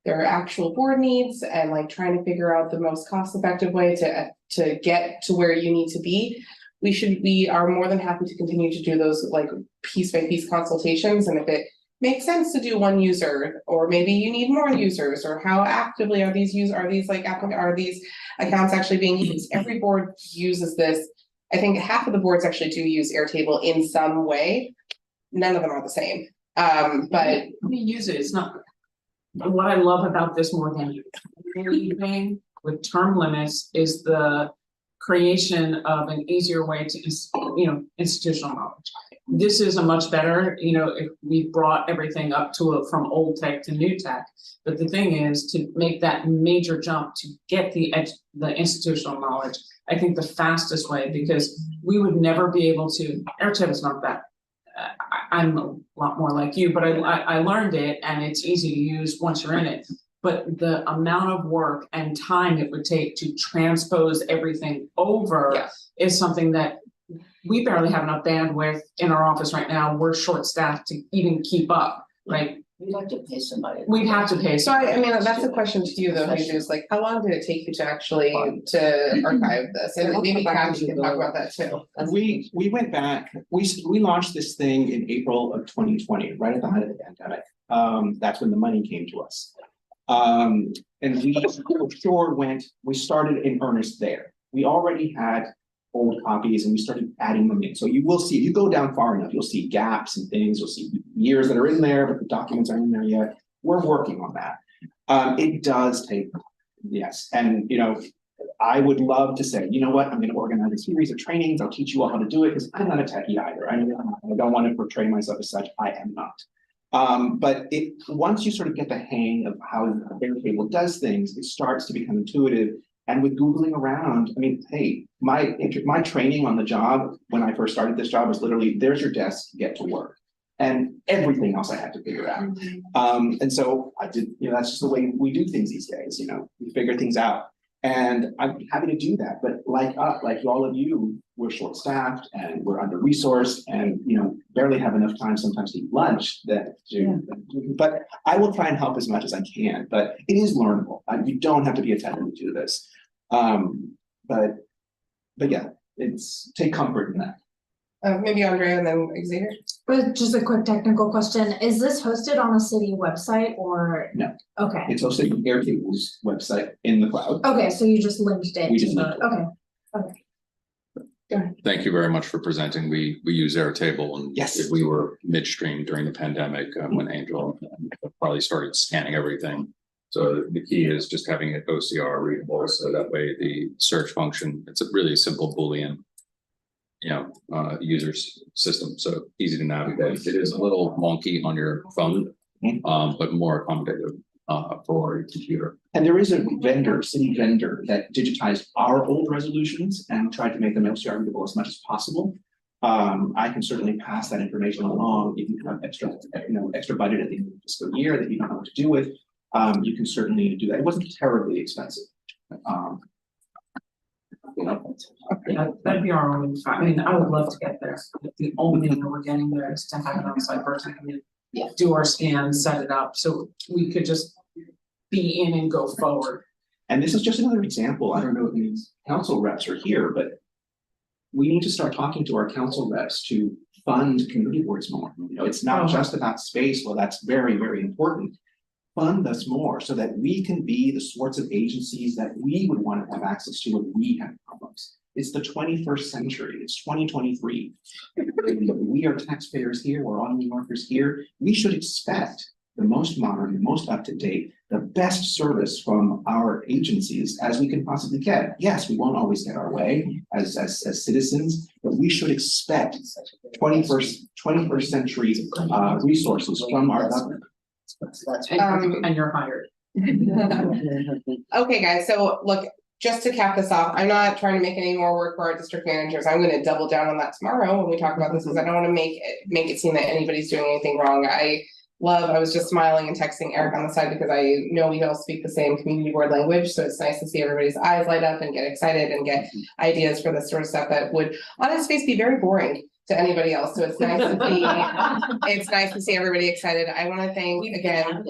their actual board needs and trying to figure out the most cost-effective way to get to where you need to be, we are more than happy to continue to do those piece by piece consultations. And if it makes sense to do one user, or maybe you need more users, or how actively are these accounts actually being used? Every board uses this. I think half of the boards actually do use Airtable in some way. None of them are the same. But we use it. It's not. What I love about this more than anything with term limits is the creation of an easier way to, institutional knowledge. This is a much better, if we brought everything up from old tech to new tech. But the thing is, to make that major jump to get the institutional knowledge, I think the fastest way, because we would never be able to, Airtable is not that. I'm a lot more like you, but I learned it and it's easy to use once you're in it. But the amount of work and time it would take to transpose everything over is something that we barely have enough bandwidth in our office right now. We're short-staffed to even keep up. We'd have to pay somebody. We'd have to pay. So I mean, that's a question to you though, Jesus, how long did it take you to actually archive this? And maybe Kathy can talk about that too. We went back, we launched this thing in April of 2020, right at the height of the pandemic. That's when the money came to us. And we started in earnest there. We already had old copies and we started adding them in. So you will see, if you go down far enough, you'll see gaps and things, you'll see years that are in there, but the documents aren't in there yet. We're working on that. It does take, yes. And, I would love to say, you know what, I'm going to organize a series of trainings. I'll teach you all how to do it, because I'm not a techie either. I don't want to portray myself as such. I am not. But once you sort of get the hang of how Airtable does things, it starts to become intuitive. And with Googling around, I mean, hey, my training on the job, when I first started this job, was literally, there's your desk, get to work. And everything else I had to figure out. And so I did, that's just the way we do things these days, we figure things out. And I'm happy to do that, but like all of you, we're short-staffed and we're under-resourced and, barely have enough time sometimes to eat lunch but I will try and help as much as I can, but it is learnable. You don't have to be a technical to do this. But yeah, take comfort in that. Maybe Andrea and then Xavier. But just a quick technical question, is this hosted on a city website or? No. Okay. It's hosted on Airtable's website in the cloud. Okay, so you just linked it We to just the, linked okay. Thank you very much for presenting. We use Airtable, and yes, we were midstream during the pandemic when Angel probably started scanning everything. So the key is just having it OCR readable, so that way the search function, it's really a simple Boolean, user's system, so easy to navigate. It is a little wonky on your phone, but more accommodative for a computer. And there is a city vendor that digitized our old resolutions and tried to make them OCR readable as much as possible. I can certainly pass that information along if you have extra budget at the end of the fiscal year that you don't know what to do with. You can certainly do that. It wasn't terribly expensive. That'd be our only, I mean, I would love to get there. The only thing that we're getting there is to have an on-site person come in, do our scans, set it up, so we could just be in and go forward. And this is just another example. I don't know if these council reps are here, but we need to start talking to our council reps to fund community boards more. It's not just about space. Well, that's very, very important. Fund us more so that we can be the sorts of agencies that we would want to have access to when we have problems. It's the 21st century, it's 2023. We are taxpayers here, we're all New Yorkers here. We should expect the most modern, the most up-to-date, the best service from our agencies as we can possibly get. Yes, we won't always get our way as citizens, but we should expect 21st century resources from our government. And you're hired. Okay, guys, so look, just to cap this off, I'm not trying to make any more work for our district managers. I'm gonna double down on that tomorrow when we talk about this, because I don't want to make it seem that anybody's doing anything wrong. I was just smiling and texting Eric on the side because I know we all speak the same community board language, so it's nice to see everybody's eyes light up and get excited and get ideas for this sort of stuff that would on its face be very boring to anybody else. So it's nice to see everybody excited. I want to thank again.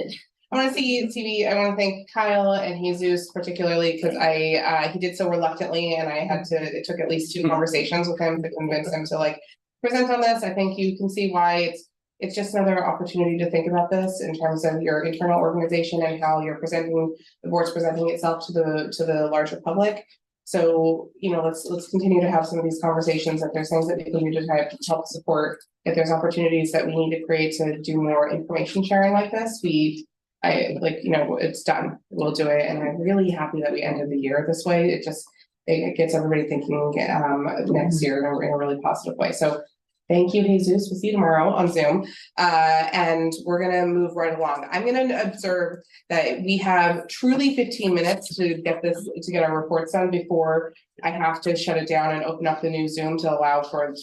I want to see I want to thank Kyle and Jesus particularly because he did so reluctantly, and it took at least 2 conversations with him to convince him to present on this. I think you can see why it's just another opportunity to think about this in terms of your internal organization and how you're the board's presenting itself to the larger public. So, let's continue to have some of these conversations. If there's things that we can do to help support, if there's opportunities that we need to create to do more information sharing like this, it's done. We'll do it. And I'm really happy that we ended the year this way. It gets everybody thinking next year in a really positive way. So thank you, Jesus. We'll see you tomorrow on Zoom. And we're gonna move right along. I'm gonna observe that we have truly 15 minutes to get our reports done before I have to shut it down and open up the new Zoom to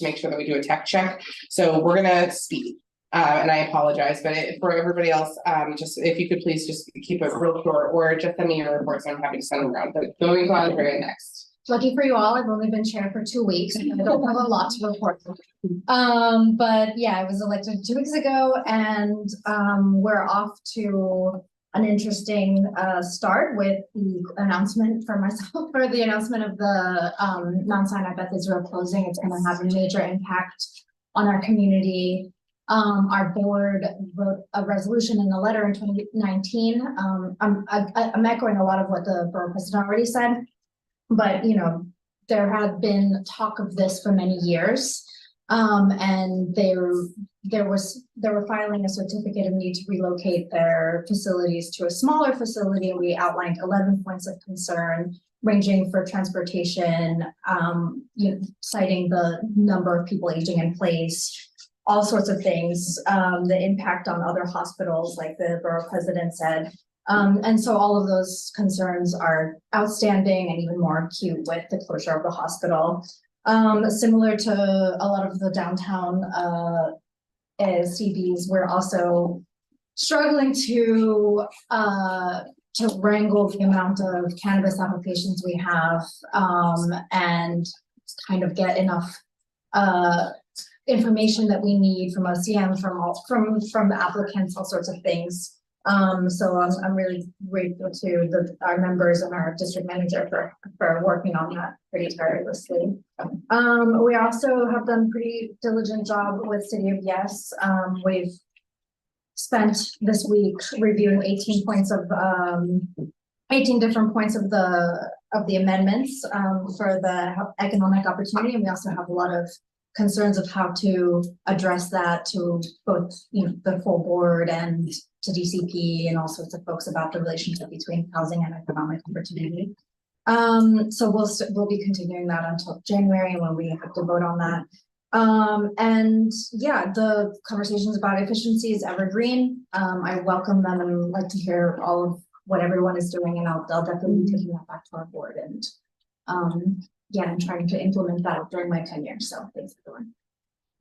make sure that we do a tech check. So we're gonna speed. And I apologize, but for everybody else, just if you could please just keep it real short or just send me your reports. I'm happy to send them around. But going to Andrea next. Lucky for you all, I've only been chair for 2 weeks. I don't have a lot to report. But yeah, I was elected 2 weeks ago, and we're off to an interesting start with the announcement for myself for the announcement of the Mount Sinai Beth Israel closing. It's going to have a major impact on our community. Our board wrote a resolution in a letter in 2019. I'm echoing a lot of what the borough president already said. But, there had been talk of this for many years. And they were filing a certificate of need to relocate their facilities to a smaller facility. We outlined 11 points of concern, ranging for transportation, citing the number of people aging in place, all sorts of things, the impact on other hospitals, like the borough president said. And so all of those concerns are outstanding and even more acute with the closure of the hospital. Similar to a lot of the downtown CBs, we're also struggling to wrangle the amount of cannabis applications we have, and kind of get enough information that we need from OCM, from the applicants, all sorts of things. So I'm really grateful to our members and our district manager for working on that pretty tirelessly. We also have done pretty diligent job with City of Yes. We've spent this week reviewing 18 different points of the amendments for the economic opportunity, and we also have a lot of concerns of how to address that to both, the full board and to DCP and all sorts of folks about the relationship between housing and economic opportunity. So we'll be continuing that until January when we have to vote on that. And yeah, the conversations about efficiency is evergreen. I welcome them and like to hear all of what everyone is doing, and I'll definitely be taking that back to our board and yeah, I'm trying to implement that during my tenure. So thanks everyone.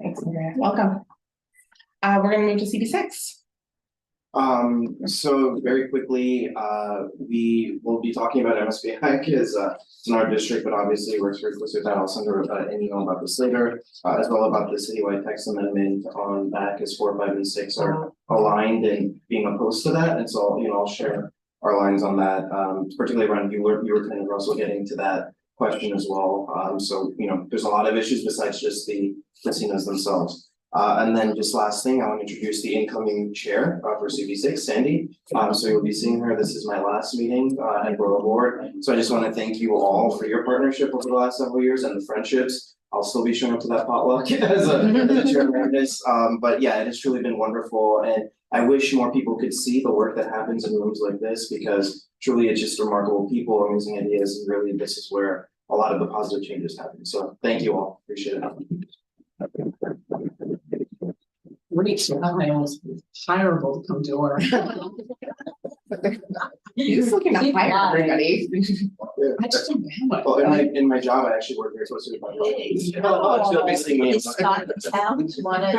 Thanks, Andrea. Welcome. We're gonna move to CB6. So very quickly, we will be talking about MSBI because it's in our district, but obviously works very closely with that. I'll send her an email about this later, as well about the citywide text amendment on back as 4, 5, and 6 are aligned and being opposed to that. And so, I'll share our lines on that, particularly around you were kind of also getting to that question as well. So, there's a lot of issues besides just the casinos themselves. And then just last thing, I want to introduce the incoming chair for CB6, Sandy. So you'll be seeing her. This is my last meeting at Borough Board. So I just want to thank you all for your partnership over the last several years and the friendships. I'll still be showing up to that potluck as a chair emeritus. But yeah, it has truly been wonderful. And I wish more people could see the work that happens in rooms like this, because truly it's just remarkable people, amazing ideas, and really this is where a lot of the positive changes happen. So thank you all. Appreciate it. It's hireable to come to order. He's looking to hire everybody. I just don't know. Well, in my job, I actually work very closely with my colleagues. So basically me. It's not the town, you wanna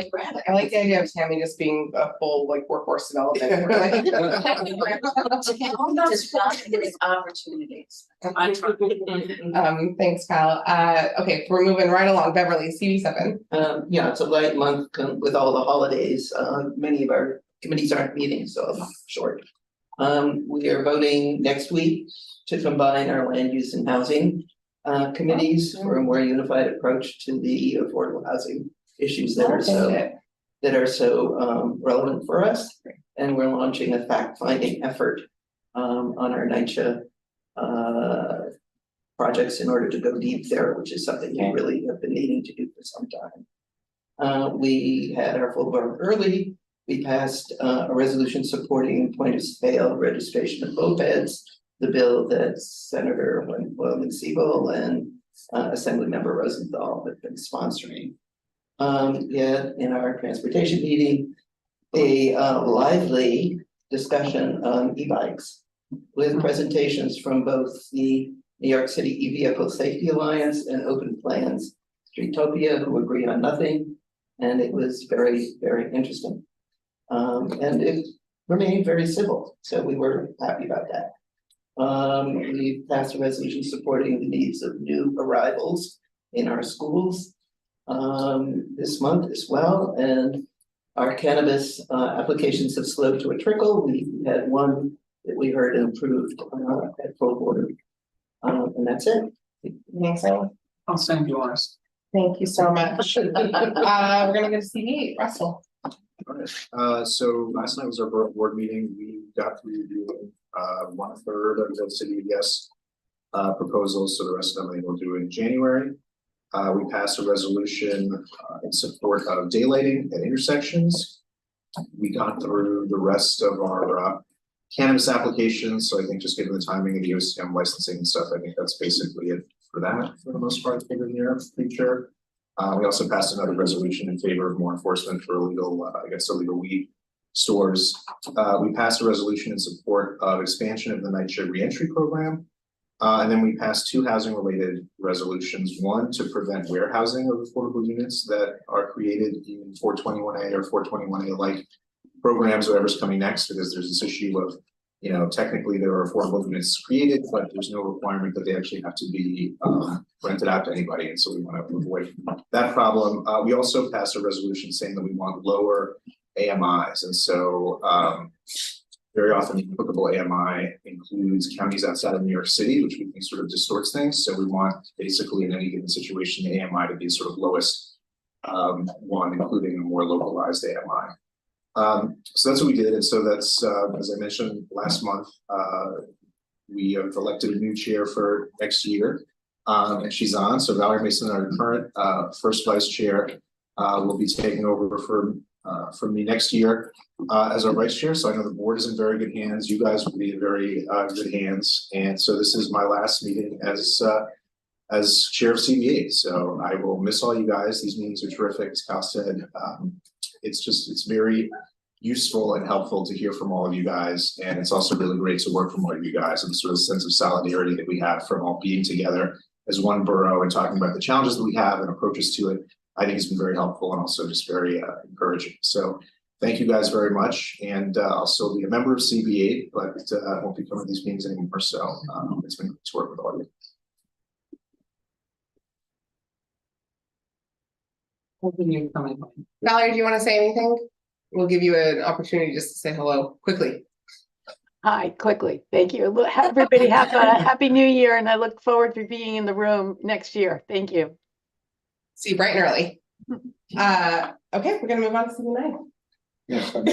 grab it. I like the idea of Tammy just being a full workforce development. Just not getting opportunities. Thanks, Kyle. Okay, we're moving right along. Beverly, CB7. Yeah, it's a light month with all the holidays. Many of our committees aren't meeting, so I'm short. We are voting next week to combine our land use and housing committees for a more unified approach to the affordable housing issues that are so relevant for us. And we're launching a fact-finding effort on our NYCHA projects in order to go deep there, which is something we really have been needing to do for some time. We had our full vote early. We passed a resolution supporting point of sale registration of mopeds, the bill that Senator Wellman Siebel and Assemblymember Rosenthal have been sponsoring. Yet in our transportation meeting, a lively discussion on e-bikes with presentations from both the New York City E-Vehicle Safety Alliance and Open Plans Streetopia, who agree on nothing. And it was very, very interesting. And it remained very civil, so we were happy about that. We passed a resolution supporting the needs of new arrivals in our schools this month as well, and our cannabis applications have slowed to a trickle. We had one that we heard improved at full board, and that's it. Thanks, Ellen. I'll send yours. Thank you so much. We're gonna go to CB8, Russell. So last night was our board meeting. We got to review 1/3 of the City of Yes proposals, so the rest of them we'll do in January. We passed a resolution in support of daylighting at intersections. We got through the rest of our cannabis applications, so I think just given the timing of the OCM licensing and stuff, I think that's basically it for that for the most part for the near future. We also passed another resolution in favor of more enforcement for illegal, illegal weed stores. We passed a resolution in support of expansion of the night shift reentry program. And then we passed 2 housing related resolutions, one to prevent warehousing of affordable units that are created in 421A or 421A like programs, whatever's coming next, because there's this issue of, you know, technically there are affordable units created, but there's no requirement that they actually have to be rented out to anybody. And so we want to avoid that problem. We also passed a resolution saying that we want lower AMIs. And so very often the applicable AMI includes counties outside of New York City, which we think sort of distorts things. So we want basically in any given situation, the AMI to be sort of lowest one, including a more localized AMI. So that's what we did. And so that's, as I mentioned last month, we have elected a new chair for next year. And she's on. So Valerie Mason, our current first vice chair, will be taking over from me next year as our vice chair. So I know the board is in very good hands. You guys will be in very good hands. And so this is my last meeting as chair of CBA. So I will miss all you guys. These meetings are terrific, as Kyle said. It's very useful and helpful to hear from all of you guys. And it's also really great to work from all of you guys and the sort of sense of solidarity that we have from all being together as one borough and talking about the challenges that we have and approaches to it. I think it's been very helpful and also just very encouraging. So thank you guys very much. And I'll still be a member of CBA, but I won't be coming to these meetings anymore. So it's been great to work with all of you. Valerie, do you want to say anything? We'll give you an opportunity just to say hello quickly. Hi, quickly. Thank you. Everybody have a happy new year, and I look forward to being in the room next year. Thank you. See you bright and early. Okay, we're gonna move on to CB9. Yes, I'm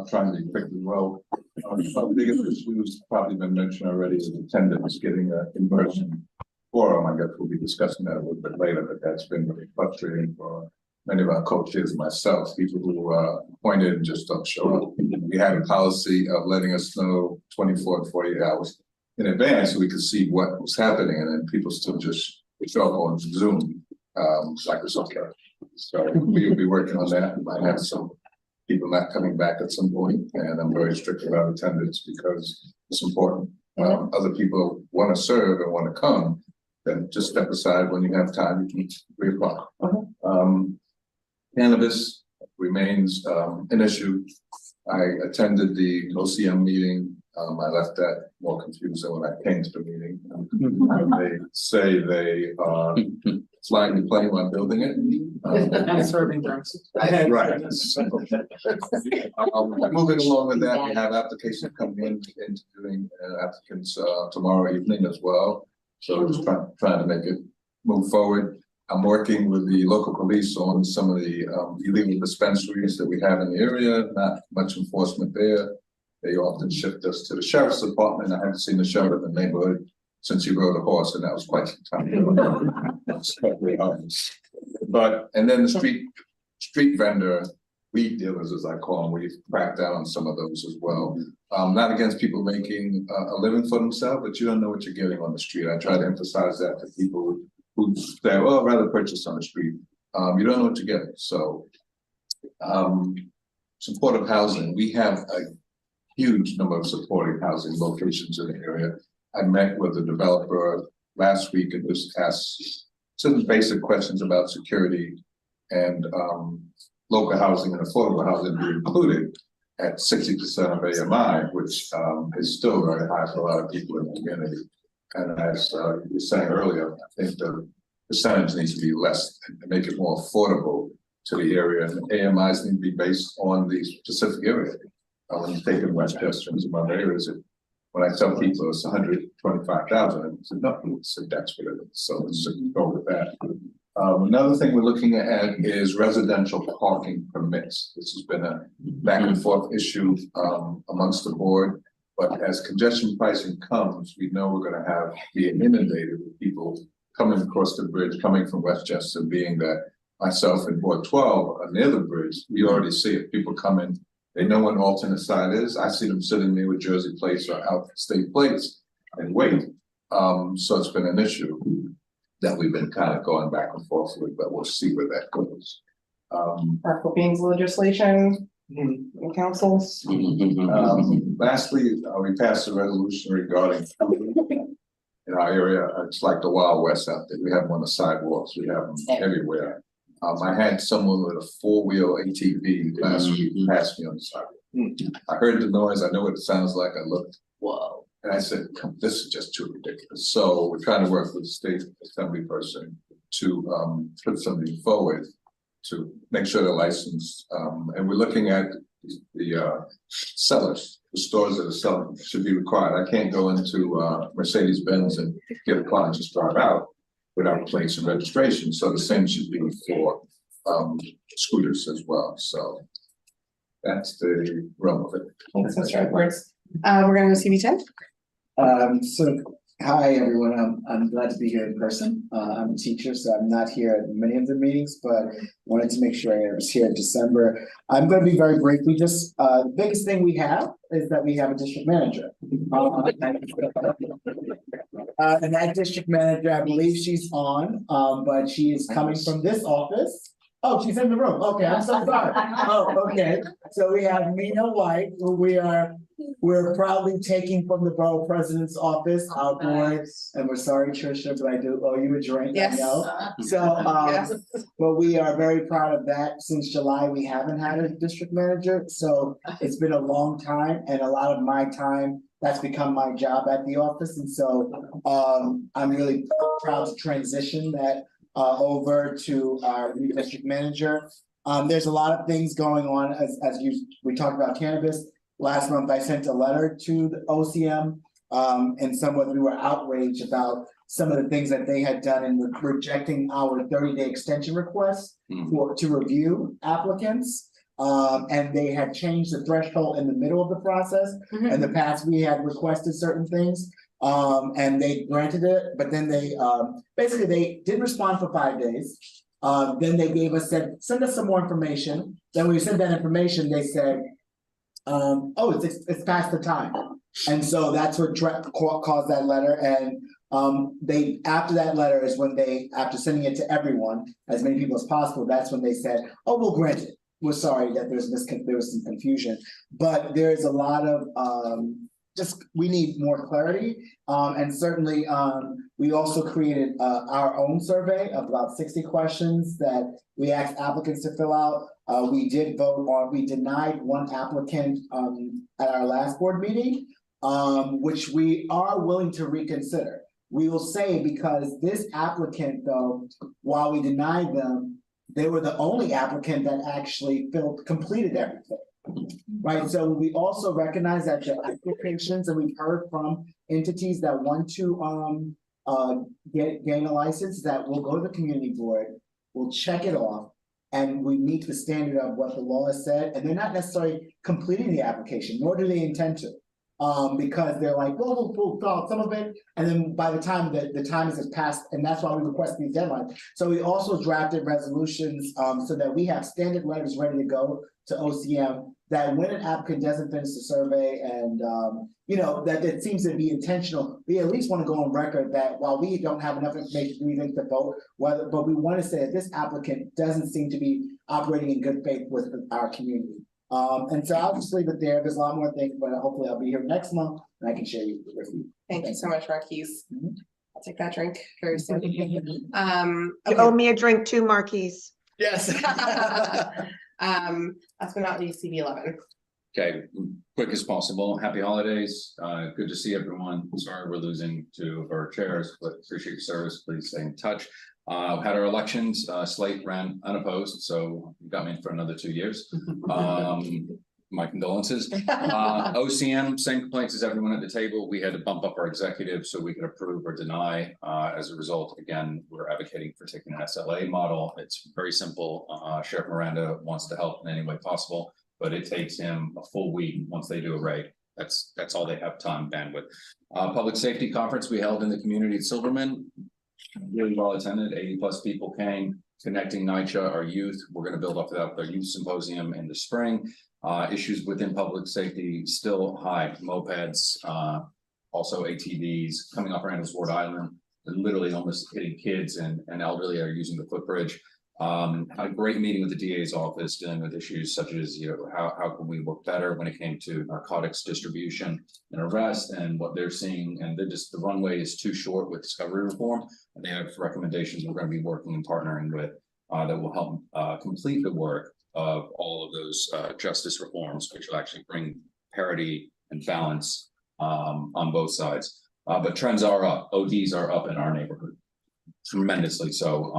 trying to be quick as well. The biggest issue has probably been mentioned already is attendance, getting an in-person forum. I guess we'll be discussing that a little bit later, but that's been really frustrating for many of our coaches, myself, people who are appointed and just don't show up. We had a policy of letting us know 24 to 48 hours in advance so we could see what was happening, and then people still just show up on Zoom. Like it's okay. So we will be working on that. We might have some people not coming back at some point, and I'm very strict about attendance because it's important. Other people want to serve and want to come, then just step aside when you have time. You can 3 o'clock. Cannabis remains an issue. I attended the OCM meeting. I left that more confused than when I came to the meeting. They say they are flying the plane while building it. And serving drinks. Right. Moving along with that, we have applications coming in, interviewing applicants tomorrow evening as well. So just trying to make it move forward. I'm working with the local police on some of the illegal dispensaries that we have in the area. Not much enforcement there. They often shift us to the sheriff's department. I haven't seen the sheriff in the neighborhood since he rode a horse, and that was quite some time ago. But and then the street vendor weed dealers, as I call them, we've cracked down on some of those as well. Not against people making a living for themselves, but you don't know what you're getting on the street. I try to emphasize that to people who say, "Well, I'd rather purchase on the street." You don't know what you're getting. So, supportive housing. We have a huge number of supportive housing locations in the area. I met with the developer last week and just asked some basic questions about security and local housing and affordable housing be included at 60% of AMI, which is still very high for a lot of people in the community. And as you were saying earlier, I think the percentage needs to be less and make it more affordable to the area. And AMIs need to be based on the specific area. When you take in Westchester and some other areas, when I tell people it's 125,000, it's nothing. So that's what it is. So let's go with that. Another thing we're looking at is residential parking permits. This has been a back and forth issue amongst the board. But as congestion pricing comes, we know we're going to be inundated with people coming across the bridge, coming from Westchester, being that myself and Ward 12 are near the bridge. We already see it. People come in, they know what an alternate side is. I see them sitting there with Jersey plates or out state plates and wait. So it's been an issue that we've been kind of going back and forth with, but we'll see where that goes. Purple beans legislation. Councils. Lastly, we passed a resolution regarding in our area. It's like the Wild West out there. We have them on the sidewalks. We have them everywhere. I had someone with a 4-wheel ATV last week pass me on the sidewalk. I heard the noise. I know what it sounds like. I looked, whoa. And I said, this is just too ridiculous. So we're trying to work with the state assembly person to put something forward to make sure they're licensed. And we're looking at the sellers, the stores that are selling should be required. I can't go into Mercedes-Benz and get a car and just drive out without plates and registration. So the same should be for scooters as well. So that's the realm of it. Thanks, Mr. Edwards. We're gonna go CB10. So, hi, everyone. I'm glad to be here in person. I'm a teacher, so I'm not here at many of the meetings, but wanted to make sure I was here in December. I'm going to be very brief. We just, the biggest thing we have is that we have a district manager. And that district manager, I believe she's on, but she is coming from this office. Oh, she's in the room. Okay, I'm so sorry. Oh, okay. So we have Mina White, who we're proudly taking from the borough president's office, our board, and we're sorry, Tricia, but I do owe you a drink. Yes. I know. So, but we are very proud of that. Since July, we haven't had a district manager, so it's been a long time, and a lot of my time, that's become my job at the office, and so I'm really proud to transition that over to our new district manager. There's a lot of things going on we talked about cannabis. Last month, I sent a letter to the OCM, and somewhat we were outraged about some of the things that they had done in rejecting our 30-day extension request to review applicants. And they had changed the threshold in the middle of the process. In the past, we had requested certain things, and they granted it, but then they basically they didn't respond for 5 days. Then they said, send us some more information. Then when we sent that information, they said, oh, it's past the time. And so that's what caused that letter. And after that letter is when after sending it to everyone, as many people as possible, that's when they said, oh, we'll grant it. We're sorry that there was some confusion, but there's a lot of we need more clarity. And certainly we also created our own survey of about 60 questions that we asked applicants to fill out. We denied one applicant at our last board meeting, which we are willing to reconsider. We will say, because this applicant, though, while we denied them, they were the only applicant that actually completed everything. Right, so we also recognize that the applications, and we've heard from entities that want to gain a license, that will go to the community board, we'll check it off, and we meet the standard of what the law has said, and they're not necessarily completing the application, nor do they intend to. Because they're like, well, we'll fill out some of it, and then by the time the time has passed, and that's why we request these deadlines. So we also drafted resolutions so that we have standard letters ready to go to OCM, that when an applicant doesn't finish the survey and that it seems to be intentional, we at least want to go on record that while we don't have enough information to even to vote, but we want to say that this applicant doesn't seem to be operating in good faith with our community. And so I'll just leave it there. There's a lot more things, but hopefully I'll be here next month and I can share you with you. Thank you so much, Marquise. I'll take that drink very soon. You owe me a drink too, Marquise. Yes. Last but not least, CB11. Okay, quick as possible. Happy holidays. Good to see everyone. Sorry we're losing two of our chairs, but appreciate your service. Please stay in touch. Had our elections, slate ran unopposed, so you got me for another 2 years. My condolences. OCM, same complaints as everyone at the table. We had to bump up our executive so we could approve or deny. As a result, again, we're advocating for taking an SLA model. It's very simple. Sheriff Miranda wants to help in any way possible, but it takes him a full week once they do a raid. That's all they have time bandwidth. Public safety conference we held in the community at Silverman. Really well attended, 80+ people came, connecting NYCHA, our youth. We're going to build off of that with our youth symposium in the spring. Issues within public safety still high, mopeds, also ATVs coming off Randall's Ward Island, and literally almost hitting kids and elderly are using the footbridge. Had a great meeting with the DA's office dealing with issues such as, how can we work better when it came to narcotics distribution and arrest, and what they're seeing, and the runway is too short with discovery reform, and they have recommendations we're going to be working and partnering with that will help complete the work of all of those justice reforms, which will actually bring parity and balance on both sides. But trends are up. ODs are up in our neighborhood tremendously. So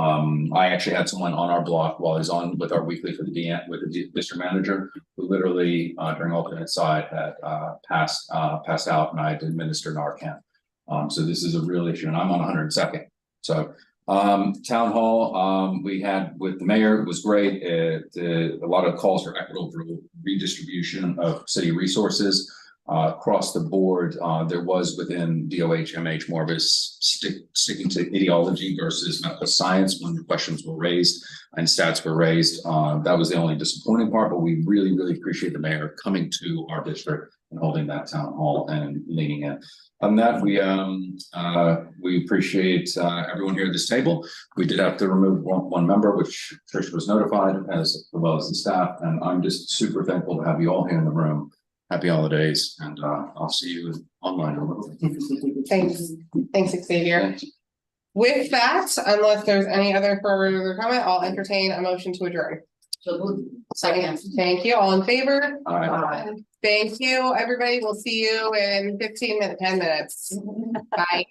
I actually had someone on our block while I was on with our weekly for the with the district manager, who literally during alternate side had passed out, and I had to administer Narcan. So this is a real issue, and I'm on 102nd. So town hall we had with the mayor was great. A lot of calls for equitable redistribution of city resources. Across the board, there was within DOH/MH more of a sticking to ideology versus medical science when the questions were raised and stats were raised. That was the only disappointing part, but we really, really appreciate the mayor coming to our district and holding that town hall and leaning in. On that, we appreciate everyone here at this table. We did have to remove one member, which Trish was notified, as well as the staff, and I'm just super thankful to have you all here in the room. Happy holidays, and I'll see you online. Thanks, Xavier. With that, unless there's any other further comment, I'll entertain a motion to adjourn. Second. Thank you. All in favor? Aye. Thank you, everybody. We'll see you in 10 minutes. Bye.